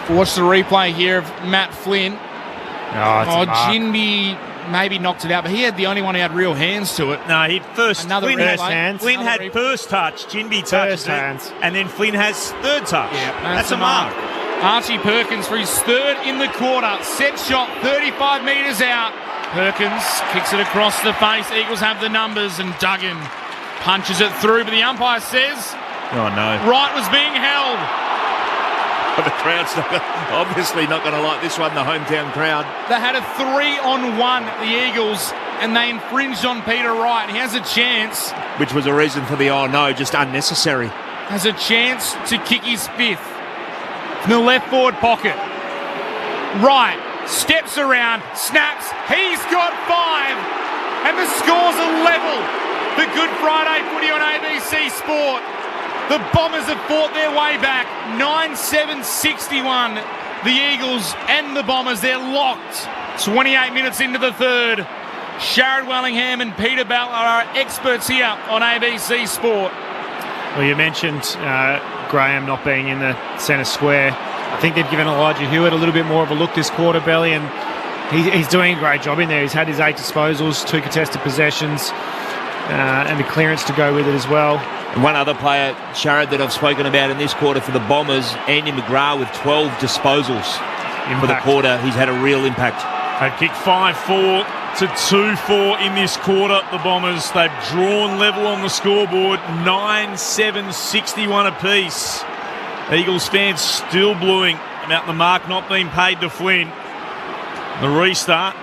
Watch the replay here of Matt Flynn. Oh, Jinby maybe knocked it out, but he had the only one who had real hands to it. No, he first. Flynn had replay. First touch. Jinby touched it, and then Flynn has third touch. Yeah, that's a mark. Archie Perkins for his third in the quarter. Set shot, 35 metres out. Perkins kicks it across the face. Eagles have the numbers, and Duggan punches it through, but the umpire says, "Oh no!" Wright was being held. But the crowd's obviously not going to like this one, the hometown crowd. They had a 3-on-1, the Eagles, and they infringed on Peter Wright. He has a chance. Which was a reason for the no, just unnecessary. Has a chance to kick his fifth. In the left forward pocket. Wright steps around, snaps. He's got 5. And the score's a level. The Good Friday footy on ABC Sport. The Bombers have fought their way back. 9-7-61. The Eagles and the Bombers, they're locked. 28 minutes into the third. Sharad Wellingham and Peter Bell are our experts here on ABC Sport. Well, you mentioned Graham not being in the centre square. I think they've given Elijah Hewitt a little bit more of a look this quarter, Belly, and he's doing a great job in there. He's had his 8 disposals, 2 contested possessions, and the clearance to go with it as well. And one other player, Sharad, that I've spoken about in this quarter for the Bombers, Andy McGrath, with 12 disposals for the quarter. He's had a real impact. They kicked 5-4 to 2-4 in this quarter, the Bombers. They've drawn level on the scoreboard, 9-7-61 apiece. Eagles fans still bluing about the mark not being paid to Flynn. The restart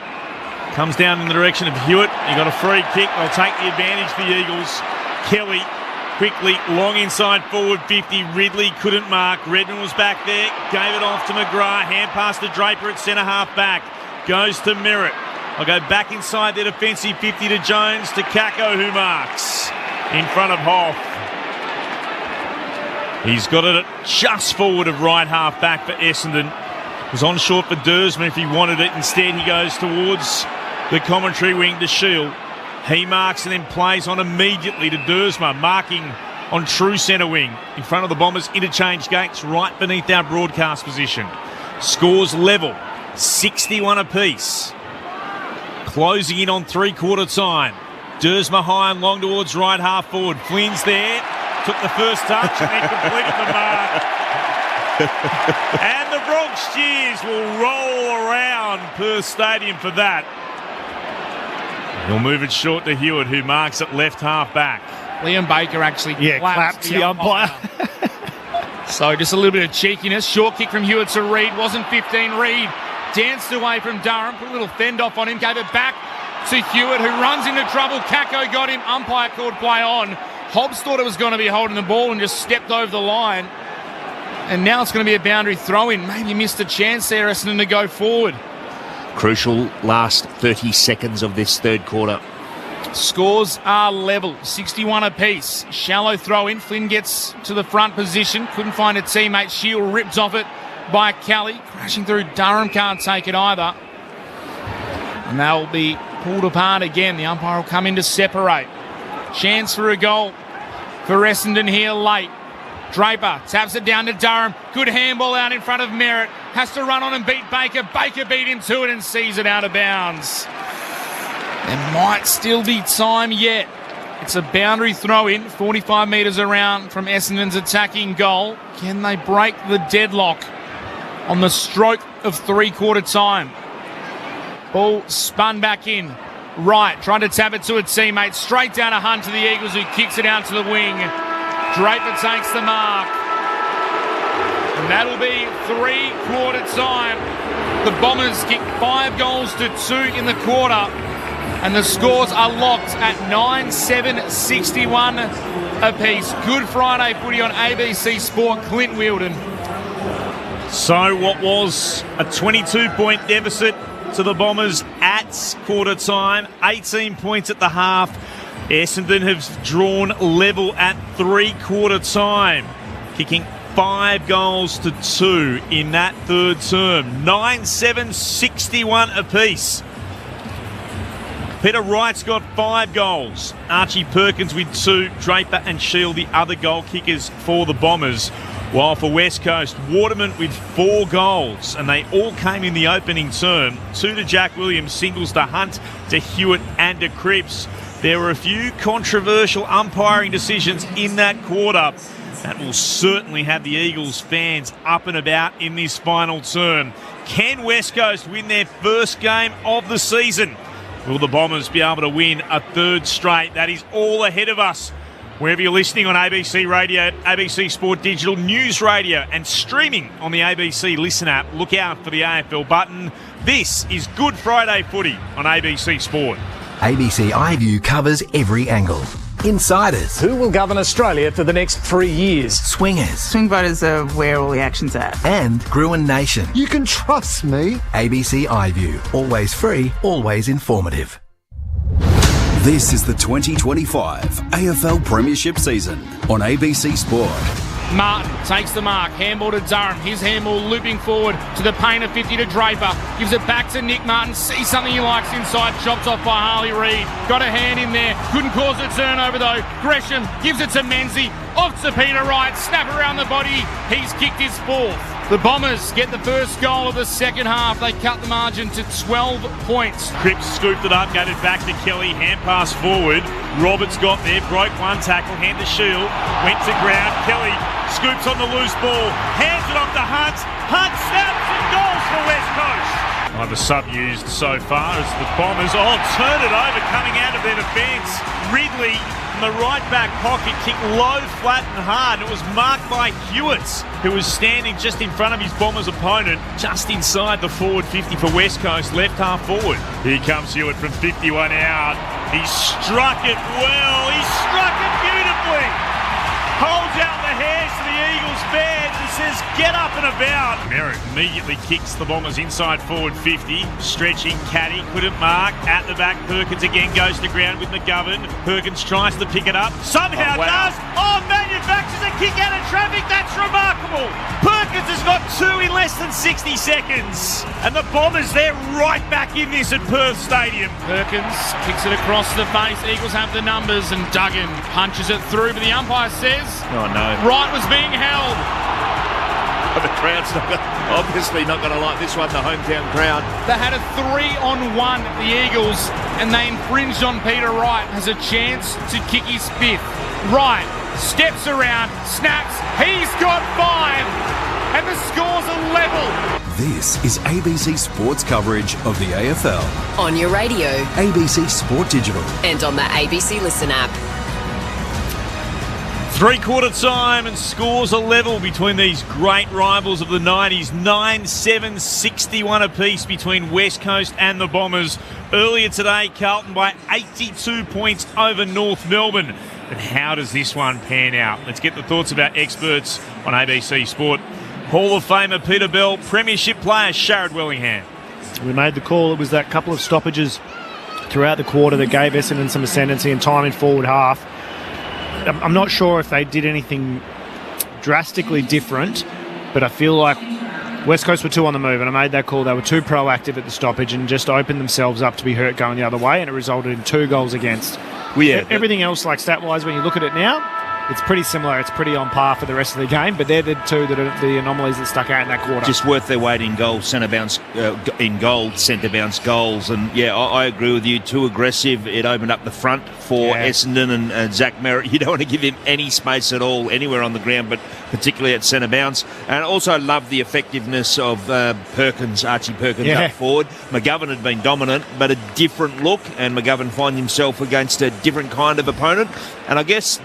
comes down in the direction of Hewitt. He got a free kick. They'll take the advantage for the Eagles. Kelly quickly, long inside forward 50. Ridley couldn't mark. Redmond was back there. Gave it off to McGrath. Hand pass to Draper at centre half back. Goes to Merritt. I'll go back inside their defensive 50 to Jones, to Kako, who marks in front of Hoff. He's got it just forward of right half back for Essendon. Was on short for Dersma if he wanted it. Instead, he goes towards the commentary wing to Shield. He marks and then plays on immediately to Dersma, marking on true centre wing in front of the Bombers' interchange gates right beneath our broadcast position. Scores level, 61 apiece. Closing in on three-quarter time. Dersma high and long towards right half forward. Flynn's there, took the first touch and then completed the mark. And the Bronx cheers will roll around Perth Stadium for that. He'll move it short to Hewitt, who marks at left half back. Liam Baker actually claps the umpire. So just a little bit of cheekiness. Short kick from Hewitt to Reid. Wasn't 15. Reid danced away from Durham. Put a little fend off on him. Gave it back to Hewitt, who runs into trouble. Kako got him. Umpire called play on. Hobbs thought it was going to be holding the ball and just stepped over the line. And now it's going to be a boundary throw-in. Maybe missed a chance there, Essendon, to go forward. Crucial last 30 seconds of this third quarter. Scores are level, 61 apiece. Shallow throw in. Flynn gets to the front position. Couldn't find a teammate. Shield ripped off it by Kelly. Crashing through. Durham can't take it either. And they'll be pulled apart again. The umpire will come in to separate. Chance for a goal for Essendon here late. Draper taps it down to Durham. Good handball out in front of Merritt. Has to run on and beat Baker. Baker beat him to it and sees it out of bounds. There might still be time yet. It's a boundary throw in, 45 metres around from Essendon's attacking goal. Can they break the deadlock on the stroke of three-quarter time? Ball spun back in. Right, trying to tap it to a teammate. Straight down to Hunt to the Eagles, who kicks it out to the wing. Draper takes the mark. And that'll be three-quarter time. The Bombers kick 5 goals to 2 in the quarter. And the scores are locked at 9-7-61 apiece. Good Friday footy on ABC Sport. Clint Wheeldon. So what was a 22-point deficit to the Bombers at quarter time, 18 points at the half. Essendon have drawn level at three-quarter time, kicking 5 goals to 2 in that third term. 9-7-61 apiece. Peter Wright's got 5 goals. Archie Perkins with 2. Draper and Shield the other goal kickers for the Bombers. While for West Coast, Waterman with 4 goals, and they all came in the opening term. 2 to Jack Williams, singles to Hunt, to Hewitt and to Cripps. There were a few controversial umpiring decisions in that quarter. That will certainly have the Eagles fans up and about in this final term. Can West Coast win their first game of the season? Will the Bombers be able to win a third straight? That is all ahead of us. Wherever you're listening on ABC Radio, ABC Sport Digital, News Radio, and streaming on the ABC Listen app, look out for the AFL button. This is Good Friday Footy on ABC Sport. ABC iView covers every angle. Insiders. Who will govern Australia for the next 3 years? Swingers. Swing voters are where all the action's at. And Gruen Nation. You can trust me. ABC iView. Always free, always informative. This is the 2025 AFL Premiership season on ABC Sport. Martin takes the mark, handball to Durham. His handball looping forward to the painter, 50 to Draper. Gives it back to Nick Martin. Sees something he likes inside. Chopped off by Harley Reid. Got a hand in there. Couldn't cause a turnover though. Gresham gives it to Menzies. Off to Peter Wright. Snap around the body. He's kicked his 4th. The Bombers get the first goal of the second half. They cut the margin to 12 points. Cripps scooped it up, gave it back to Kelly. Hand pass forward. Roberts got there, broke one tackle, hand to Shield. Went to ground. Kelly scoops on the loose ball. Hands it off to Hunt. Hunt snaps and goals for West Coast. Either sub used so far as the Bombers turn it over coming out of their defence. Ridley in the right back pocket kicked low, flat and hard. It was marked by Hewitt, who was standing just in front of his Bombers opponent, just inside the forward 50 for West Coast, left half forward. Here comes Hewitt from 51 out. He struck it well. He struck it beautifully. Holds out the hairs to the Eagles fans and says, get up and about. Merritt immediately kicks the Bombers inside forward 50. Stretching Caddy, couldn't mark. At the back, Perkins again goes to ground with McGovern. Perkins tries to pick it up. Somehow does. Manufactures a kick out of traffic. That's remarkable. Perkins has got 2 in less than 60 seconds. And the Bombers, they're right back in this at Perth Stadium. Perkins kicks it across the face. Eagles have the numbers and Duggan punches it through, but the umpire says Oh no. Wright was being held. The crowd's obviously not going to like this one, the hometown crowd. They had a 3-on-1, the Eagles, and they infringed on Peter Wright. Has a chance to kick his 5th. Wright steps around, snaps, he's got 5, and the scores are level. This is ABC Sports coverage of the AFL. On your radio. ABC Sport Digital. And on the ABC Listen app. Three-quarter time and scores are level between these great rivals of the 90s. 9-7-61 apiece between West Coast and the Bombers. Earlier today, Carlton by 82 points over North Melbourne. But how does this one pan out? Let's get the thoughts of our experts on ABC Sport. Hall of Famer Peter Bell, Premiership player Sharad Wellingham. We made the call. It was that couple of stoppages throughout the quarter that gave Essendon some ascendancy and time in forward half. I'm not sure if they did anything drastically different, but I feel like West Coast were too on the move, and I made that call. They were too proactive at the stoppage and just opened themselves up to be hurt going the other way, and it resulted in 2 goals against. Well, yeah, everything else, like stat-wise, when you look at it now, it's pretty similar. It's pretty on par for the rest of the game, but they're the 2 that are the anomalies that stuck out in that quarter. Just worth their weight in gold, centre bounce goals. And yeah, I agree with you. Too aggressive. It opened up the front for Essendon and Zach Merritt. You don't want to give him any space at all anywhere on the ground, but particularly at centre bounce. And also love the effectiveness of Archie Perkins up forward. McGovern had been dominant, but a different look, and McGovern finds himself against a different kind of opponent. And I guess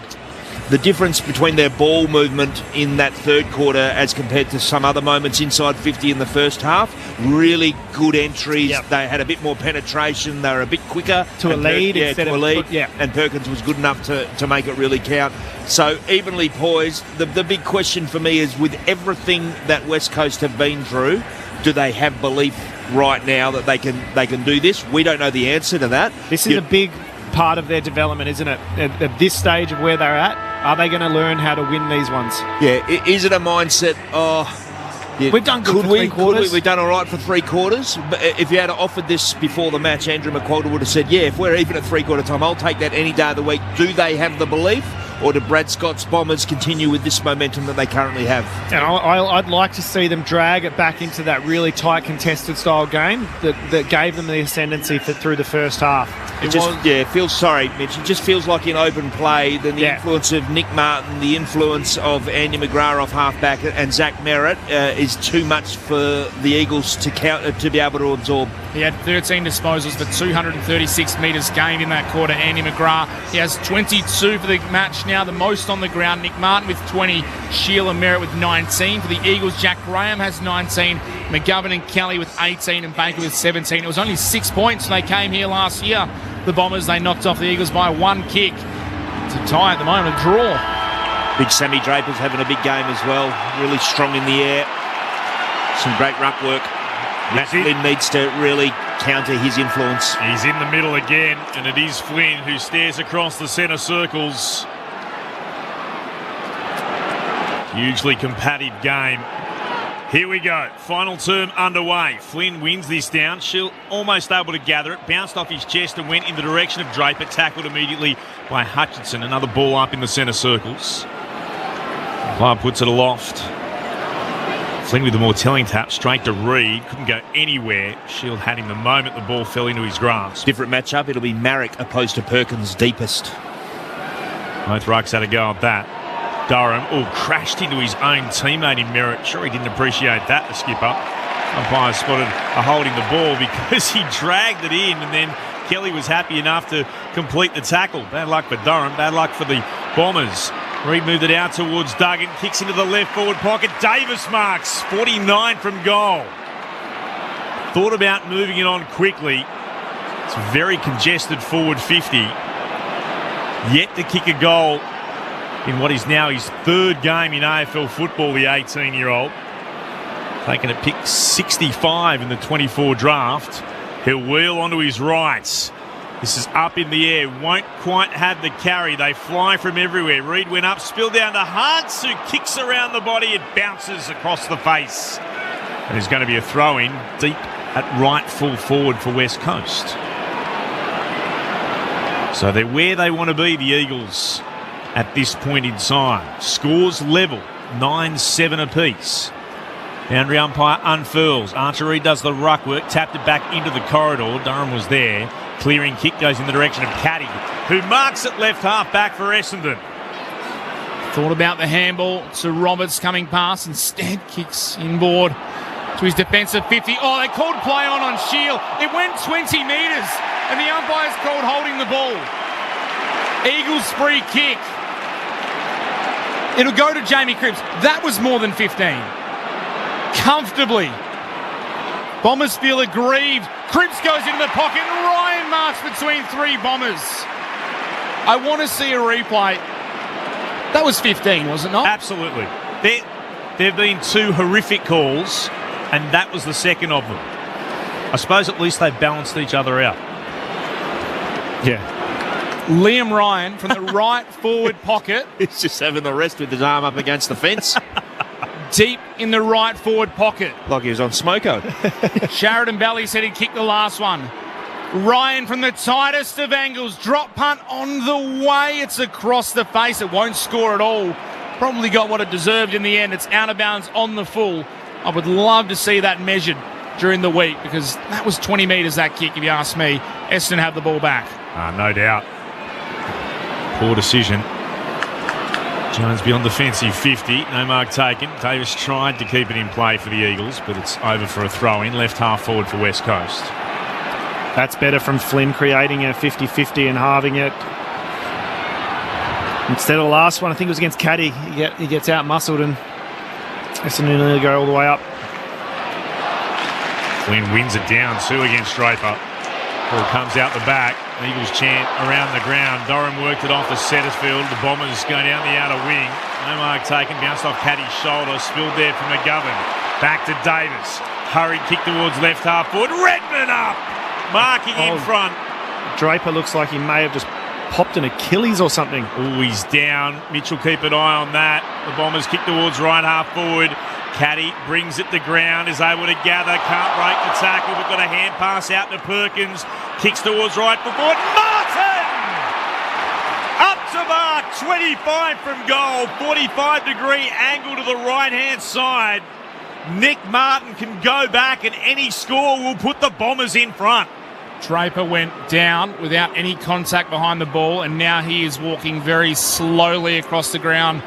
the difference between their ball movement in that third quarter as compared to some other moments inside 50 in the first half, really good entries. They had a bit more penetration. They were a bit quicker. To a lead instead of... And Perkins was good enough to make it really count. So evenly poised. The big question for me is, with everything that West Coast have been through, do they have belief right now that they can do this? We don't know the answer to that. This is a big part of their development, isn't it? At this stage of where they're at, are they going to learn how to win these ones? Yeah, is it a mindset? We've done good for 3 quarters. We've done all right for 3 quarters. But if you had offered this before the match, Andrew McQualter would have said, yeah, if we're even at 3-quarter time, I'll take that any day of the week. Do they have the belief? Or do Brad Scott's Bombers continue with this momentum that they currently have? And I'd like to see them drag it back into that really tight, contested style game that gave them the ascendancy through the first half. It feels sorry, Mitch. It just feels like in open play, then the influence of Nick Martin, the influence of Andy McGrath off halfback, and Zach Merritt is too much for the Eagles to be able to absorb. He had 13 disposals for 236 metres gained in that quarter, Andy McGrath. He has 22 for the match now, the most on the ground. Nick Martin with 20, Sheila Merritt with 19. For the Eagles, Jack Graham has 19, McGovern and Kelly with 18, and Baker with 17. It was only 6 points when they came here last year. The Bombers, they knocked off the Eagles by 1 kick. It's a tie at the moment, a draw. Big Sammy Draper's having a big game as well. Really strong in the air. Some great ruck work. Matt Flynn needs to really counter his influence. He's in the middle again, and it is Flynn who stares across the centre circles. Hugely competitive game. Here we go. Final term underway. Flynn wins this down. She'll almost able to gather it. Bounced off his chest and went in the direction of Draper. Tackled immediately by Hutchinson. Another ball up in the centre circles. Player puts it aloft. Flynn with the more telling tap straight to Reed. Couldn't go anywhere. Shield had him the moment the ball fell into his grasp. Different matchup. It'll be Marek opposed to Perkins deepest. Both rucks had a go at that. Durham crashed into his own teammate in Merritt. Sure, he didn't appreciate that, the skipper. Umpire spotted a holding the ball because he dragged it in, and then Kelly was happy enough to complete the tackle. Bad luck for Durham, bad luck for the Bombers. Reed moved it out towards Duggan, kicks into the left forward pocket. Davis marks 49 from goal. Thought about moving it on quickly. It's a very congested forward 50. Yet to kick a goal in what is now his 3rd game in AFL football, the 18-year-old. Taking a pick 65 in the 24 draft. He'll wheel onto his right. This is up in the air. Won't quite have the carry. They fly from everywhere. Reed went up, spilled down to Hartz, who kicks around the body. It bounces across the face. And there's going to be a throw-in deep at right full forward for West Coast. So they're where they want to be, the Eagles, at this point in time. Scores level, 9-7 apiece. Boundary umpire unfurls. Archer Reed does the ruck work, tapped it back into the corridor. Durham was there. Clearing kick goes in the direction of Caddy, who marks it left half back for Essendon. Thought about the handball to Roberts coming past, instead kicks inboard to his defensive 50. Oh, they called play on Shield. It went 20 metres, and the umpire's called holding the ball. Eagles free kick. It'll go to Jamie Cripps. That was more than 15. Comfortably. Bombers feel aggrieved. Cripps goes into the pocket. Ryan marks between 3 Bombers. I want to see a replay. That was 15, was it not? Absolutely. There have been 2 horrific calls, and that was the second of them. I suppose at least they balanced each other out. Yeah. Liam Ryan from the right forward pocket. He's just having the rest with his arm up against the fence. Deep in the right forward pocket. Like he was on Smoko. Sheridan Belly said he'd kick the last one. Ryan from the tightest of angles. Drop punt on the way. It's across the face. It won't score at all. Probably got what it deserved in the end. It's out of bounds on the full. I would love to see that measured during the week because that was 20 metres, that kick, if you ask me. Essendon have the ball back. No doubt. Poor decision. Jones beyond defensive 50. No mark taken. Davis tried to keep it in play for the Eagles, but it's over for a throw-in. Left half forward for West Coast. That's better from Flynn, creating a 50-50 and halving it. Instead of the last one, I think it was against Caddy, he gets out-muscled and Essendon nearly go all the way up. Flynn wins it down, Sue against Draper. Ball comes out the back. Eagles chant around the ground. Durham worked it off the Settersfield. The Bombers go down the outer wing. No mark taken. Bounced off Caddy's shoulder. Spilled there from McGovern. Back to Davis. Hurried kick towards left half forward. Redmond up. Marking in front. Draper looks like he may have just popped an Achilles or something. Oh, he's down. Mitchell, keep an eye on that. The Bombers kick towards right half forward. Caddy brings it to ground, is able to gather, can't break the tackle, but got a hand pass out to Perkins. Kicks towards right for forward. Martin! Up to mark, 25 from goal, 45-degree angle to the right-hand side. Nick Martin can go back and any score will put the Bombers in front. Draper went down without any contact behind the ball, and now he is walking very slowly across the ground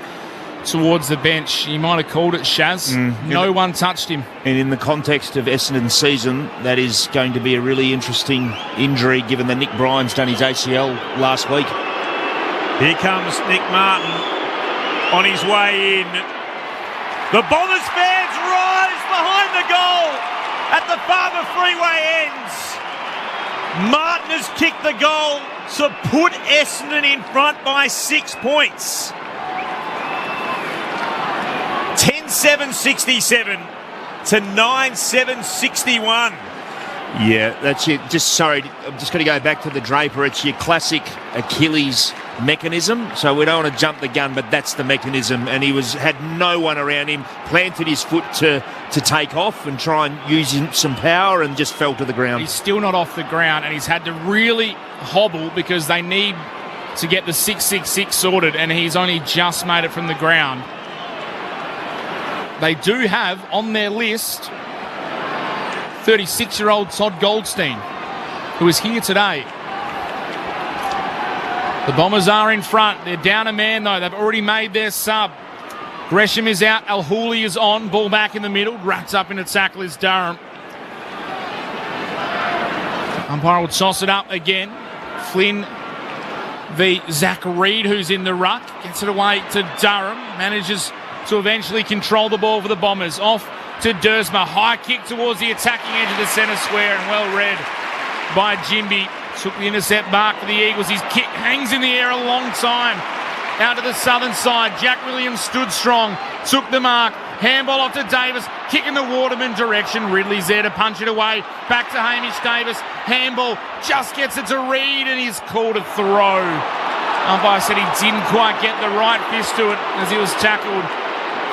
towards the bench. He might have called it, Shaz. No one touched him. And in the context of Essendon's season, that is going to be a really interesting injury given that Nick Bryan's done his ACL last week. Here comes Nick Martin on his way in. The Bombers fans rise behind the goal at the Farmer Freeway ends. Martin has kicked the goal to put Essendon in front by 6 points. 10-7-67 to 9-7-61. Yeah, that's it. I'm just going to go back to the Draper. It's your classic Achilles mechanism. So we don't want to jump the gun, but that's the mechanism. And he had no one around him, planted his foot to take off and try and use some power and just fell to the ground. He's still not off the ground, and he's had to really hobble because they need to get the 666 sorted, and he's only just made it from the ground. They do have on their list 36-year-old Todd Goldstein, who is here today. The Bombers are in front. They're down a man, though. They've already made their sub. Gresham is out. Al-Houli is on. Ball back in the middle. Wrapped up in a tackle is Durham. Umpire will toss it up again. Flynn v. Zach Reed, who's in the ruck. Gets it away to Durham. Manages to eventually control the ball for the Bombers. Off to Dersma. High kick towards the attacking edge of the centre square, and well read by Jimby. Took the intercept mark for the Eagles. His kick hangs in the air a long time. Out to the southern side. Jack Williams stood strong. Took the mark. Handball off to Davis. Kick in the Waterman direction. Ridley's there to punch it away. Back to Hamish Davis. Handball just gets it to Reed, and he's called a throw. Umpire said he didn't quite get the right fist to it as he was tackled.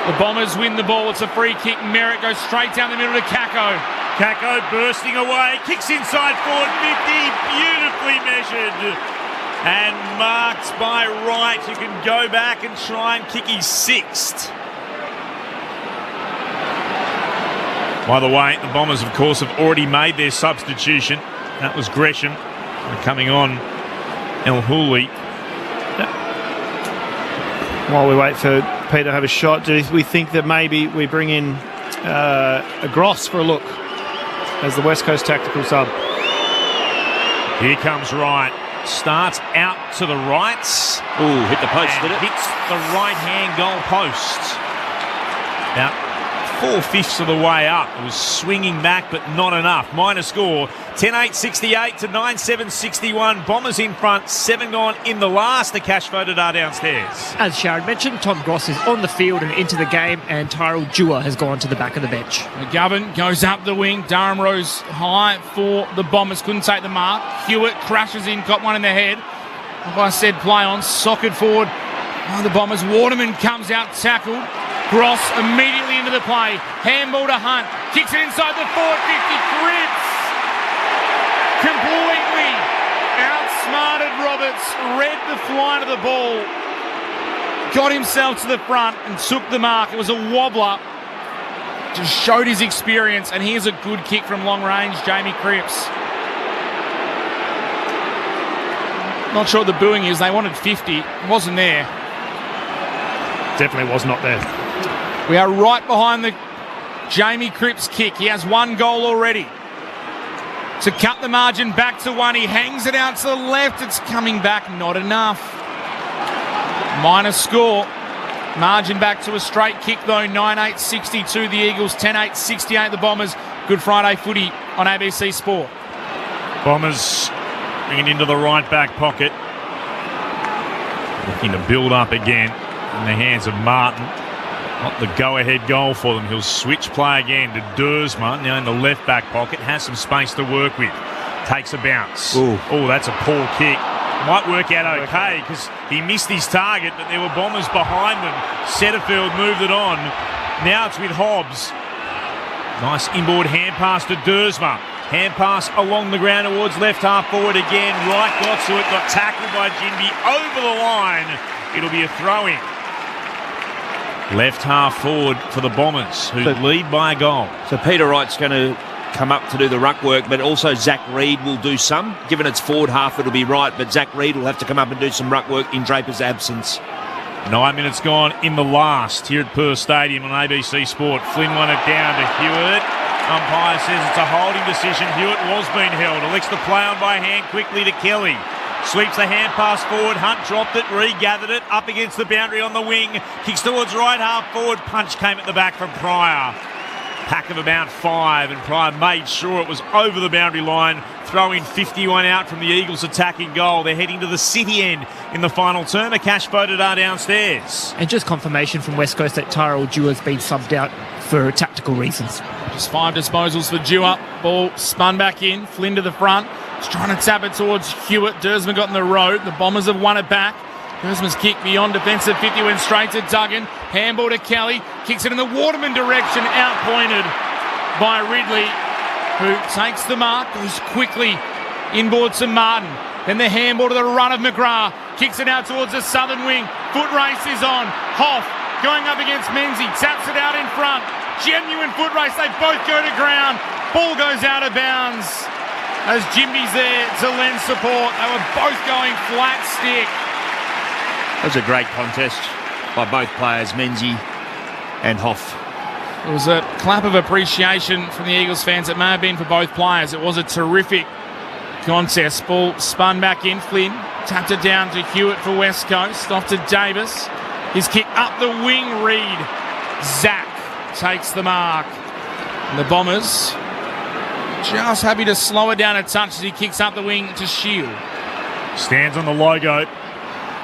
The Bombers win the ball. It's a free kick. Merritt goes straight down the middle to Kako. Kako bursting away. Kicks inside forward 50. Beautifully measured. And marked by Wright, who can go back and try and kick his sixth. By the way, the Bombers, of course, have already made their substitution. That was Gresham. Coming on, El-Houli. While we wait for Peter to have a shot, do we think that maybe we bring in a Gross for a look as the West Coast tactical sub? Here comes Wright. Starts out to the right. Ooh, hit the post, and did it? Hits the right-hand goal post. About 4/5 of the way up. It was swinging back, but not enough. Minor score, 10-8-68 to 9-7-61. Bombers in front, 7 gone in the last. The cash voted are downstairs. As Sharon mentioned, Tom Gross is on the field and into the game, and Tyrell Dewar has gone to the back of the bench. McGovern goes up the wing. Durham rose high for the Bombers. Couldn't take the mark. Hewitt crashes in, got one in the head. Like I said, play on. Socket forward. The Bombers. Waterman comes out, tackled. Gross immediately into the play. Handball to Hunt. Kicks it inside the forward 50. Cripps completely outsmarted Roberts. Read the flight of the ball. Got himself to the front and took the mark. It was a wobbler. Just showed his experience. And here's a good kick from long range, Jamie Cripps. Not sure what the booing is. They wanted 50. It wasn't there. Definitely was not there. We are right behind the Jamie Cripps kick. He has 1 goal already. To cut the margin back to 1. He hangs it out to the left. It's coming back. Not enough. Minor score. Margin back to a straight kick though. 9-8-62 the Eagles. 10-8-68 the Bombers. Good Friday footy on ABC Sport. Bombers bring it into the right back pocket. Looking to build up again in the hands of Martin. Not the go-ahead goal for them. He'll switch play again to Dersma, now in the left back pocket. Has some space to work with. Takes a bounce. Oh, that's a poor kick. Might work out okay because he missed his target, but there were Bombers behind them. Setterfield moved it on. Now it's with Hobbs. Nice inboard hand pass to Dersma. Hand pass along the ground towards left half forward again. Wright got to it, got tackled by Jinby over the line. It'll be a throw-in. Left half forward for the Bombers, who lead by a goal. So Peter Wright's going to come up to do the ruck work, but also Zach Reid will do some. Given it's forward half, it'll be Wright, but Zach Reid will have to come up and do some ruck work in Draper's absence. 9 minutes gone in the last here at Perth Stadium on ABC Sport. Flynn won it down to Hewitt. Umpire says it's a holding decision. Hewitt was being held. Elects to play on by hand quickly to Kelly. Sweeps the hand pass forward. Hunt dropped it, regathered it, up against the boundary on the wing. Kicks towards right half forward. Punch came at the back from Pryor. Pack of about 5, and Pryor made sure it was over the boundary line. Throwing 51 out from the Eagles' attacking goal. They're heading to the City end in the final term. A cash voted are downstairs. And just confirmation from West Coast that Tyrell Dewar's been subbed out for tactical reasons. Just 5 disposals for Dewar. Ball spun back in. Flynn to the front. He's trying to tap it towards Hewitt. Dersma got in the road. The Bombers have won it back. Dersma's kick beyond defensive 50 went straight to Duggan. Handball to Kelly. Kicks it in the Waterman direction. Outpointed by Ridley, who takes the mark. Goes quickly inboard to Martin. Then the handball to the run of McGrath. Kicks it out towards the southern wing. Foot race is on. Hoff going up against Menzies. Taps it out in front. Genuine foot race. They both go to ground. Ball goes out of bounds. As Jimby's there to lend support. They were both going flat stick. That was a great contest by both players, Menzies and Hoff. It was a clap of appreciation from the Eagles fans. It may have been for both players. It was a terrific contest. Ball spun back in. Flynn tapped it down to Hewitt for West Coast. Off to Davis. His kick up the wing. Reid. Zach takes the mark. And the Bombers just happy to slow it down a touch as he kicks up the wing to Shield. Stands on the logo.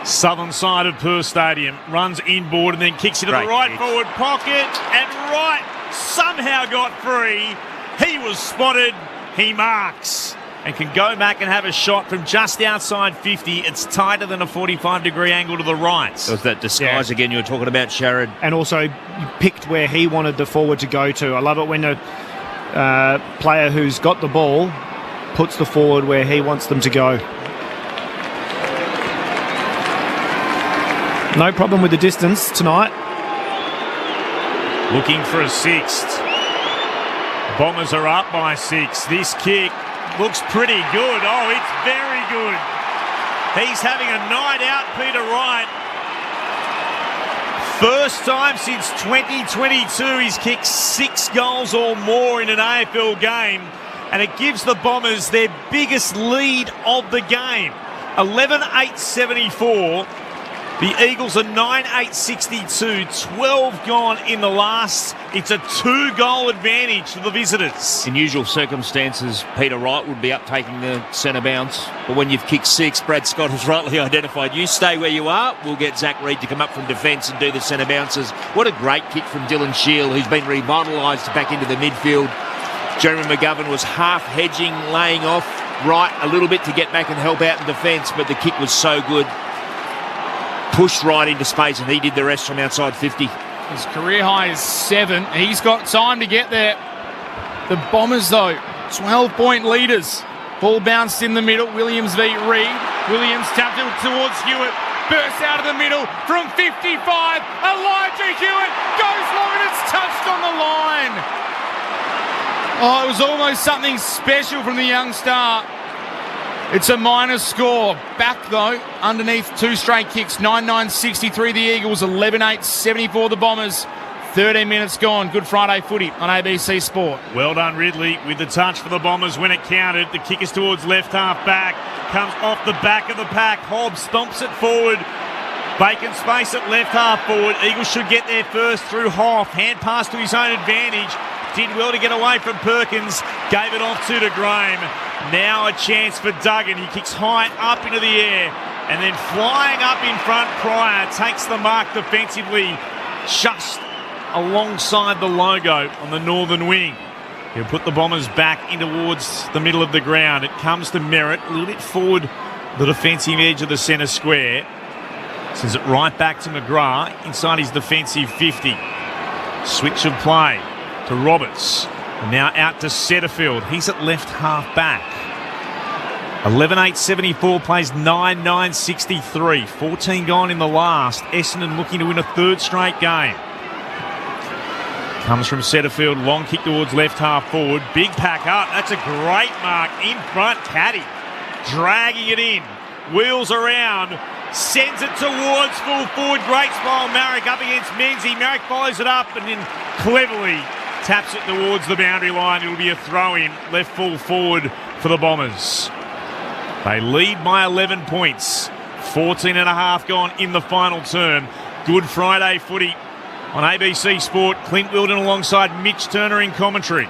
Southern side of Perth Stadium. Runs inboard and then kicks into the right forward pocket. And Wright somehow got free. He was spotted. He marks. And can go back and have a shot from just outside 50. It's tighter than a 45-degree angle to the right. It was that disguise again you were talking about, Sharad. And also you picked where he wanted the forward to go to. I love it when a player who's got the ball puts the forward where he wants them to go. No problem with the distance tonight. Looking for a sixth. Bombers are up by 6. This kick looks pretty good. Oh, it's very good. He's having a night out, Peter Wright. First time since 2022 he's kicked 6 goals or more in an AFL game, and it gives the Bombers their biggest lead of the game. 11-8-74. The Eagles are 9-8-62, 12 gone in the last. It's a 2-goal advantage for the visitors. In usual circumstances, Peter Wright would be up taking the centre bounce. But when you've kicked 6, Brad Scott has rightly identified, you stay where you are. We'll get Zach Reid to come up from defence and do the centre bounces. What a great kick from Dylan Shield, who's been revitalised back into the midfield. Jeremy McGovern was half hedging, laying off Wright a little bit to get back and help out in defence, but the kick was so good. Pushed right into space, and he did the rest from outside 50. His career high is 7. He's got time to get there. The Bombers, though, 12-point leaders. Ball bounced in the middle. Williams v. Reid. Williams tapped it towards Hewitt. Bursts out of the middle from 55. Elijah Hewitt goes long, and it's touched on the line. Oh, it was almost something special from the young star. It's a minor score. Back, though, underneath 2 straight kicks. 9-9-63 the Eagles, 11-8-74 the Bombers. 13 minutes gone. Good Friday footy on ABC Sport. Well done, Ridley, with the touch for the Bombers when it counted. The kick is towards left half back. Comes off the back of the pack. Hobbs stomps it forward. Vacant space at left half forward. Eagles should get there first through Hoff. Hand pass to his own advantage. Did well to get away from Perkins. Gave it off to Graham. Now a chance for Duggan. He kicks high up into the air. And then flying up in front, Pryor takes the mark defensively. Just alongside the logo on the northern wing. He'll put the Bombers back in towards the middle of the ground. It comes to Merritt. A little bit forward the defensive edge of the centre square. Sends it right back to McGrath inside his defensive 50. Switch of play to Roberts. And now out to Setterfield. He's at left half back. 11-8-74 plays 9-9-63. 14 gone in the last. Essendon looking to win a 3rd straight game. Comes from Setterfield. Long kick towards left half forward. Big pack up. That's a great mark. In front, Caddy. Dragging it in. Wheels around. Sends it towards full forward. Great smile. Marek up against Menzie. Marek follows it up and then cleverly taps it towards the boundary line. It'll be a throw-in. Left full forward for the Bombers. They lead by 11 points. 14 and a half gone in the final term. Good Friday footy on ABC Sport. Clint Wilden alongside Mitch Turner in commentary.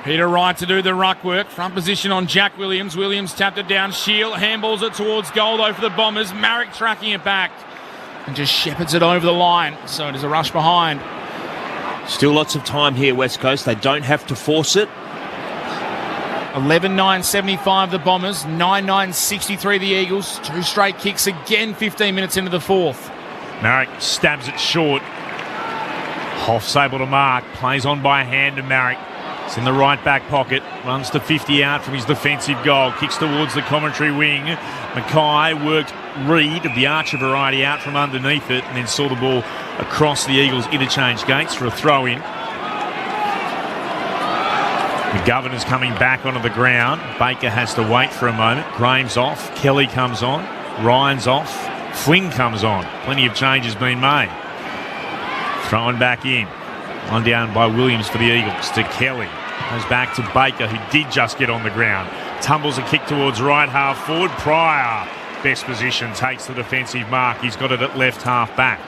Peter Wright to do the ruck work. Front position on Jack Williams. Williams tapped it down. Shield handballs it towards goal, though, for the Bombers. Marek tracking it back and just shepherds it over the line. So it is a rush behind. Still lots of time here, West Coast. They don't have to force it. 11-9-75 the Bombers. 9-9-63 the Eagles. 2 straight kicks again 15 minutes into the 4th. Marek stabs it short. Hoff's able to mark. Plays on by hand to Marek. It's in the right back pocket. Runs to 50 out from his defensive goal. Kicks towards the commentary wing. Mackay worked Reid of the Archer variety out from underneath it and then saw the ball across the Eagles' interchange gates for a throw-in. McGovern is coming back onto the ground. Baker has to wait for a moment. Graham's off. Kelly comes on. Ryan's off. Flynn comes on. Plenty of changes been made. Thrown back in. One down by Williams for the Eagles to Kelly. Goes back to Baker, who did just get on the ground. Tumbles a kick towards right half forward. Pryor, best position, takes the defensive mark. He's got it at left half back.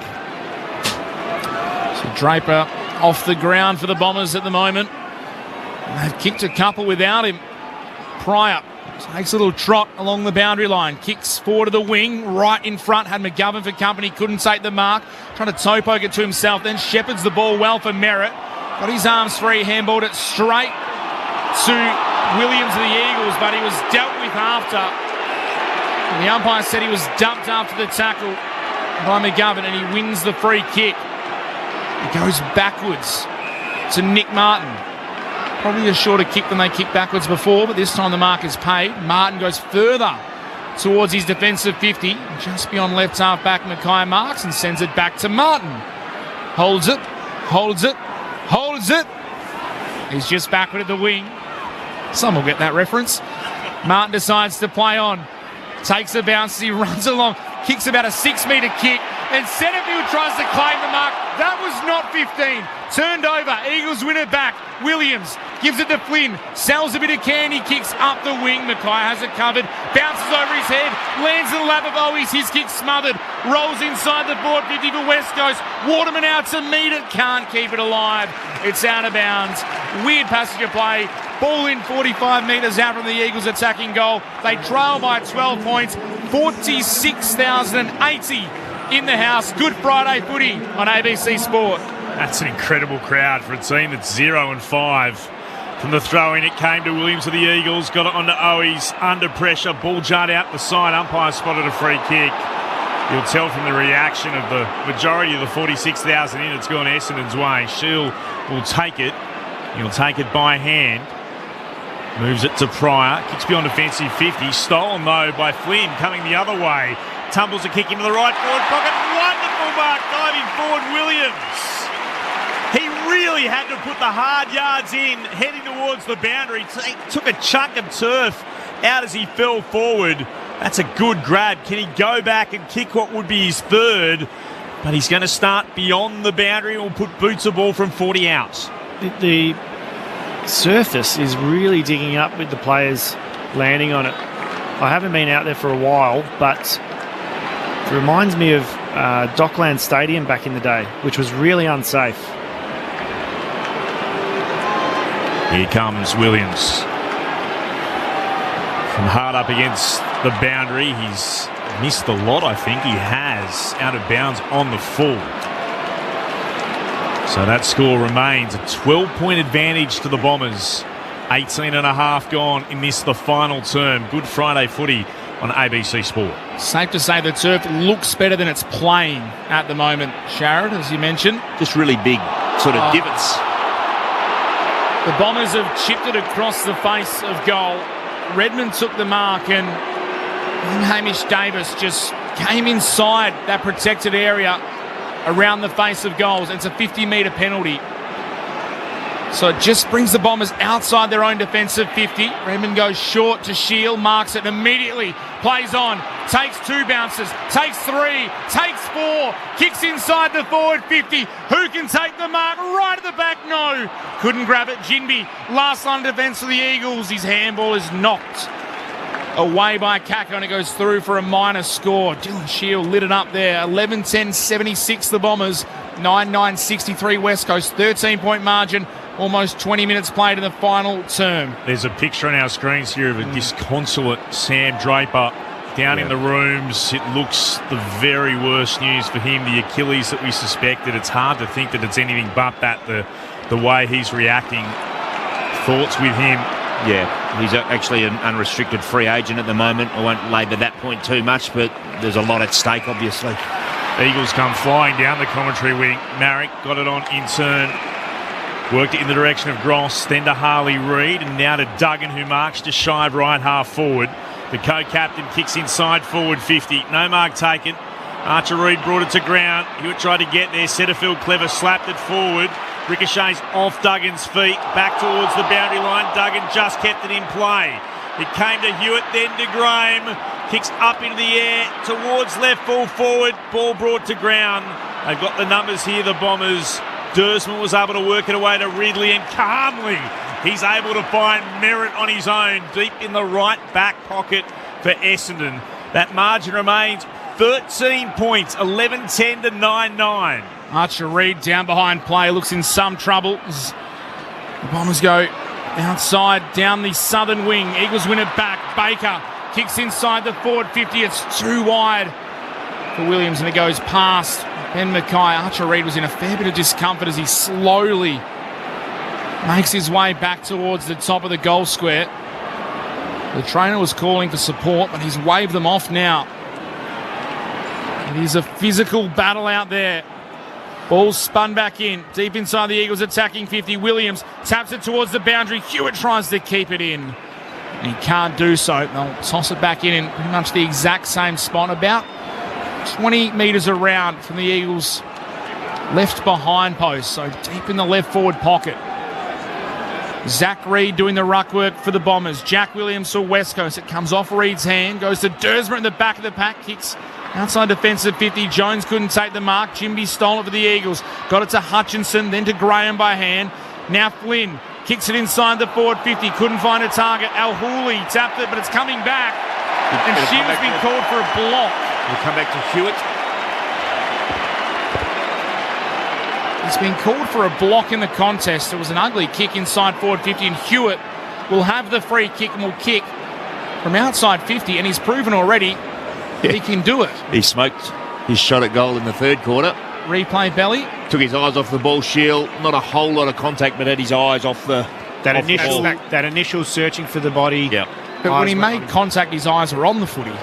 So Draper off the ground for the Bombers at the moment. They've kicked a couple without him. Pryor takes a little trot along the boundary line. Kicks forward to the wing. Right in front. Had McGovern for company. Couldn't take the mark. Trying to toe poke it to himself. Then shepherds the ball well for Merritt. Got his arms free. Handballed it straight to Williams of the Eagles. But he was dealt with after. And the umpire said he was dumped after the tackle by McGovern. And he wins the free kick. He goes backwards to Nick Martin. Probably a shorter kick than they kicked backwards before, but this time the mark is paid. Martin goes further towards his defensive 50. Just beyond left half back, Mackay marks and sends it back to Martin. Holds it, holds it, holds it. He's just backward at the wing. Some will get that reference. Martin decides to play on. Takes a bounce, he runs along, kicks about a 6-metre kick, and Setterfield tries to claim the mark. That was not 15. Turned over, Eagles win it back. Williams gives it to Flynn, sells a bit of candy, kicks up the wing. Mackay has it covered, bounces over his head, lands in the lap of Owies, his kick smothered, rolls inside the board 50 for West Coast. Waterman out to meet it, can't keep it alive. It's out of bounds. Weird passage of play. Ball in 45 metres out from the Eagles attacking goal. They trail by 12 points, 46,080 in the house. Good Friday footy on ABC Sport. That's an incredible crowd for a team that's 0-5. From the throw-in, it came to Williams of the Eagles, got it onto Owies, under pressure, ball jarred out the side, umpire spotted a free kick. You'll tell from the reaction of the majority of the 46,000 in, it's gone Essendon's way. Shield will take it. He'll take it by hand. Moves it to Pryor, kicks beyond defensive 50, stolen though by Flynn, coming the other way. Tumbles a kick into the right forward pocket, wonderful mark, diving forward Williams. He really had to put the hard yards in, heading towards the boundary. Took a chunk of turf out as he fell forward. That's a good grab. Can he go back and kick what would be his third? But he's going to start beyond the boundary and will put boots of ball from 40 out. The surface is really digging up with the players landing on it. I haven't been out there for a while, but it reminds me of Dockland Stadium back in the day, which was really unsafe. Here comes Williams. From hard up against the boundary. He's missed a lot, I think. He has. Out of bounds on the full. So that score remains a 12-point advantage to the Bombers. 18.5 gone in this, the final term. Good Friday footy on ABC Sport. Safe to say the turf looks better than it's playing at the moment, Sharad, as you mentioned. Just really big sort of divots. The Bombers have chipped it across the face of goal. Redmond took the mark and Hamish Davis just came inside that protected area around the face of goals. It's a 50-metre penalty. So it just brings the Bombers outside their own defensive 50. Redmond goes short to Shield, marks it immediately, plays on, takes 2 bounces, takes 3, takes 4, kicks inside the forward 50. Who can take the mark? Right at the back, no. Couldn't grab it. Jinby, last line of defence for the Eagles. His handball is knocked away by Kako and it goes through for a minor score. Dylan Shield lit it up there. 11-10-76 the Bombers. 9-9-63 West Coast. 13-point margin. Almost 20 minutes played in the final term. There's a picture on our screens here of a disconsolate Sam Draper down in the rooms. It looks the very worst news for him. The Achilles that we suspected. It's hard to think that it's anything but that, the way he's reacting. Thoughts with him? Yeah, he's actually an unrestricted free agent at the moment. I won't labour that point too much, but there's a lot at stake, obviously. Eagles come flying down the commentary wing. Marrick got it on in turn. Worked it in the direction of Gross, then to Harley Reid, and now to Duggan, who marks just shy of right half forward. The co-captain kicks inside forward 50. No mark taken. Archer Reid brought it to ground. Hewitt tried to get there. Setterfield clever, slapped it forward. Ricochets off Duggan's feet, back towards the boundary line. Duggan just kept it in play. It came to Hewitt, then to Graham. Kicks up into the air towards left full forward. Ball brought to ground. They've got the numbers here, the Bombers. Dursman was able to work it away to Ridley, and calmly he's able to find Merritt on his own deep in the right back pocket for Essendon. That margin remains 13 points, 11-10 to 9-9. Archer Reid down behind play, looks in some trouble. The Bombers go outside down the southern wing. Eagles win it back. Baker kicks inside the forward 50. It's too wide for Williams and it goes past Ben Mackay. Archer Reid was in a fair bit of discomfort as he slowly makes his way back towards the top of the goal square. The trainer was calling for support, but he's waved them off now. It is a physical battle out there. Ball spun back in, deep inside the Eagles attacking 50. Williams taps it towards the boundary. Hewitt tries to keep it in. He can't do so. They'll toss it back in pretty much the exact same spot, about 20 metres around from the Eagles' left behind post, so deep in the left forward pocket. Zach Reid doing the ruck work for the Bombers. Jack Williams for West Coast. It comes off Reid's hand, goes to Dursman in the back of the pack, kicks outside defensive 50. Jones couldn't take the mark. Jimby stole it for the Eagles. Got it to Hutchinson, then to Graham by hand. Now Flynn Kicks it inside the forward 50. Couldn't find a target. Al-Houli tapped it, but it's coming back. And Shiv's been called for a block. We'll come back to Hewitt. He's been called for a block in the contest. It was an ugly kick inside forward 50, and Hewitt will have the free kick and will kick from outside 50, and he's proven already that he can do it. He smoked his shot at goal in the third quarter. Replay, Belly. Took his eyes off the ball, Shield. Not a whole lot of contact, but had his eyes off the That initial searching for the body. Yeah. But when he made contact, his eyes were on the footy.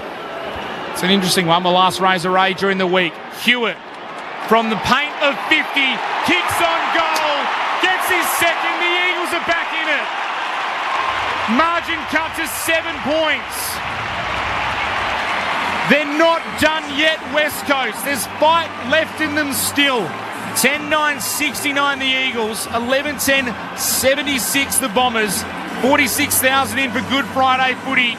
It's an interesting one. The last Razor A during the week. Hewitt from the paint of 50. Kicks on goal. Gets his second. The Eagles are back in it. Margin cut to 7 points. They're not done yet, West Coast. There's fight left in them still. 10-9-69 the Eagles, 11-10-76 the Bombers, 46,000 in for Good Friday footy,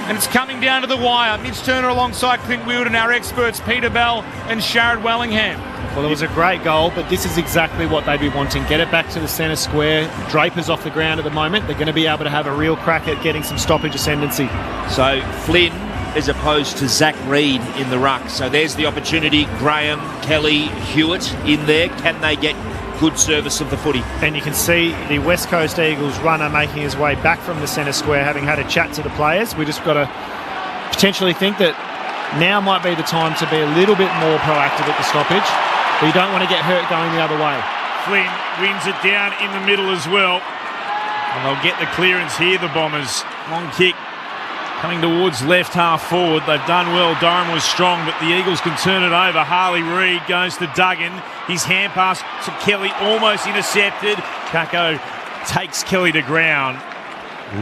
and it's coming down to the wire. Mitch Turner alongside Clint Wilden, our experts Peter Bell and Sharad Wellingham. Well, it was a great goal, but this is exactly what they'd be wanting. Get it back to the centre square. Draper's off the ground at the moment. They're going to be able to have a real crack at getting some stoppage ascendancy. So Flynn as opposed to Zach Reid in the ruck. So there's the opportunity. Graham, Kelly, Hewitt in there. Can they get good service of the footy? And you can see the West Coast Eagles runner making his way back from the centre square, having had a chat to the players. We just got to potentially think that now might be the time to be a little bit more proactive at the stoppage. But you don't want to get hurt going the other way. Flynn wins it down in the middle as well. And they'll get the clearance here, the Bombers. Long kick coming towards left half forward. They've done well. Durham was strong, but the Eagles can turn it over. Harley Reid goes to Duggan. His hand pass to Kelly, almost intercepted. Kako takes Kelly to ground.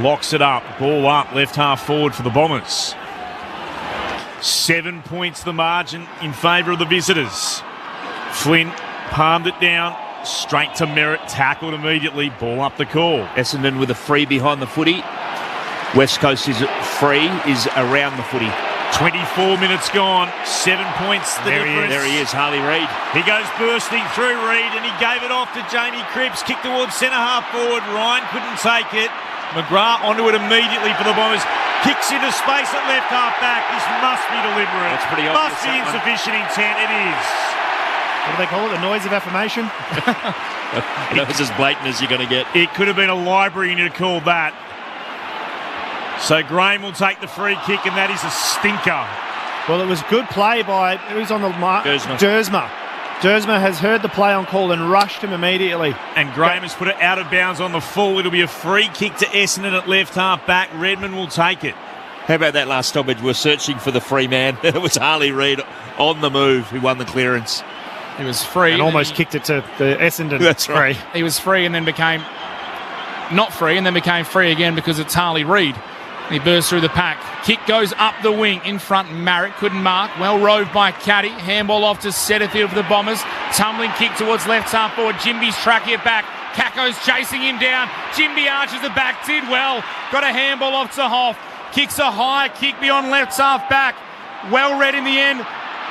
Locks it up. Ball up, left half forward for the Bombers. 7 points the margin in favour of the visitors. Flynn palmed it down. Straight to Merritt. Tackled immediately. Ball up the call. Essendon with a free behind the footy. West Coast is free, is around the footy. 24 minutes gone, 7 points the difference. There he is, Harley Reid. He goes bursting through Reid and he gave it off to Jamie Cripps. Kick towards centre half forward. Ryan couldn't take it. McGrath onto it immediately for the Bombers. Kicks into space at left half back. This must be deliberate. That's pretty obvious. Must be insufficient intent. It is. What do they call it? The noise of affirmation? That was as blatant as you're going to get. It could have been a library and you'd have called that. So Graham will take the free kick, and that is a stinker. Well, it was good play by, who's on the mark? Dersma. Dersma has heard the play on call and rushed him immediately. And Graham has put it out of bounds on the full. It'll be a free kick to Essendon at left half back. Redmond will take it. How about that last stoppage? We're searching for the free man. It was Harley Reid on the move who won the clearance. He was free. And almost kicked it to the Essendon. That's right. He was free and then became not free and then became free again because it's Harley Reid. He bursts through the pack. Kick goes up the wing. In front, Marriott couldn't mark. Well roved by Caddy. Handball off to Setterfield for the Bombers. Tumbling kick towards left half forward. Jimby's tracking it back. Kako's chasing him down. Jimby arches the back. Did well. Got a handball off to Hoff. Kicks a high kick beyond left half back. Well read in the end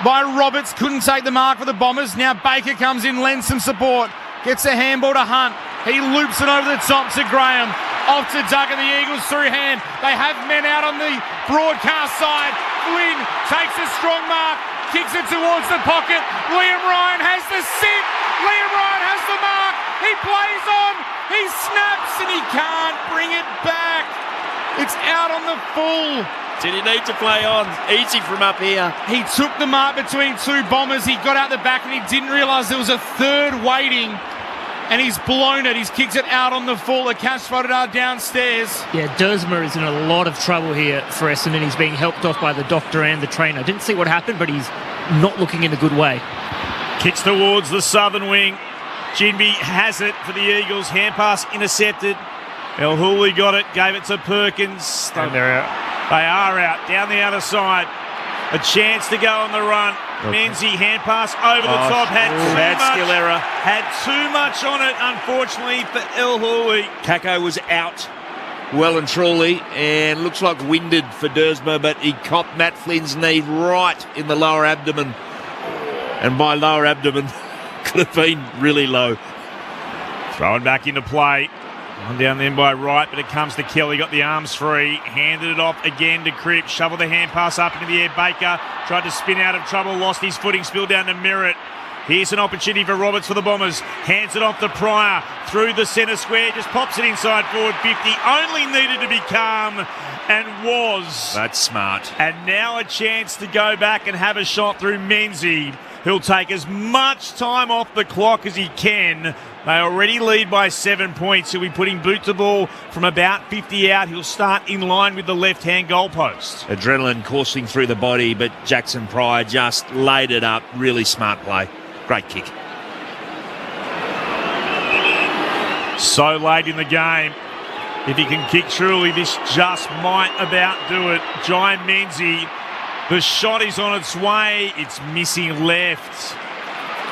by Roberts. Couldn't take the mark for the Bombers. Now Baker comes in, lends some support. Gets a handball to Hunt. He loops it over the top to Graham. Off to Duggan, the Eagles through hand. They have men out on the broadcast side. Flynn takes a strong mark, kicks it towards the pocket. Liam Ryan has the sit. Liam Ryan has the mark. He plays on. He snaps and he can't bring it back. It's out on the full. Did he need to play on? Easy from up here. He took the mark between two Bombers. He got out the back and he didn't realise there was a third waiting. And he's blown it. He's kicked it out on the full. A catch spotted downstairs. Yeah, Dersma is in a lot of trouble here for Essendon. He's being helped off by the doctor and the trainer. Didn't see what happened, but he's not looking in a good way. Kicks towards the southern wing. Jinby has it for the Eagles. Hand pass intercepted. El Houli got it. Gave it to Perkins. And they're out. They are out. Down the outer side. A chance to go on the run. Menzie, hand pass over the top. Skill error. Had too much on it, unfortunately, for El Houli. Kako was out well and truly, and looks like winded for Dersma, but he copped Matt Flynn's knee right in the lower abdomen. And by lower abdomen, could have been really low. Thrown back into play. One down then by Wright, but it comes to Kelly. Got the arms free. Handed it off again to Cripps. Shoveled the hand pass up into the air. Baker tried to spin out of trouble. Lost his footing. Spilled down to Merritt. Here's an opportunity for Roberts for the Bombers. Hands it off to Pryor. Through the centre square. Just pops it inside forward 50. Only needed to be calm and was. That's smart. And now a chance to go back and have a shot through Menzies. He'll take as much time off the clock as he can. They already lead by 7 points. He'll be putting boot to ball from about 50 out. He'll start in line with the left-hand goalpost. Adrenaline coursing through the body, but Jackson Pryor just laid it up. Really smart play. Great kick. So late in the game. If he can kick truly, this just might about do it. Giant Menzies. The shot is on its way. It's missing left.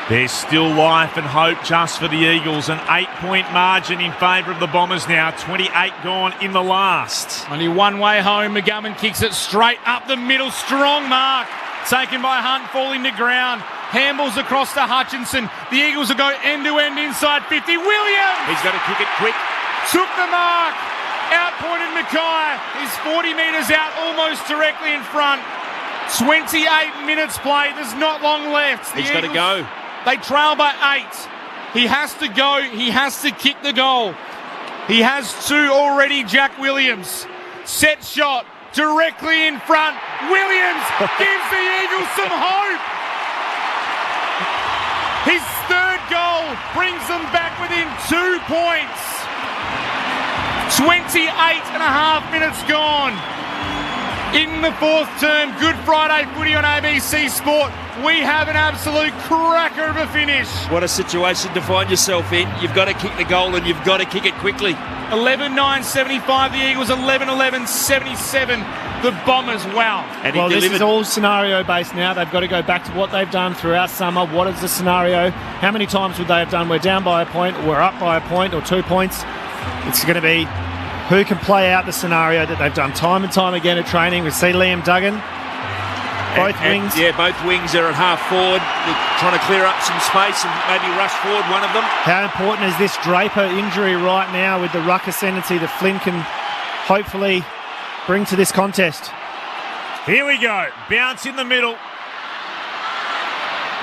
There's still life and hope just for the Eagles. An 8-point margin in favour of the Bombers now. 28 gone in the last. Only one way home. McGovern kicks it straight up the middle. Strong mark. Taken by Hunt, falling to ground. Handballs across to Hutchinson. The Eagles will go end-to-end inside 50. Williams! He's got to kick it quick. Took the mark. Outpointed Mackay. He's 40 metres out, almost directly in front. 28 minutes played. There's not long left. He's got to go. They trail by 8. He has to go. He has to kick the goal. He has 2 already, Jack Williams. Set shot directly in front. Williams gives the Eagles some hope. His 3rd goal brings them back within 2 points. 28 and a half minutes gone. In the 4th term, Good Friday footy on ABC Sport. We have an absolute cracker of a finish. What a situation to find yourself in. You've got to kick the goal and you've got to kick it quickly. 11-9-75 the Eagles, 11-11-77 the Bombers. Wow. And well, this is all scenario-based now. They've got to go back to what they've done throughout summer. What is the scenario? How many times would they have done we're down by a point, we're up by a point or 2 points? It's going to be who can play out the scenario that they've done time and time again at training. We see Liam Duggan, both wings. Yeah, both wings are at half forward. They're trying to clear up some space and maybe rush forward one of them. How important is this Draper injury right now with the ruck ascendancy that Flynn can hopefully bring to this contest? Here we go. Bounce in the middle.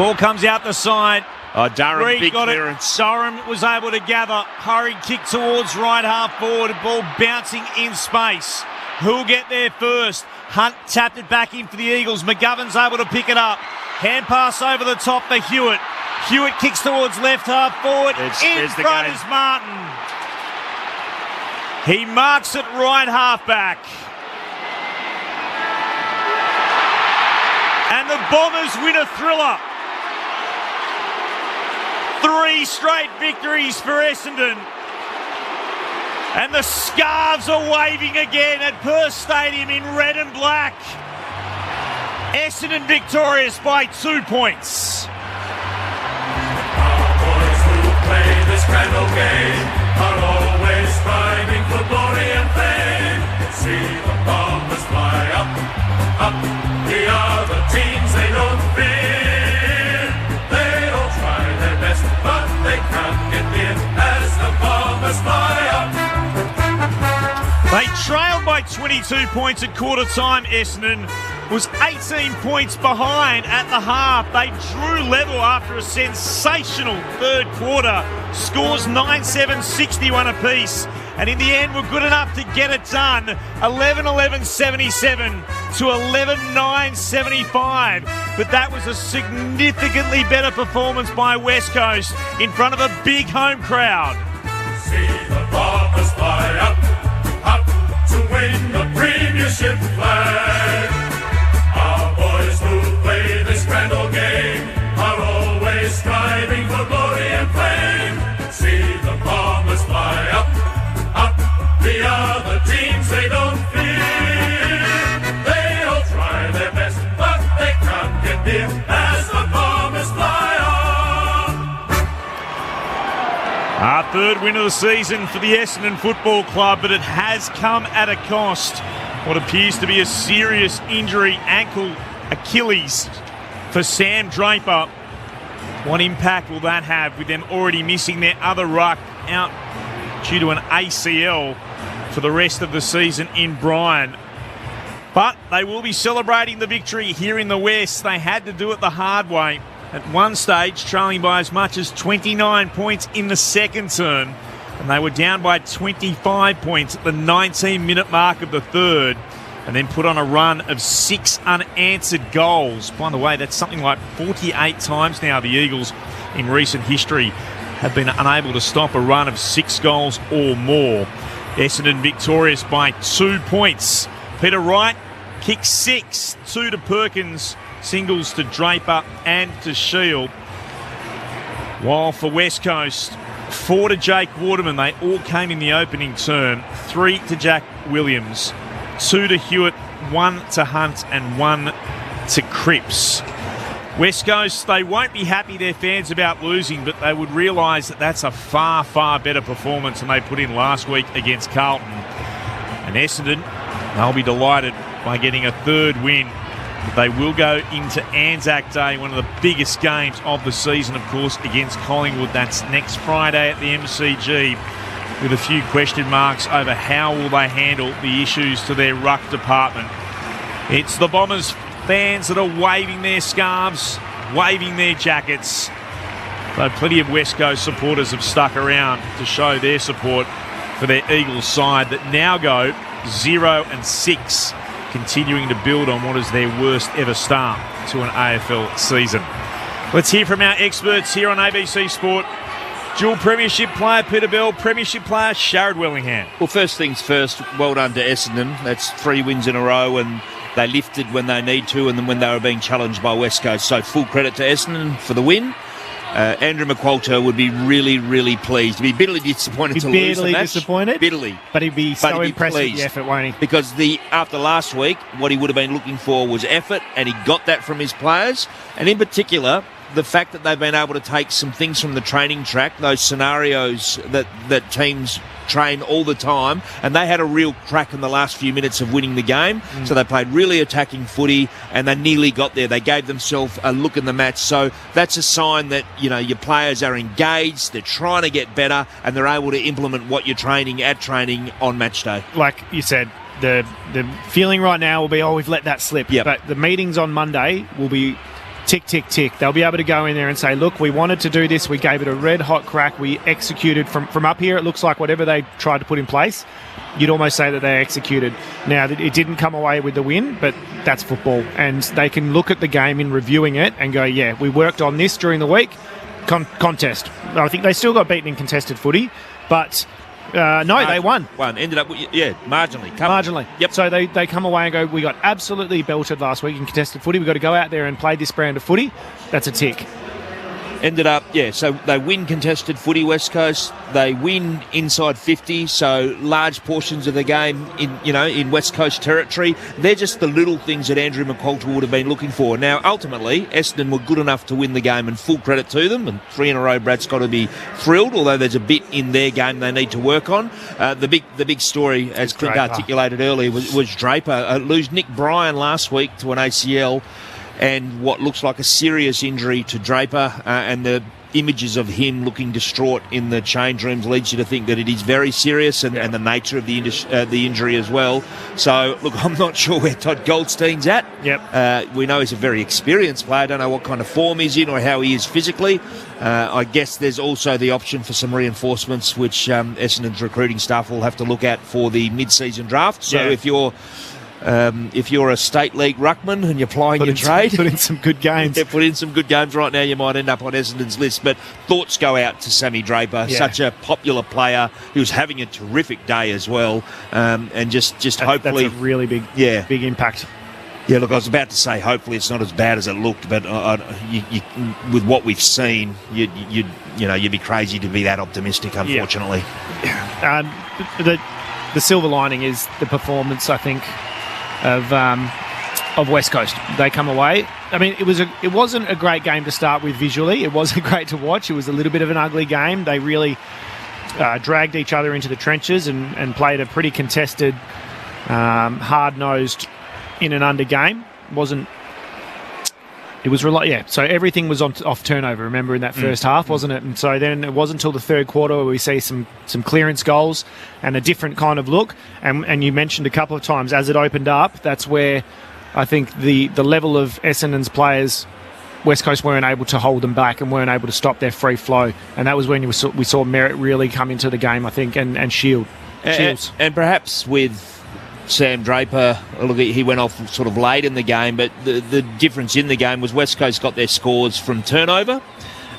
Ball comes out the side. Oh, Durham, Reed big got clearance. Durham was able to gather. Hurried kick towards right half forward. Ball bouncing in space. Who'll get there first? Hunt tapped it back in for the Eagles. McGovern's able to pick it up. Hand pass over the top for Hewitt. Hewitt kicks towards left half forward. In front is Martin. He marks it right half back. And the Bombers win a thriller. 3 straight victories for Essendon. And the scarves are waving again at Perth Stadium in red and black. Essendon victorious by 2 points. Our boys who play this grand old game are always striving for glory and fame. See the Bombers fly up, up. The other teams they don't fear. But they can't get near as the Bombers fly up. They trailed by 22 points at quarter time. Essendon was 18 points behind at the half. They drew level after a sensational 3rd quarter. Scores 9-7, 61 apiece. And in the end, were good enough to get it done. 11-11-77 to 11-9-75. But that was a significantly better performance by West Coast in front of a big home crowd. See the Bombers fly up, up to win the premiership flag. Our boys who play this grand old game are always striving for glory and fame. See the Bombers fly up, up. The other teams they don't fear. They all try their best, but they can't get near as the Bombers fly on. Our 3rd win of the season for the Essendon Football Club, but it has come at a cost. What appears to be a serious injury, ankle, Achilles, for Sam Draper. What impact will that have with them already missing their other ruck out due to an ACL for the rest of the season in Bryan. But they will be celebrating the victory here in the West. They had to do it the hard way. At one stage, trailing by as much as 29 points in the second term. And they were down by 25 points at the 19-minute mark of the third. And then put on a run of 6 unanswered goals. By the way, that's something like 48 times now the Eagles in recent history have been unable to stop a run of 6 goals or more. Essendon victorious by 2 points. Peter Wright kicks 6, 2 to Perkins, singles to Draper and to Shield. While for West Coast, 4 to Jake Waterman. They all came in the opening term. 3 to Jack Williams, 2 to Hewitt, 1 to Hunt and 1 to Cripps. West Coast, they won't be happy, their fans, about losing, but they would realise that that's a far, far better performance than they put in last week against Carlton. And Essendon, they'll be delighted by getting a third win. But they will go into Anzac Day, one of the biggest games of the season, of course, against Collingwood. That's next Friday at the MCG, with a few question marks over how will they handle the issues to their ruck department. It's the Bombers fans that are waving their scarves, waving their jackets. Though plenty of West Coast supporters have stuck around to show their support for their Eagles side that now go 0-6, continuing to build on what is their worst ever start to an AFL season. Let's hear from our experts here on ABC Sport. Dual premiership player Peter Bell, premiership player Sharad Wellingham. Well, first things first, well done to Essendon. That's 3 wins in a row, and they lifted when they need to and then when they were being challenged by West Coast. So full credit to Essendon for the win. Andrew McQualter would be really, really pleased. He'd be bitterly disappointed to lose the match. Disappointed? Bitterly. But he'd be so impressed with the effort, won't he? Because after last week, what he would have been looking for was effort, and he got that from his players. And in particular, the fact that they've been able to take some things from the training track, those scenarios that teams train all the time, and they had a real crack in the last few minutes of winning the game. So they played really attacking footy, and they nearly got there. They gave themselves a look in the match. So that's a sign that, you know, your players are engaged, they're trying to get better, and they're able to implement what you're training on match day. Like you said, the feeling right now will be, we've let that slip. Yep. But the meetings on Monday will be tick, tick, tick. They'll be able to go in there and say, look, we wanted to do this. We gave it a red-hot crack. We executed from up here. It looks like whatever they tried to put in place, you'd almost say that they executed. Now, it didn't come away with the win, but that's football. And they can look at the game in reviewing it and go, yeah, we worked on this during the week. Contest. I think they still got beaten in contested footy, but they won. Ended up, marginally. Marginally. Yep. So they come away and go, we got absolutely belted last week in contested footy. We've got to go out there and play this brand of footy. That's a tick. Ended up, so they win contested footy, West Coast. They win inside 50, so large portions of the game in West Coast territory. They're just the little things that Andrew McQualter would have been looking for. Now, ultimately, Essendon were good enough to win the game, and full credit to them. And 3 in a row, Brad's got to be thrilled, although there's a bit in their game they need to work on. The big story, as Clint articulated earlier, was Draper. Lose Nick Bryan last week to an ACL, and what looks like a serious injury to Draper, and the images of him looking distraught in the change rooms leads you to think that it is very serious, and the nature of the injury as well. So, look, I'm not sure where Todd Goldstein's at. Yep. We know he's a very experienced player. I don't know what kind of form he's in or how he is physically. I guess there's also the option for some reinforcements, which Essendon's recruiting staff will have to look at for the mid-season draft. So if you're a state league ruckman and you're plying your trade, put in some good games. Put in some good games right now. You might end up on Essendon's list. But thoughts go out to Sammy Draper, such a popular player who's having a terrific day as well, and just hopefully that's a really big impact. Yeah, look, I was about to say hopefully it's not as bad as it looked, but with what we've seen, you'd be crazy to be that optimistic, unfortunately. The silver lining is the performance, I think, of West Coast. They come away. I mean, it wasn't a great game to start with visually. It wasn't great to watch. It was a little bit of an ugly game. They really dragged each other into the trenches and played a pretty contested, hard-nosed in and under game. Wasn't It was so everything was off turnover, remember, in that first half, wasn't it? And so then it wasn't until the third quarter where we see some clearance goals and a different kind of look. And you mentioned a couple of times, as it opened up, that's where I think the level of Essendon's players, West Coast weren't able to hold them back and weren't able to stop their free flow. And that was when we saw Merritt really come into the game, I think, and Shields. And perhaps with Sam Draper, look, he went off sort of late in the game, but the difference in the game was West Coast got their scores from turnover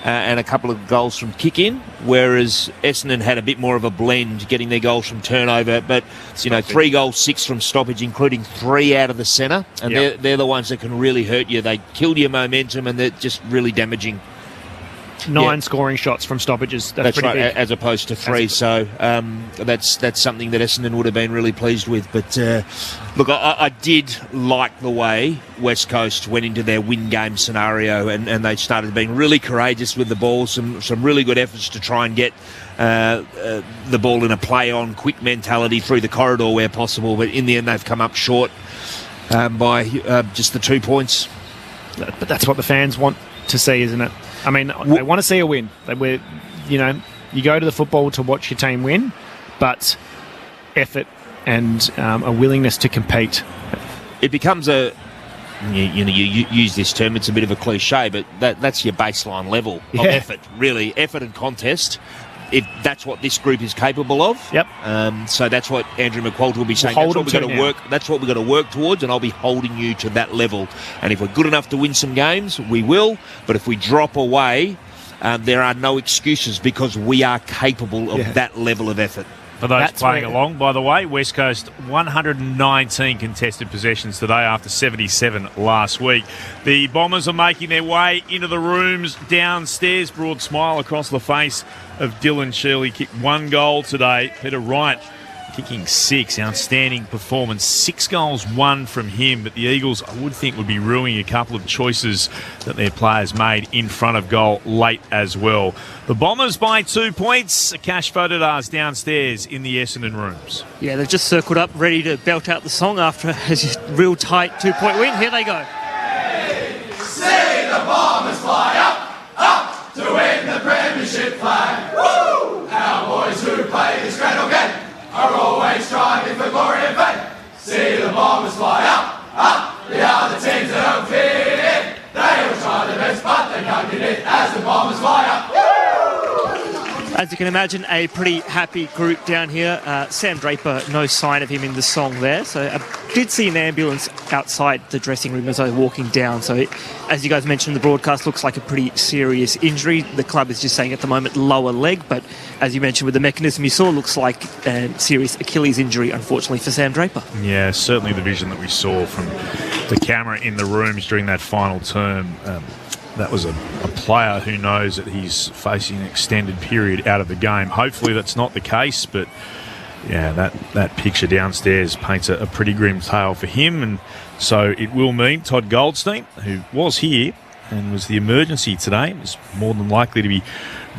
and a couple of goals from kick-in, whereas Essendon had a bit more of a blend, getting their goals from turnover, but 3 goals, 6 from stoppage, including 3 out of the centre, and they're the ones that can really hurt you. They kill your momentum, and they're just really damaging. 9 scoring shots from stoppages. That's pretty right, big. as opposed to 3. So that's something that Essendon would have been really pleased with. But look, I did like the way West Coast went into their win game scenario, and they started being really courageous with the ball. Some really good efforts to try and get the ball in a play-on, quick mentality through the corridor where possible. But in the end, they've come up short by just the 2 points. But that's what the fans want to see, isn't it? I mean, they want to see a win. You go to the football to watch your team win, but effort and a willingness to compete. It becomes you use this term, it's a bit of a cliche, but that's your baseline level of effort, really. Effort and contest. If that's what this group is capable of. Yep. So that's what Andrew McQualter will be saying. That's what we've got to work. That's what we've got to work towards, and I'll be holding you to that level. And if we're good enough to win some games, we will. But if we drop away, there are no excuses because we are capable of that level of effort. For those playing along, by the way, West Coast 119 contested possessions today after 77 last week. The Bombers are making their way into the rooms downstairs. Broad smile across the face of Dylan Shield. He kicked 1 goal today. Peter Wright kicking 6. Outstanding performance. 6 goals, 1 from him. But the Eagles, I would think, would be ruining a couple of choices that their players made in front of goal late as well. The Bombers by 2 points. Cash Fodedars downstairs in the Essendon rooms. Yeah, they've just circled up, ready to belt out the song after a real tight 2-point win. Here they go. See the Bombers fly up to win the premiership flag. Woo! Our boys who play this grand game are always striving for glory and fame. See the Bombers fly up, the other teams that don't fit in. They will try their best, but they can't get it as the Bombers fly up. As you can imagine, a pretty happy group down here. Sam Draper, no sign of him in the song there. So I did see an ambulance outside the dressing room as I was walking down. So as you guys mentioned in the broadcast, looks like a pretty serious injury. The club is just saying at the moment lower leg. But as you mentioned with the mechanism you saw, looks like a serious Achilles injury, unfortunately, for Sam Draper. Yeah, certainly the vision that we saw from the camera in the rooms during that final term. That was a player who knows that he's facing an extended period out of the game. Hopefully that's not the case, but yeah, that picture downstairs paints a pretty grim tale for him. And so it will mean Todd Goldstein, who was here and was the emergency today, is more than likely to be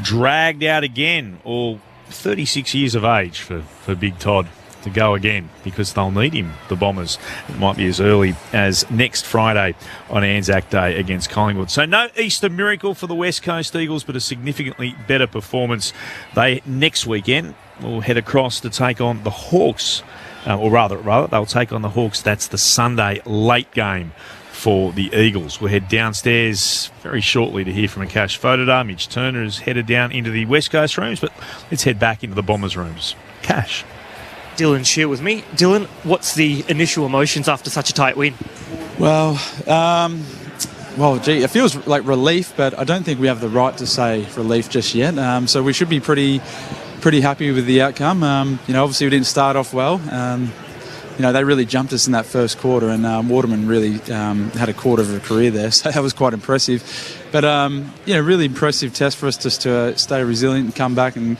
dragged out again, all 36 years of age for Big Todd to go again, because they'll need him, the Bombers. It might be as early as next Friday on Anzac Day against Collingwood. So no Easter miracle for the West Coast Eagles, but a significantly better performance. They, next weekend, will head across to take on the Hawks, or rather, they'll take on the Hawks. That's the Sunday late game for the Eagles. We'll head downstairs very shortly to hear from Akash Fodedar. Mitch Turner is headed down into the West Coast rooms, but let's head back into the Bombers rooms. Cash. Dylan Shield with me. Dylan, what's the initial emotions after such a tight win? Well, it feels like relief, but I don't think we have the right to say relief just yet. So we should be pretty happy with the outcome. Obviously we didn't start off well. They really jumped us in that first quarter, and Waterman really had a quarter of a career there, so that was quite impressive. But, really impressive test for us just to stay resilient and come back and,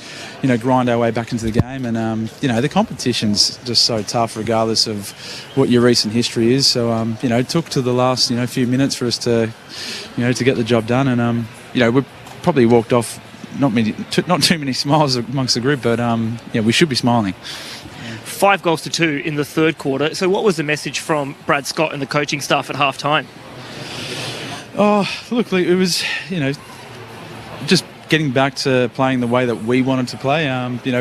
grind our way back into the game. And, the competition's just so tough regardless of what your recent history is. So, it took to the last, few minutes for us to get the job done. And, we probably walked off not too many smiles amongst the group, but, we should be smiling. 5-2 in the third quarter. So what was the message from Brad Scott and the coaching staff at half-time? Oh, look, it was, just getting back to playing the way that we wanted to play.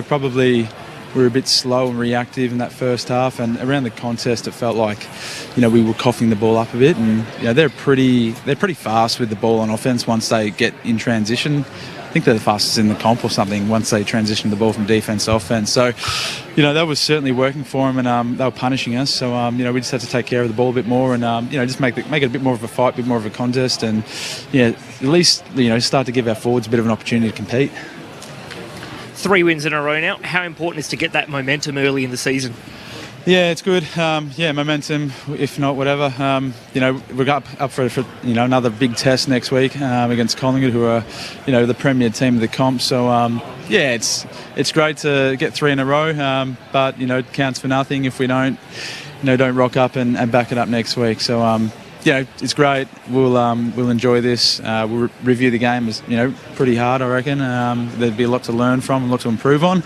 Probably we were a bit slow and reactive in that first half, and around the contest it felt like, we were coughing the ball up a bit, and they're pretty fast with the ball on offence once they get in transition. I think they're the fastest in the comp or something once they transition the ball from defence to offence. So, that was certainly working for them, and they were punishing us. So, we just had to take care of the ball a bit more, and just make it a bit more of a fight, a bit more of a contest, and at least start to give our forwards a bit of an opportunity to compete. 3 wins in a row now. How important is to get that momentum early in the season? Yeah, it's good. Momentum, if not whatever. We're up for another big test next week against Collingwood, who are, the premier team of the comp. So, it's great to get 3 in a row, but, it counts for nothing if we don't rock up and back it up next week. So, it's great. We'll enjoy this. We'll review the game as pretty hard, I reckon. There'd be a lot to learn from, a lot to improve on,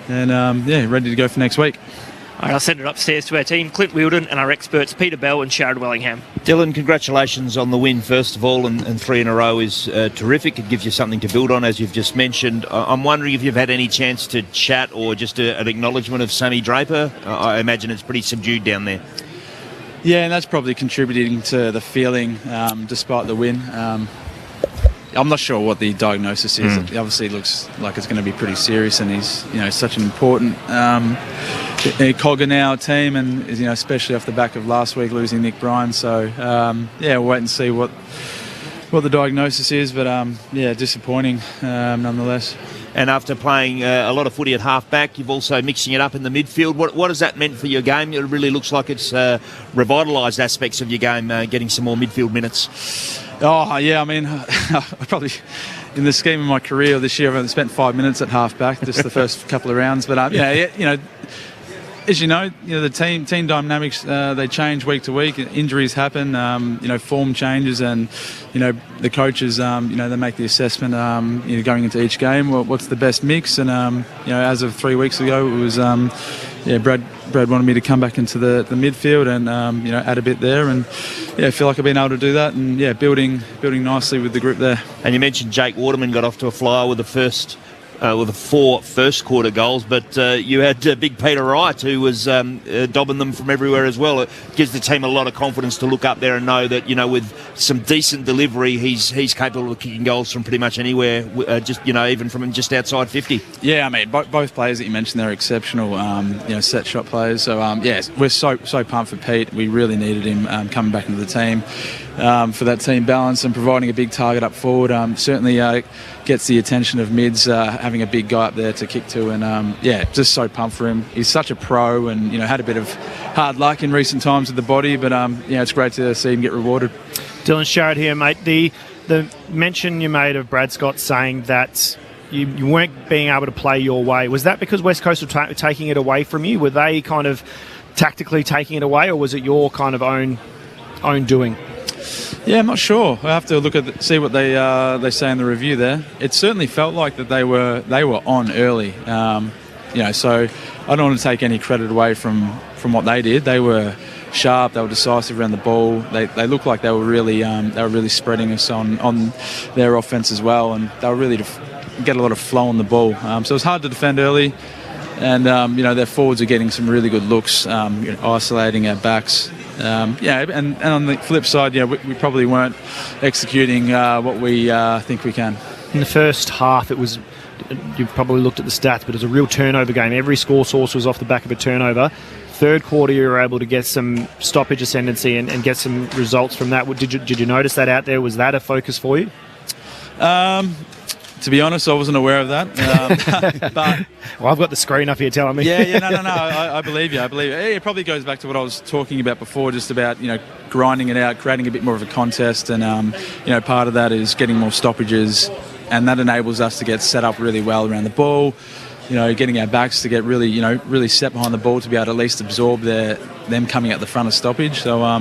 and ready to go for next week. All right, I'll send it upstairs to our team, Clint Wheeldon, and our experts, Peter Bell and Sharad Wellingham. Dylan, congratulations on the win, first of all, and 3 in a row is terrific. It gives you something to build on, as you've just mentioned. I'm wondering if you've had any chance to chat or just an acknowledgement of Sammy Draper. I imagine it's pretty subdued down there. Yeah, and that's probably contributing to the feeling, despite the win. I'm not sure what the diagnosis is. It obviously looks like it's going to be pretty serious, and he's such an important cog in our team, and especially off the back of last week losing Nick Bryan. So we'll wait and see what the diagnosis is, but disappointing nonetheless. And after playing a lot of footy at half-back, you've also mixing it up in the midfield. What has that meant for your game? It really looks like it's revitalised aspects of your game, getting some more midfield minutes. Oh, yeah, I mean, I probably, in the scheme of my career this year, I've only spent 5 minutes at half-back, just the first couple of rounds. But, as the team dynamics, they change week to week. Injuries happen, form changes, and, the coaches, they make the assessment, going into each game, what's the best mix. And, as of 3 weeks ago, it was, Brad wanted me to come back into the midfield and, add a bit there. And, I feel like I've been able to do that, and, building nicely with the group there. And you mentioned Jake Waterman got off to a flyer with the 4 first quarter goals, but you had big Peter Wright, who was dobbing them from everywhere as well. It gives the team a lot of confidence to look up there and know that, with some decent delivery, he's capable of kicking goals from pretty much anywhere, even from just outside 50. Yeah, I mean, both players that you mentioned, they're exceptional, set shot players. So, we're so pumped for Pete. We really needed him coming back into the team for that team balance and providing a big target up forward. Certainly gets the attention of mids, having a big guy up there to kick to, and just so pumped for him. He's such a pro, and had a bit of hard luck in recent times with the body, but it's great to see him get rewarded. Dylan Sharad here, mate. The mention you made of Brad Scott saying that you weren't being able to play your way, was that because West Coast were taking it away from you? Were they kind of tactically taking it away, or was it your kind of own doing? Yeah, I'm not sure. I have to look at see what they say in the review there. It certainly felt like that they were on early. So I don't want to take any credit away from what they did. They were sharp. They were decisive around the ball. They looked like they were really spreading us on their offense as well, and they were really to get a lot of flow on the ball. So it was hard to defend early, and their forwards are getting some really good looks, isolating our backs. And on the flip side, we probably weren't executing what we think we can. In the first half, it was, you've probably looked at the stats, but it was a real turnover game. Every score source was off the back of a turnover. Third quarter, you were able to get some stoppage ascendancy and get some results from that. Did you notice that out there? Was that a focus for you? To be honest, I wasn't aware of that. But well, I've got the screen up here telling me. Yeah, no. I believe you. It probably goes back to what I was talking about before, just about grinding it out, creating a bit more of a contest, and part of that is getting more stoppages, and that enables us to get set up really well around the ball. Getting our backs to get really set behind the ball to be able to at least absorb them coming out the front of stoppage. So I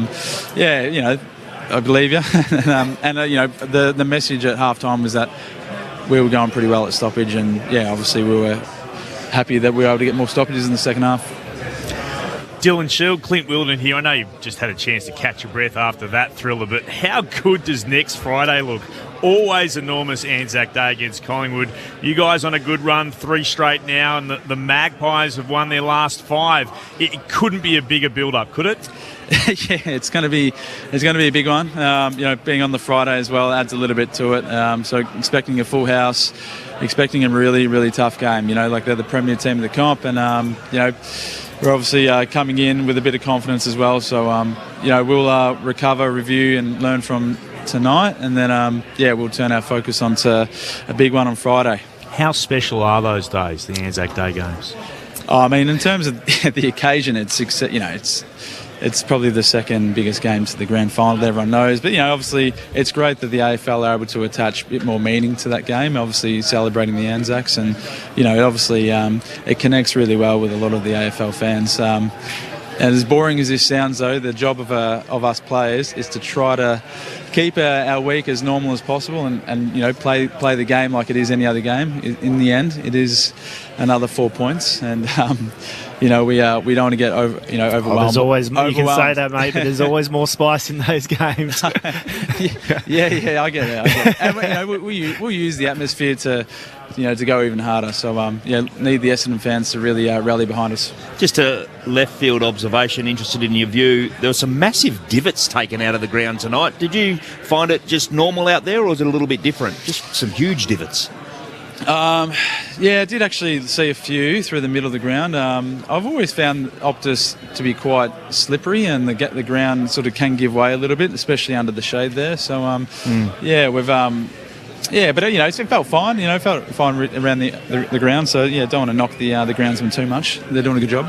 believe you. and the message at halftime was that we were going pretty well at stoppage, and obviously we were happy that we were able to get more stoppages in the second half. Dylan Shield, Clint Wilden here. I know you've just had a chance to catch your breath after that thriller, but how good does next Friday look? Always enormous Anzac Day against Collingwood. You guys on a good run, 3 straight now, and the Magpies have won their last 5. It couldn't be a bigger build-up, could it? Yeah, it's going to be a big one. Being on the Friday as well adds a little bit to it. So expecting a full house, expecting a really, really tough game. Like they're the premier team of the comp, and we're obviously coming in with a bit of confidence as well. So we'll recover, review, and learn from tonight, and then we'll turn our focus onto a big one on Friday. How special are those days, the Anzac Day games? I mean, in terms of the occasion, it's probably the second biggest game to the grand final that everyone knows. But, obviously it's great that the AFL are able to attach a bit more meaning to that game, obviously celebrating the Anzacs. And, it connects really well with a lot of the AFL fans. And as boring as this sounds, though, the job of us players is to try to keep our week as normal as possible and play the game like it is any other game. In the end, it is another 4 points, and we don't want to get overwhelmed. There's always, you can say that, mate, but there's always more spice in those games. yeah, I get it. And we'll use the atmosphere to go even harder. So need the Essendon fans to really rally behind us. Just a left field observation, interested in your view. There were some massive divots taken out of the ground tonight. Did you find it just normal out there, or was it a little bit different? Just some huge divots. I did actually see a few through the middle of the ground. I've always found Optus to be quite slippery, and the ground sort of can give way a little bit, especially under the shade there. So we've but it felt fine. Felt fine around the ground. So don't want to knock the groundsmen too much. They're doing a good job.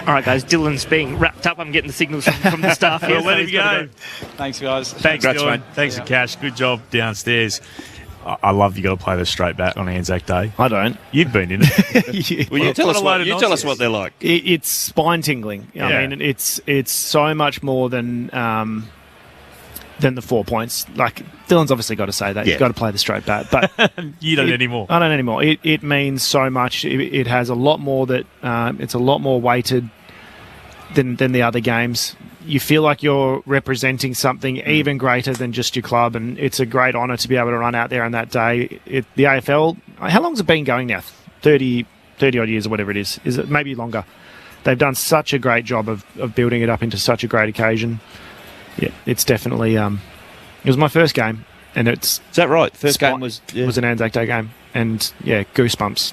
All right, guys. Dylan's being wrapped up. I'm getting the signals from the staff here. Well, let him go. Thanks, guys. Thanks, Dylan. Mate. Thanks for Cash. Good job downstairs. I love you got to play the straight bat on Anzac Day. I don't. You've been in it. Well, you tell us what they're like. It's spine tingling. I mean, it's so much more than the 4 points. Like, Dylan's obviously got to say that. You've got to play the straight bat. But you don't anymore. I don't anymore. It means so much. It has a lot more that it's a lot more weighted than the other games. You feel like you're representing something even greater than just your club, and it's a great honour to be able to run out there on that day. The AFL, how long has it been going now? 30 odd years or whatever it is. Is it maybe longer? They've done such a great job of building it up into such a great occasion. Yeah, it's definitely. It was my first game, and it's. Is that right? First game was an Anzac Day game, and goosebumps.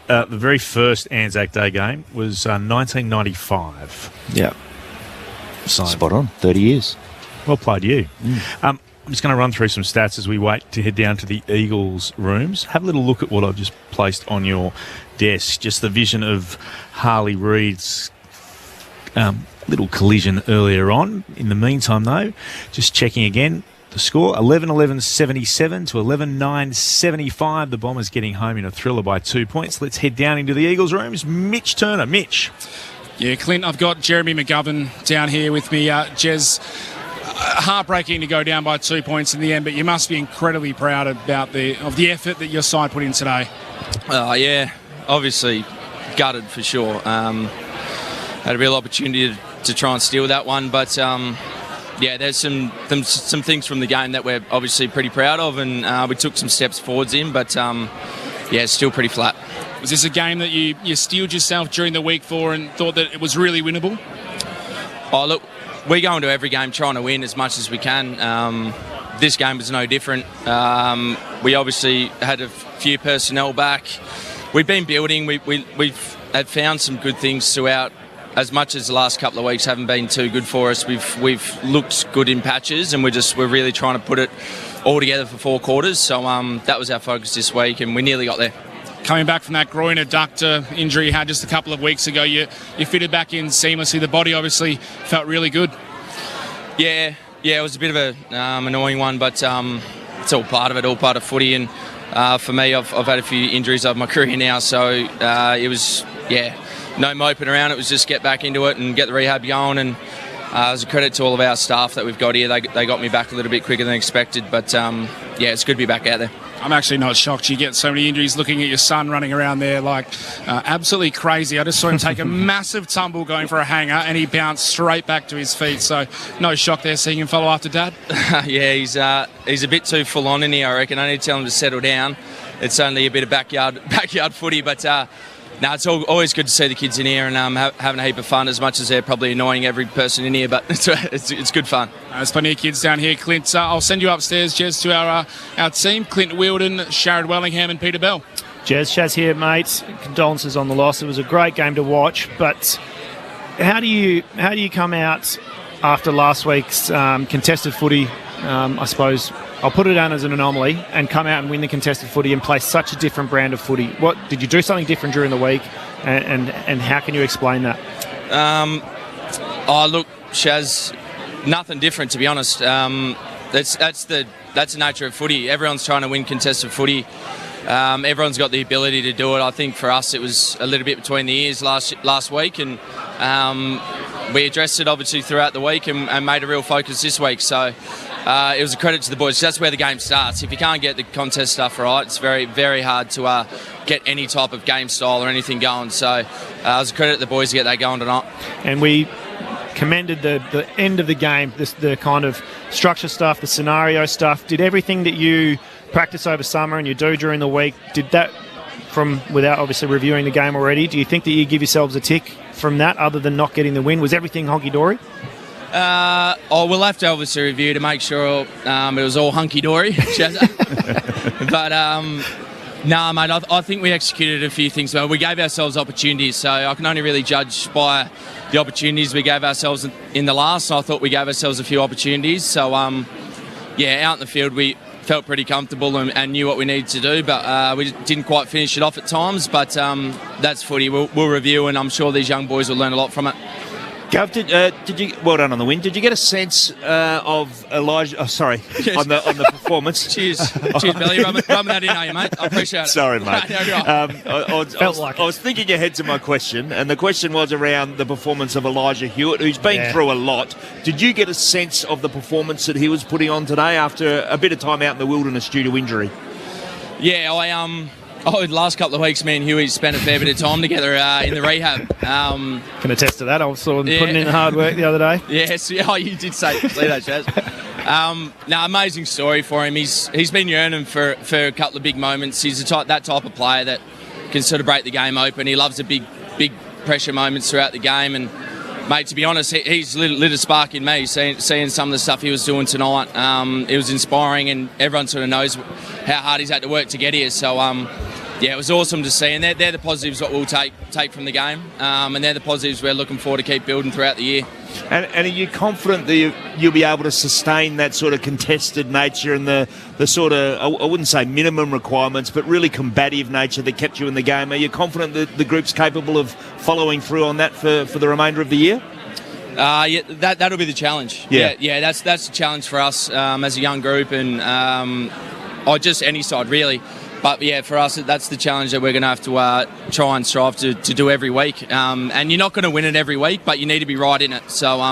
The very first Anzac Day game was 1995. Yeah. So, spot on. 30 years. Well played, you. I'm just going to run through some stats as we wait to head down to the Eagles rooms. Have a little look at what I've just placed on your desk. Just the vision of Harley Reid's little collision earlier on. In the meantime, though, just checking again. The score, 11-11-77 to 11-9-75. The Bombers getting home in a thriller by 2 points. Let's head down into the Eagles rooms. Mitch Turner. Mitch. Yeah, Clint, I've got Jeremy McGovern down here with me. Jez, heartbreaking to go down by 2 points in the end, but you must be incredibly proud of the effort that your side put in today. Obviously gutted for sure. Had a real opportunity to try and steal that one, but there's some things from the game that we're obviously pretty proud of, and we took some steps forwards in, but it's still pretty flat. Was this a game that you steeled yourself during the week for and thought that it was really winnable? Oh, look, we go into every game trying to win as much as we can. This game was no different. We obviously had a few personnel back. We've been building. We've had found some good things throughout. As much as the last couple of weeks haven't been too good for us, we've looked good in patches, and we're really trying to put it all together for 4 quarters. So that was our focus this week, and we nearly got there. Coming back from that groin adductor injury you had just a couple of weeks ago, you fitted back in seamlessly. The body obviously felt really good. Yeah, it was a bit of an annoying one, but it's all part of it, all part of footy. And for me, I've had a few injuries over my career now, so it was, no moping around. It was just get back into it and get the rehab going. And as a credit to all of our staff that we've got here, they got me back a little bit quicker than expected. But it's good to be back out there. I'm actually not shocked you get so many injuries looking at your son running around there like absolutely crazy. I just saw him take a massive tumble going for a hanger and he bounced straight back to his feet. So no shock there seeing him follow after Dad. Yeah, he's a bit too full on in here, I reckon. I need to tell him to settle down. It's only a bit of backyard footy, but no, it's always good to see the kids in here and having a heap of fun, as much as they're probably annoying every person in here, but it's good fun. There's plenty of kids down here, Clint. I'll send you upstairs, Jez, to our team, Clint Wheeldon, Sharad Wellingham and Peter Bell. Jez, Shaz here, mate. Condolences on the loss. It was a great game to watch, but how do you come out after last week's contested footy, I suppose, I'll put it down as an anomaly, and come out and win the contested footy and play such a different brand of footy? What did you do something different during the week, and how can you explain that? Look, Shaz, nothing different, to be honest. That's the nature of footy. Everyone's trying to win contested footy. Everyone's got the ability to do it. I think for us it was a little bit between the ears last week, and we addressed it obviously throughout the week and made a real focus this week. So it was a credit to the boys. That's where the game starts. If you can't get the contest stuff right, it's very, very hard to get any type of game style or anything going. So it was a credit to the boys to get that going tonight. And we commended the end of the game, the kind of structure stuff, the scenario stuff. Did everything that you practice over summer and you do during the week, did that without obviously reviewing the game already, do you think that you give yourselves a tick from that other than not getting the win? Was everything honky-dory? We'll have to obviously review to make sure it was all hunky-dory. But, no, mate, I think we executed a few things well. We gave ourselves opportunities, so I can only really judge by the opportunities we gave ourselves in the last. I thought we gave ourselves a few opportunities. So, out in the field, we felt pretty comfortable and knew what we needed to do, but we didn't quite finish it off at times. But that's footy. We'll review, and I'm sure these young boys will learn a lot from it. Gav, did you? Well done on the win. Did you get a sense of Elijah? Oh, sorry, yes. on the performance. Cheers, Billy. Rubbing that in, are you, mate? I appreciate it. Sorry, mate. I was thinking ahead to my question, and the question was around the performance of Elijah Hewitt, who's been through a lot. Did you get a sense of the performance that he was putting on today after a bit of time out in the wilderness due to injury? Yeah, the last couple of weeks, me and Huey spent a fair bit of time together in the rehab. Can attest to that. I saw him putting in the hard work the other day. Yes, you did say that, Chaz. Amazing story for him. He's been yearning for a couple of big moments. He's that type of player that can sort of break the game open. He loves the big pressure moments throughout the game. And, mate, to be honest, he's lit a spark in me, seeing some of the stuff he was doing tonight. It was inspiring, and everyone sort of knows how hard he's had to work to get here. So, it was awesome to see, and they're the positives what we'll take from the game, and they're the positives we're looking forward to keep building throughout the year. And are you confident that you'll be able to sustain that sort of contested nature and the sort of, I wouldn't say minimum requirements, but really combative nature that kept you in the game? Are you confident that the group's capable of following through on that for the remainder of the year? That'll be the challenge. Yeah, that's the challenge for us as a young group, and or just any side really. But yeah, for us, that's the challenge that we're going to have to try and strive to do every week. And you're not going to win it every week, but you need to be right in it. So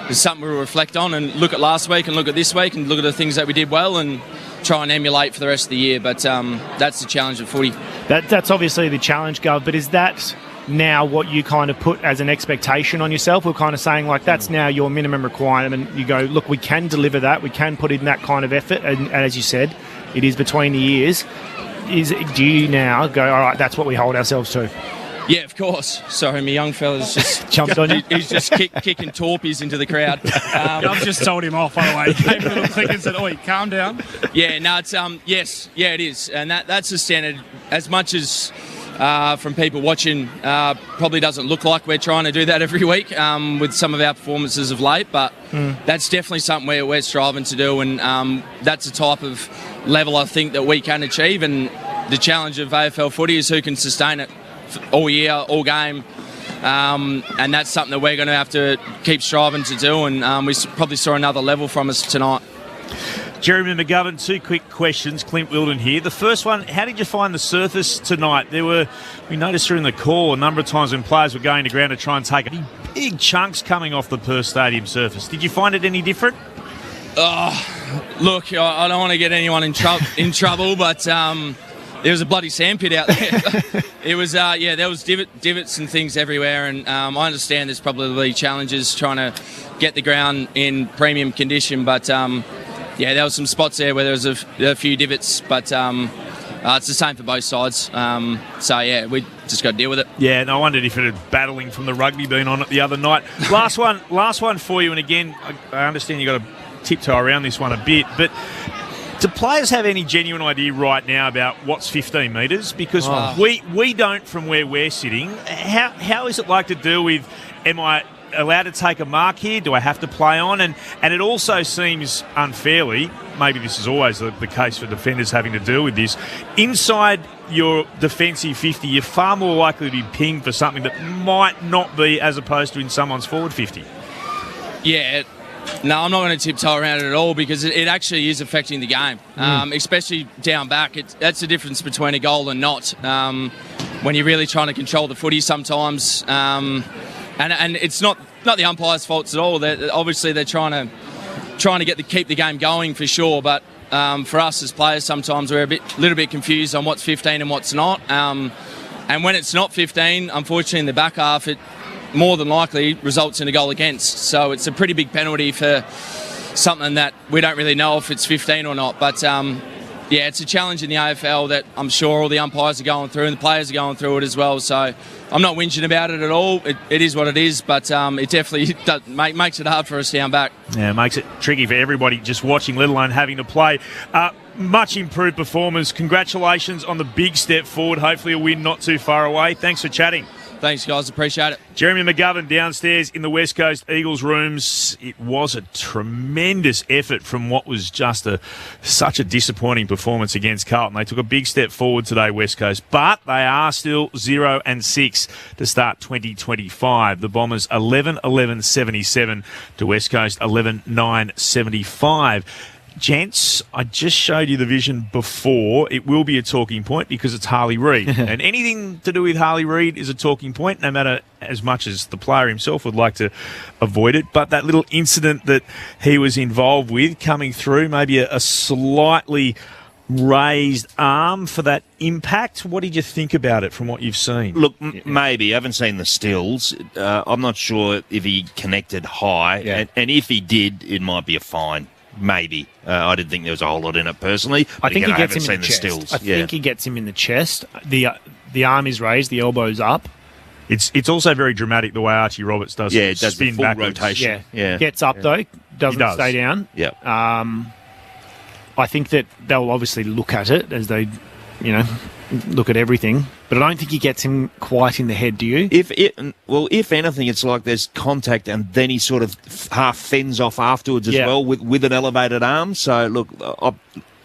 it's something we'll reflect on and look at last week and look at this week and look at the things that we did well and try and emulate for the rest of the year. But that's the challenge of footy. That's obviously the challenge, Gov, but is that now what you kind of put as an expectation on yourself? We're kind of saying, like, that's now your minimum requirement. You go, look, we can deliver that. We can put in that kind of effort. And as you said, it is between the years. Do you now go, all right, that's what we hold ourselves to? Yeah, of course. Sorry, my young fella's just jumped on you. He's just kicking torpies into the crowd. I've just told him off, by the way. Gave a little click and said, oi, calm down. Yeah, no, it's yes, yeah, it is. And that's the standard. As much as from people watching, probably doesn't look like we're trying to do that every week with some of our performances of late, but that's definitely something we're striving to do, and that's the type of level I think that we can achieve, and the challenge of AFL footy is who can sustain it all year, all game, and that's something that we're going to have to keep striving to do, and we probably saw another level from us tonight. Jeremy McGovern, two quick questions. Clint Wheeldon here. The first one, how did you find the surface tonight? We noticed during the call a number of times when players were going to ground to try and take big chunks coming off the Perth Stadium surface. Did you find it any different? Look, I don't want to get anyone in trouble, but there was a bloody sandpit out there. It was, there was divots and things everywhere, and I understand there's probably challenges trying to get the ground in premium condition, but there was some spots there where there was a few divots, but it's the same for both sides. We just got to deal with it. Yeah, and I wondered if it had battling from the rugby being on it the other night. Last one for you, and again, I understand you got to tiptoe around this one a bit, but do players have any genuine idea right now about what's 15 metres? Because we don't from where we're sitting. How is it like to deal with, am I allowed to take a mark here? Do I have to play on? And it also seems unfairly, maybe this is always the case for defenders having to deal with this, inside your defensive 50, you're far more likely to be pinged for something that might not be as opposed to in someone's forward 50. Yeah, no, I'm not going to tiptoe around it at all because it actually is affecting the game, especially down back. That's the difference between a goal and not. When you're really trying to control the footy sometimes, and it's not the umpire's faults at all. Obviously they're trying to keep the game going for sure. But for us as players, sometimes we're little bit confused on what's 15 and what's not. And when it's not 15, unfortunately in the back half, it more than likely results in a goal against. So it's a pretty big penalty for something that we don't really know if it's 15 or not. But it's a challenge in the AFL that I'm sure all the umpires are going through and the players are going through it as well. So I'm not whinging about it at all. It is what it is, but it definitely makes it hard for us down back. Yeah, it makes it tricky for everybody just watching, let alone having to play. Much improved performers. Congratulations on the big step forward. Hopefully a win not too far away. Thanks for chatting. Thanks, guys. Appreciate it. Jeremy McGovern downstairs in the West Coast Eagles rooms. It was a tremendous effort from what was just such a disappointing performance against Carlton. They took a big step forward today, West Coast, but they are still 0-6 to start 2025. The Bombers 11-11-77 to West Coast 11-9-75. Gents, I just showed you the vision before. It will be a talking point because it's Harley Reid. And anything to do with Harley Reid is a talking point, no matter as much as the player himself would like to avoid it. But that little incident that he was involved with coming through, maybe a slightly raised arm for that impact. What did you think about it from what you've seen? Look, maybe. I haven't seen the stills. I'm not sure if he connected high. And if he did, it might be a fine. Maybe. I didn't think there was a whole lot in it personally. I think he gets him in the chest. Stills. I think he gets him in the chest. The arm is raised, the elbow's up. It's also very dramatic the way Archie Roberts does. Yeah, it does spin the full backwards. rotation. Yeah. Gets up though, doesn't stay down. Yeah. I think that they'll obviously look at it as they, look at everything. But I don't think he gets him quite in the head, do you? If anything, it's like there's contact and then he sort of half fends off afterwards as well with an elevated arm. So, look,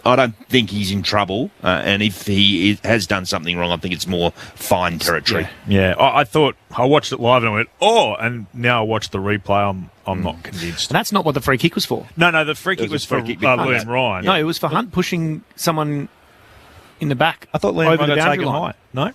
I don't think he's in trouble. And if he has done something wrong, I think it's more fine territory. Yeah. I thought, I watched it live and I went, and now I watched the replay, I'm not convinced. And that's not what the free kick was for. No, the free kick was for Liam Ryan. No, it was for Hunt pushing someone in the back. I thought Liam might have taken high. No?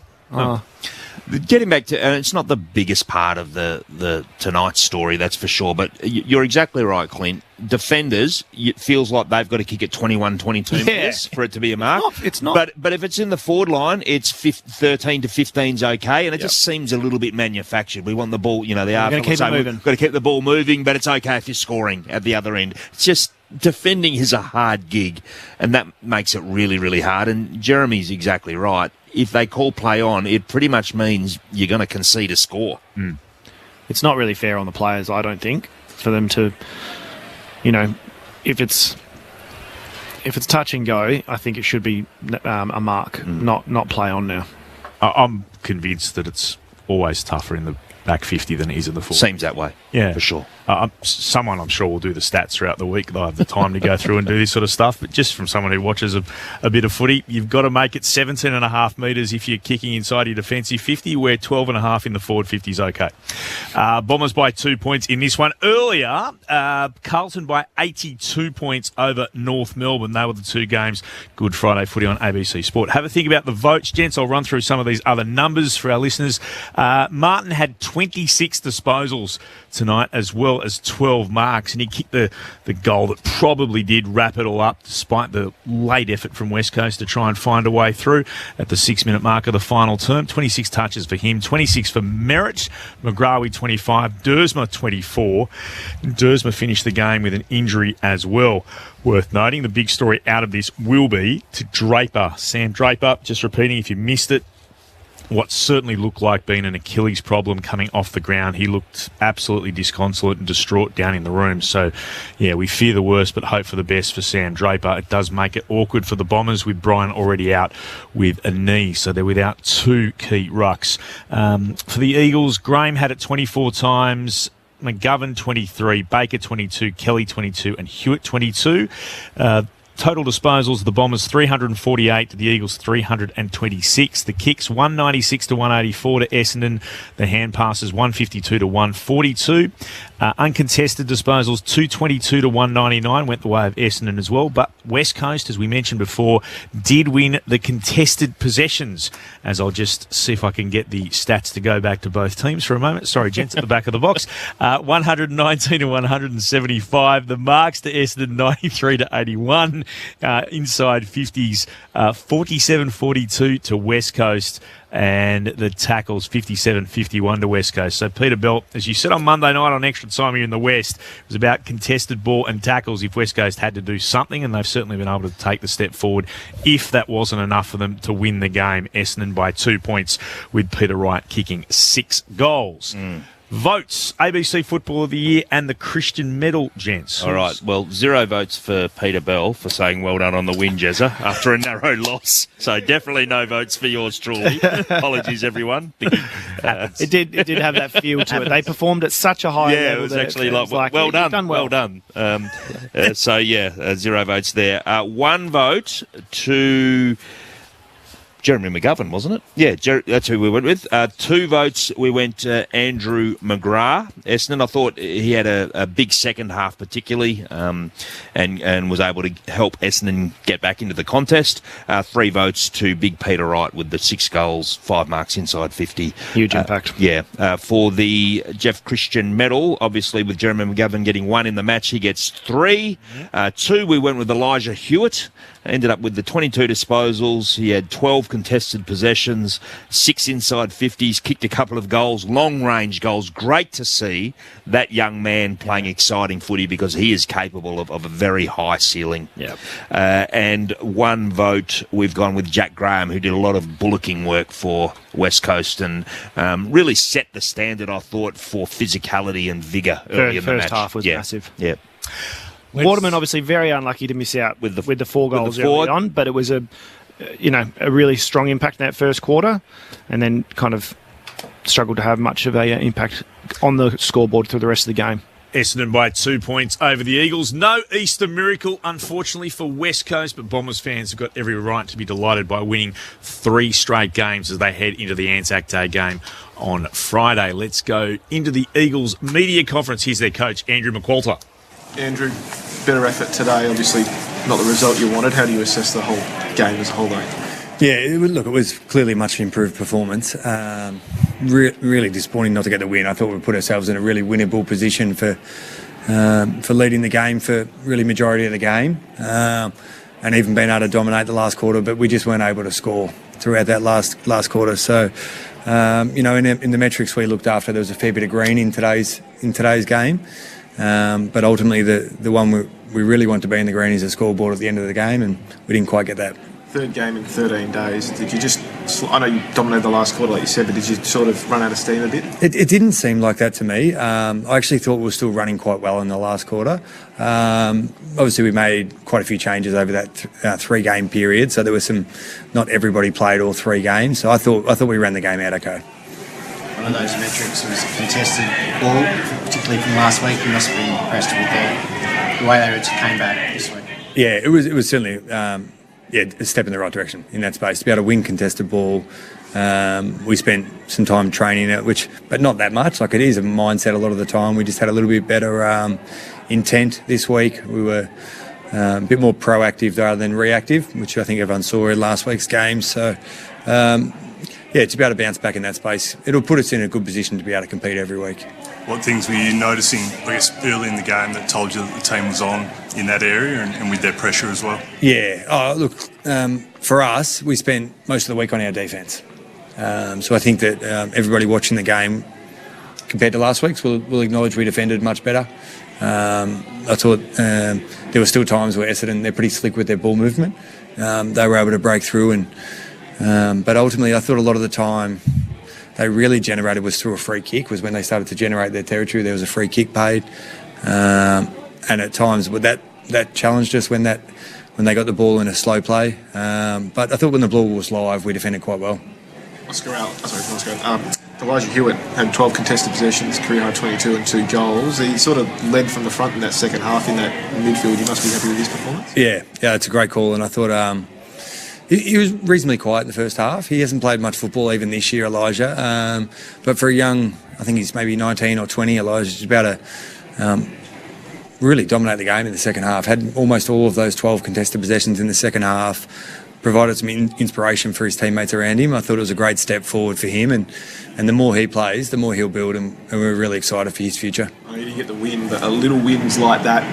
Getting back to, and it's not the biggest part of the tonight's story, that's for sure, but you're exactly right, Clint. Defenders, it feels like they've got to kick it 21, 22 metres for it to be a mark. It's not. But if it's in the forward line, it's 13 to 15's okay, and it just seems a little bit manufactured. We want the ball, the AFL will say we've got to keep the ball moving, but it's okay if you're scoring at the other end. It's just defending is a hard gig, and that makes it really, really hard. And Jeremy's exactly right. If they call play on, it pretty much means you're going to concede a score. It's not really fair on the players, I don't think, for them to, if it's touch and go, I think it should be a mark, not play on now. I'm convinced that it's always tougher in the back 50 than it is in the forward. Seems that way, yeah, for sure. Someone I'm sure will do the stats throughout the week. They'll have the time to go through and do this sort of stuff. But just from someone who watches a bit of footy, you've got to make it 17.5 metres if you're kicking inside your defensive 50, where 12.5 in the forward 50 is okay. Bombers by 2 points in this one. Earlier, Carlton by 82 points over North Melbourne. They were the two games. Good Friday footy on ABC Sport. Have a think about the votes, gents. I'll run through some of these other numbers for our listeners. Martin had 26 disposals tonight as well. well as 12 marks, and he kicked the goal that probably did wrap it all up, despite the late effort from West Coast to try and find a way through at the 6-minute mark of the final term. 26 touches for him, 26 for Merritt, McGrawy 25, Dersma 24. Dersma finished the game with an injury as well. Worth noting, the big story out of this will be to Draper. Sam Draper, just repeating if you missed it, what certainly looked like being an Achilles problem coming off the ground. He looked absolutely disconsolate and distraught down in the room. So, yeah, we fear the worst but hope for the best for Sam Draper. It does make it awkward for the Bombers with Brian already out with a knee. So they're without two key rucks. For the Eagles, Graham had it 24 times. McGovern 23, Baker 22, Kelly 22 and Hewitt 22. Total disposals, the Bombers 348 to the Eagles 326. The kicks 196 to 184 to Essendon. The hand passes 152 to 142. Uncontested disposals 222 to 199 went the way of Essendon as well. But West Coast, as we mentioned before, did win the contested possessions. As I'll just see if I can get the stats to go back to both teams for a moment. Sorry, gents, at the back of the box. 119 to 175. The marks to Essendon 93 to 81. Inside 50s 47-42 to West Coast, and the tackles 57-51 to West Coast. So Peter Bell, as you said on Monday night on Extra Time here in the West, it was about contested ball and tackles if West Coast had to do something, and they've certainly been able to take the step forward if that wasn't enough for them to win the game. Essendon by 2 points with Peter Wright kicking 6 goals. Votes, ABC Football of the Year and the Christian Medal, gents. All right, well, 0 votes for Peter Bell for saying well done on the win, Jezza, after a narrow loss. So definitely no votes for yours truly. Apologies, everyone. It did have that feel to it. They performed at such a high level. Yeah, it was actually well done. Well done. So, 0 votes there. 1 vote to Jeremy McGovern, wasn't it? Yeah, that's who we went with. 2 votes, we went to Andrew McGrath, Essendon. I thought he had a big second half particularly, and was able to help Essendon get back into the contest. 3 votes to Big Peter Wright with the 6 goals, 5 marks inside 50. Huge impact. For the Jeff Christian medal, obviously with Jeremy McGovern getting 1 in the match, he gets 3. 2, we went with Elijah Hewitt. Ended up with the 22 disposals. He had 12 contested possessions, 6 inside 50s, kicked a couple of goals, long-range goals. Great to see that young man playing exciting footy because he is capable of a very high ceiling. And 1 vote, we've gone with Jack Graham, who did a lot of bullocking work for West Coast and really set the standard, I thought, for physicality and vigour early in the match. First half was massive. Yeah. Waterman obviously very unlucky to miss out with the 4 goals early on, but it was a really strong impact in that first quarter, and then kind of struggled to have much of a impact on the scoreboard through the rest of the game. Essendon by 2 points over the Eagles. No Easter miracle, unfortunately, for West Coast, but Bombers fans have got every right to be delighted by winning 3 straight games as they head into the Anzac Day game on Friday. Let's go into the Eagles media conference. Here's their coach, Andrew McQualter. Andrew, better effort today, obviously not the result you wanted. How do you assess the whole game as a whole, though? Yeah, it was clearly much improved performance. Really disappointing not to get the win. I thought we put ourselves in a really winnable position for leading the game for really majority of the game, and even being able to dominate the last quarter, but we just weren't able to score throughout that last quarter. So, in the metrics we looked after, there was a fair bit of green in today's game. But ultimately, the one we really want to be in the green is a scoreboard at the end of the game, and we didn't quite get that. Third game in 13 days. Did you I know you dominated the last quarter, like you said, but did you sort of run out of steam a bit? It didn't seem like that to me. I actually thought we were still running quite well in the last quarter. Obviously, we made quite a few changes over that 3-game period, so there was not everybody played all 3 games. So I thought we ran the game out okay. One of those metrics was contested ball, particularly from last week. You must have been impressed with the way they came back this week. Yeah, it was certainly a step in the right direction in that space. To be able to win contested ball, we spent some time training it, but not that much. Like, it is a mindset a lot of the time. We just had a little bit better intent this week. We were a bit more proactive rather than reactive, which I think everyone saw in last week's game. So, to be able to bounce back in that space, it'll put us in a good position to be able to compete every week. what things were you noticing, I guess, early in the game that told you that the team was on in that area and with their pressure as well? Yeah. Oh, look, for us, we spent most of the week on our defence. So I think that everybody watching the game compared to last week's will acknowledge we defended much better. I thought there were still times where Essendon, they're pretty slick with their ball movement. They were able to break through, but ultimately I thought a lot of the time they really generated was through a free kick, was when they started to generate their territory. There was a free kick paid, and at times that challenged us when they got the ball in a slow play. But I thought when the ball was live, we defended quite well. Elijah Hewitt had 12 contested possessions, career high 22 and 2 goals. He sort of led from the front in that second half in that midfield. You must be happy with his performance. Yeah, it's a great call, and I thought he was reasonably quiet in the first half. He hasn't played much football even this year, Elijah. But for a young, I think he's maybe 19 or 20, Elijah's about to really dominate the game in the second half. Had almost all of those 12 contested possessions in the second half. Provided some inspiration for his teammates around him. I thought it was a great step forward for him, and the more he plays, the more he'll build, and we're really excited for his future. I mean, you get the win, but a little wins like that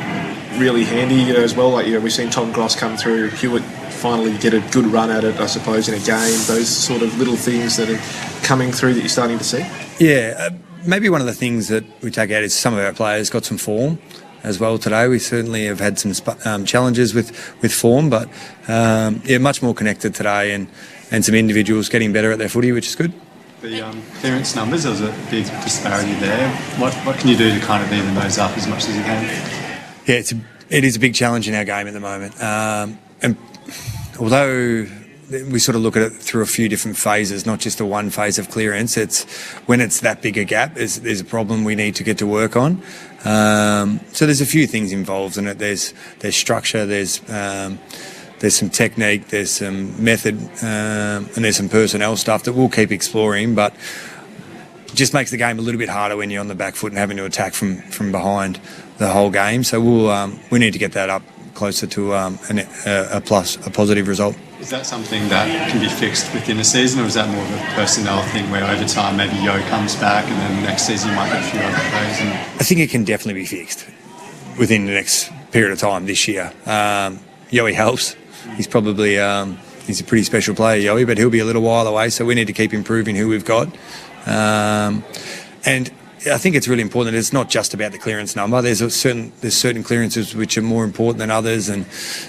really handy, as well. Like, we've seen Tom Gross come through, Hewitt finally get a good run at it, I suppose, in a game. Those sort of little things that are coming through that you're starting to see. Yeah, maybe one of the things that we take out is some of our players got some form as well today. We certainly have had some challenges with form, but much more connected today, and some individuals getting better at their footy, which is good. The clearance numbers, there was a big disparity there. What can you do to kind of even those up as much as you can? Yeah, it is a big challenge in our game at the moment. And although we sort of look at it through a few different phases, not just a one phase of clearance, it's when it's that big a gap, there's a problem we need to get to work on. So there's a few things involved in it. There's structure, there's some technique, there's some method, and there's some personnel stuff that we'll keep exploring, but it just makes the game a little bit harder when you're on the back foot and having to attack from behind the whole game. So we need to get that up closer to a positive result. Is that something that can be fixed within a season, or is that more of a personnel thing where over time maybe Yo comes back and then next season you might get a few other players? I think it can definitely be fixed within the next period of time this year. Yoey helps. He's probably he's a pretty special player, Yoey, but he'll be a little while away, so we need to keep improving who we've got. And I think it's really important that it's not just about the clearance number. There's certain clearances which are more important than others, and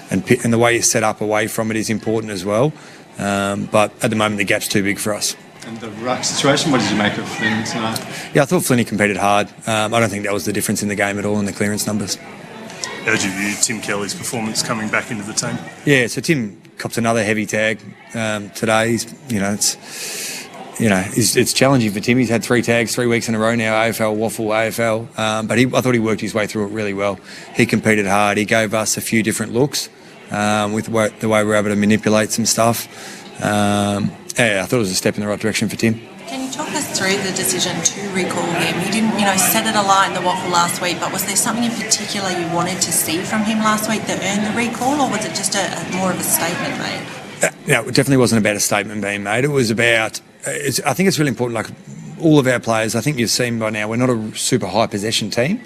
the way you set up away from it is important as well. But at the moment, the gap's too big for us. And the ruck situation, what did you make of Flynn tonight? Yeah, I thought Flinney competed hard. I don't think that was the difference in the game at all in the clearance numbers. How did you view Tim Kelly's performance coming back into the team? Yeah, so Tim copped another heavy tag today. It's challenging for Tim. He's had 3 tags 3 weeks in a row now, AFL, Waffle, AFL. But I thought he worked his way through it really well. He competed hard. He gave us a few different looks with the way we were able to manipulate some stuff. I thought it was a step in the right direction for Tim. Can you talk us through the decision to recall him? He didn't, set it alight in the Waffle last week, but was there something in particular you wanted to see from him last week that earned the recall, or was it just more of a statement made? No, it definitely wasn't about a statement being made. It was about, I think it's really important, like all of our players, I think you've seen by now, we're not a super high possession team.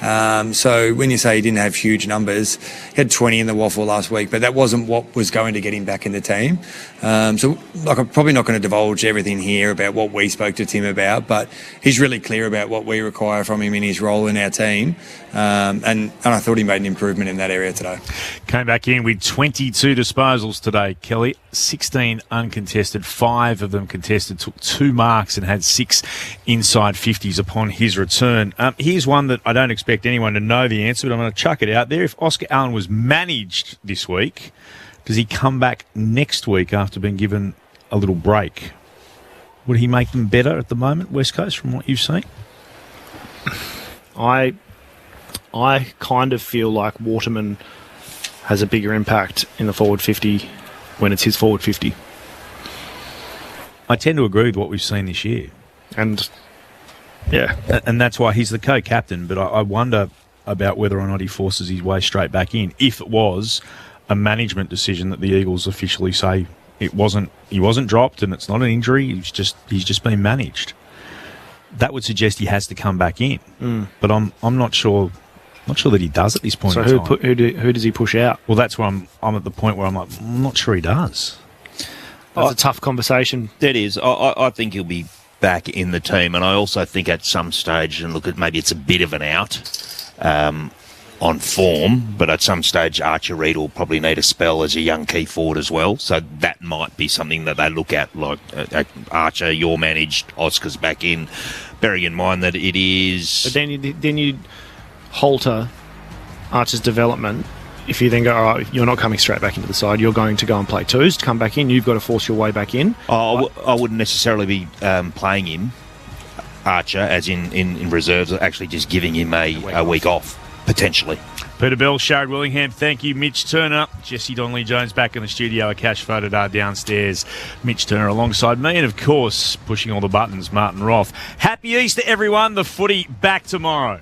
So when you say he didn't have huge numbers, he had 20 in the Waffle last week, but that wasn't what was going to get him back in the team. So I'm probably not going to divulge everything here about what we spoke to Tim about, but he's really clear about what we require from him in his role in our team. And I thought he made an improvement in that area today. Came back in with 22 disposals today, Kelly. 16 uncontested, 5 of them contested, took 2 marks and had 6 inside 50s upon his return. Here's one that I don't expect anyone to know the answer, but I'm going to chuck it out there. If Oscar Allen was managed this week, does he come back next week after being given a little break? Would he make them better at the moment, West Coast, from what you've seen? I kind of feel like Waterman has a bigger impact in the forward 50 when it's his forward 50. I tend to agree with what we've seen this year. And that's why he's the co-captain, but I wonder about whether or not he forces his way straight back in, if it was a management decision that the Eagles officially say he wasn't dropped and it's not an injury, he's just been managed. that would suggest he has to come back in. But I'm not sure. Not sure that he does at this point. So in time. who does he push out? Well, that's where I'm at the point where I'm like, I'm not sure he does. That's a tough conversation. That is. I think he'll be back in the team, and I also think at some stage, and look at maybe it's a bit of an out on form, but at some stage Archer Reid will probably need a spell as a young key forward as well. So that might be something that they look at, like Archer, you're managed, Oscar's back in, bearing in mind that it is. But then you halter Archer's development. If you then go, all right, you're not coming straight back into the side, you're going to go and play twos to come back in, you've got to force your way back in. I wouldn't necessarily be playing him, Archer, as in reserves, actually just giving him a week off, potentially. Peter Bell, Sharad Willingham, thank you. Mitch Turner, Jesse Donnelly-Jones back in the studio, Akash Fotodar downstairs. Mitch Turner alongside me, and of course, pushing all the buttons, Martin Roth. Happy Easter, everyone. The footy back tomorrow.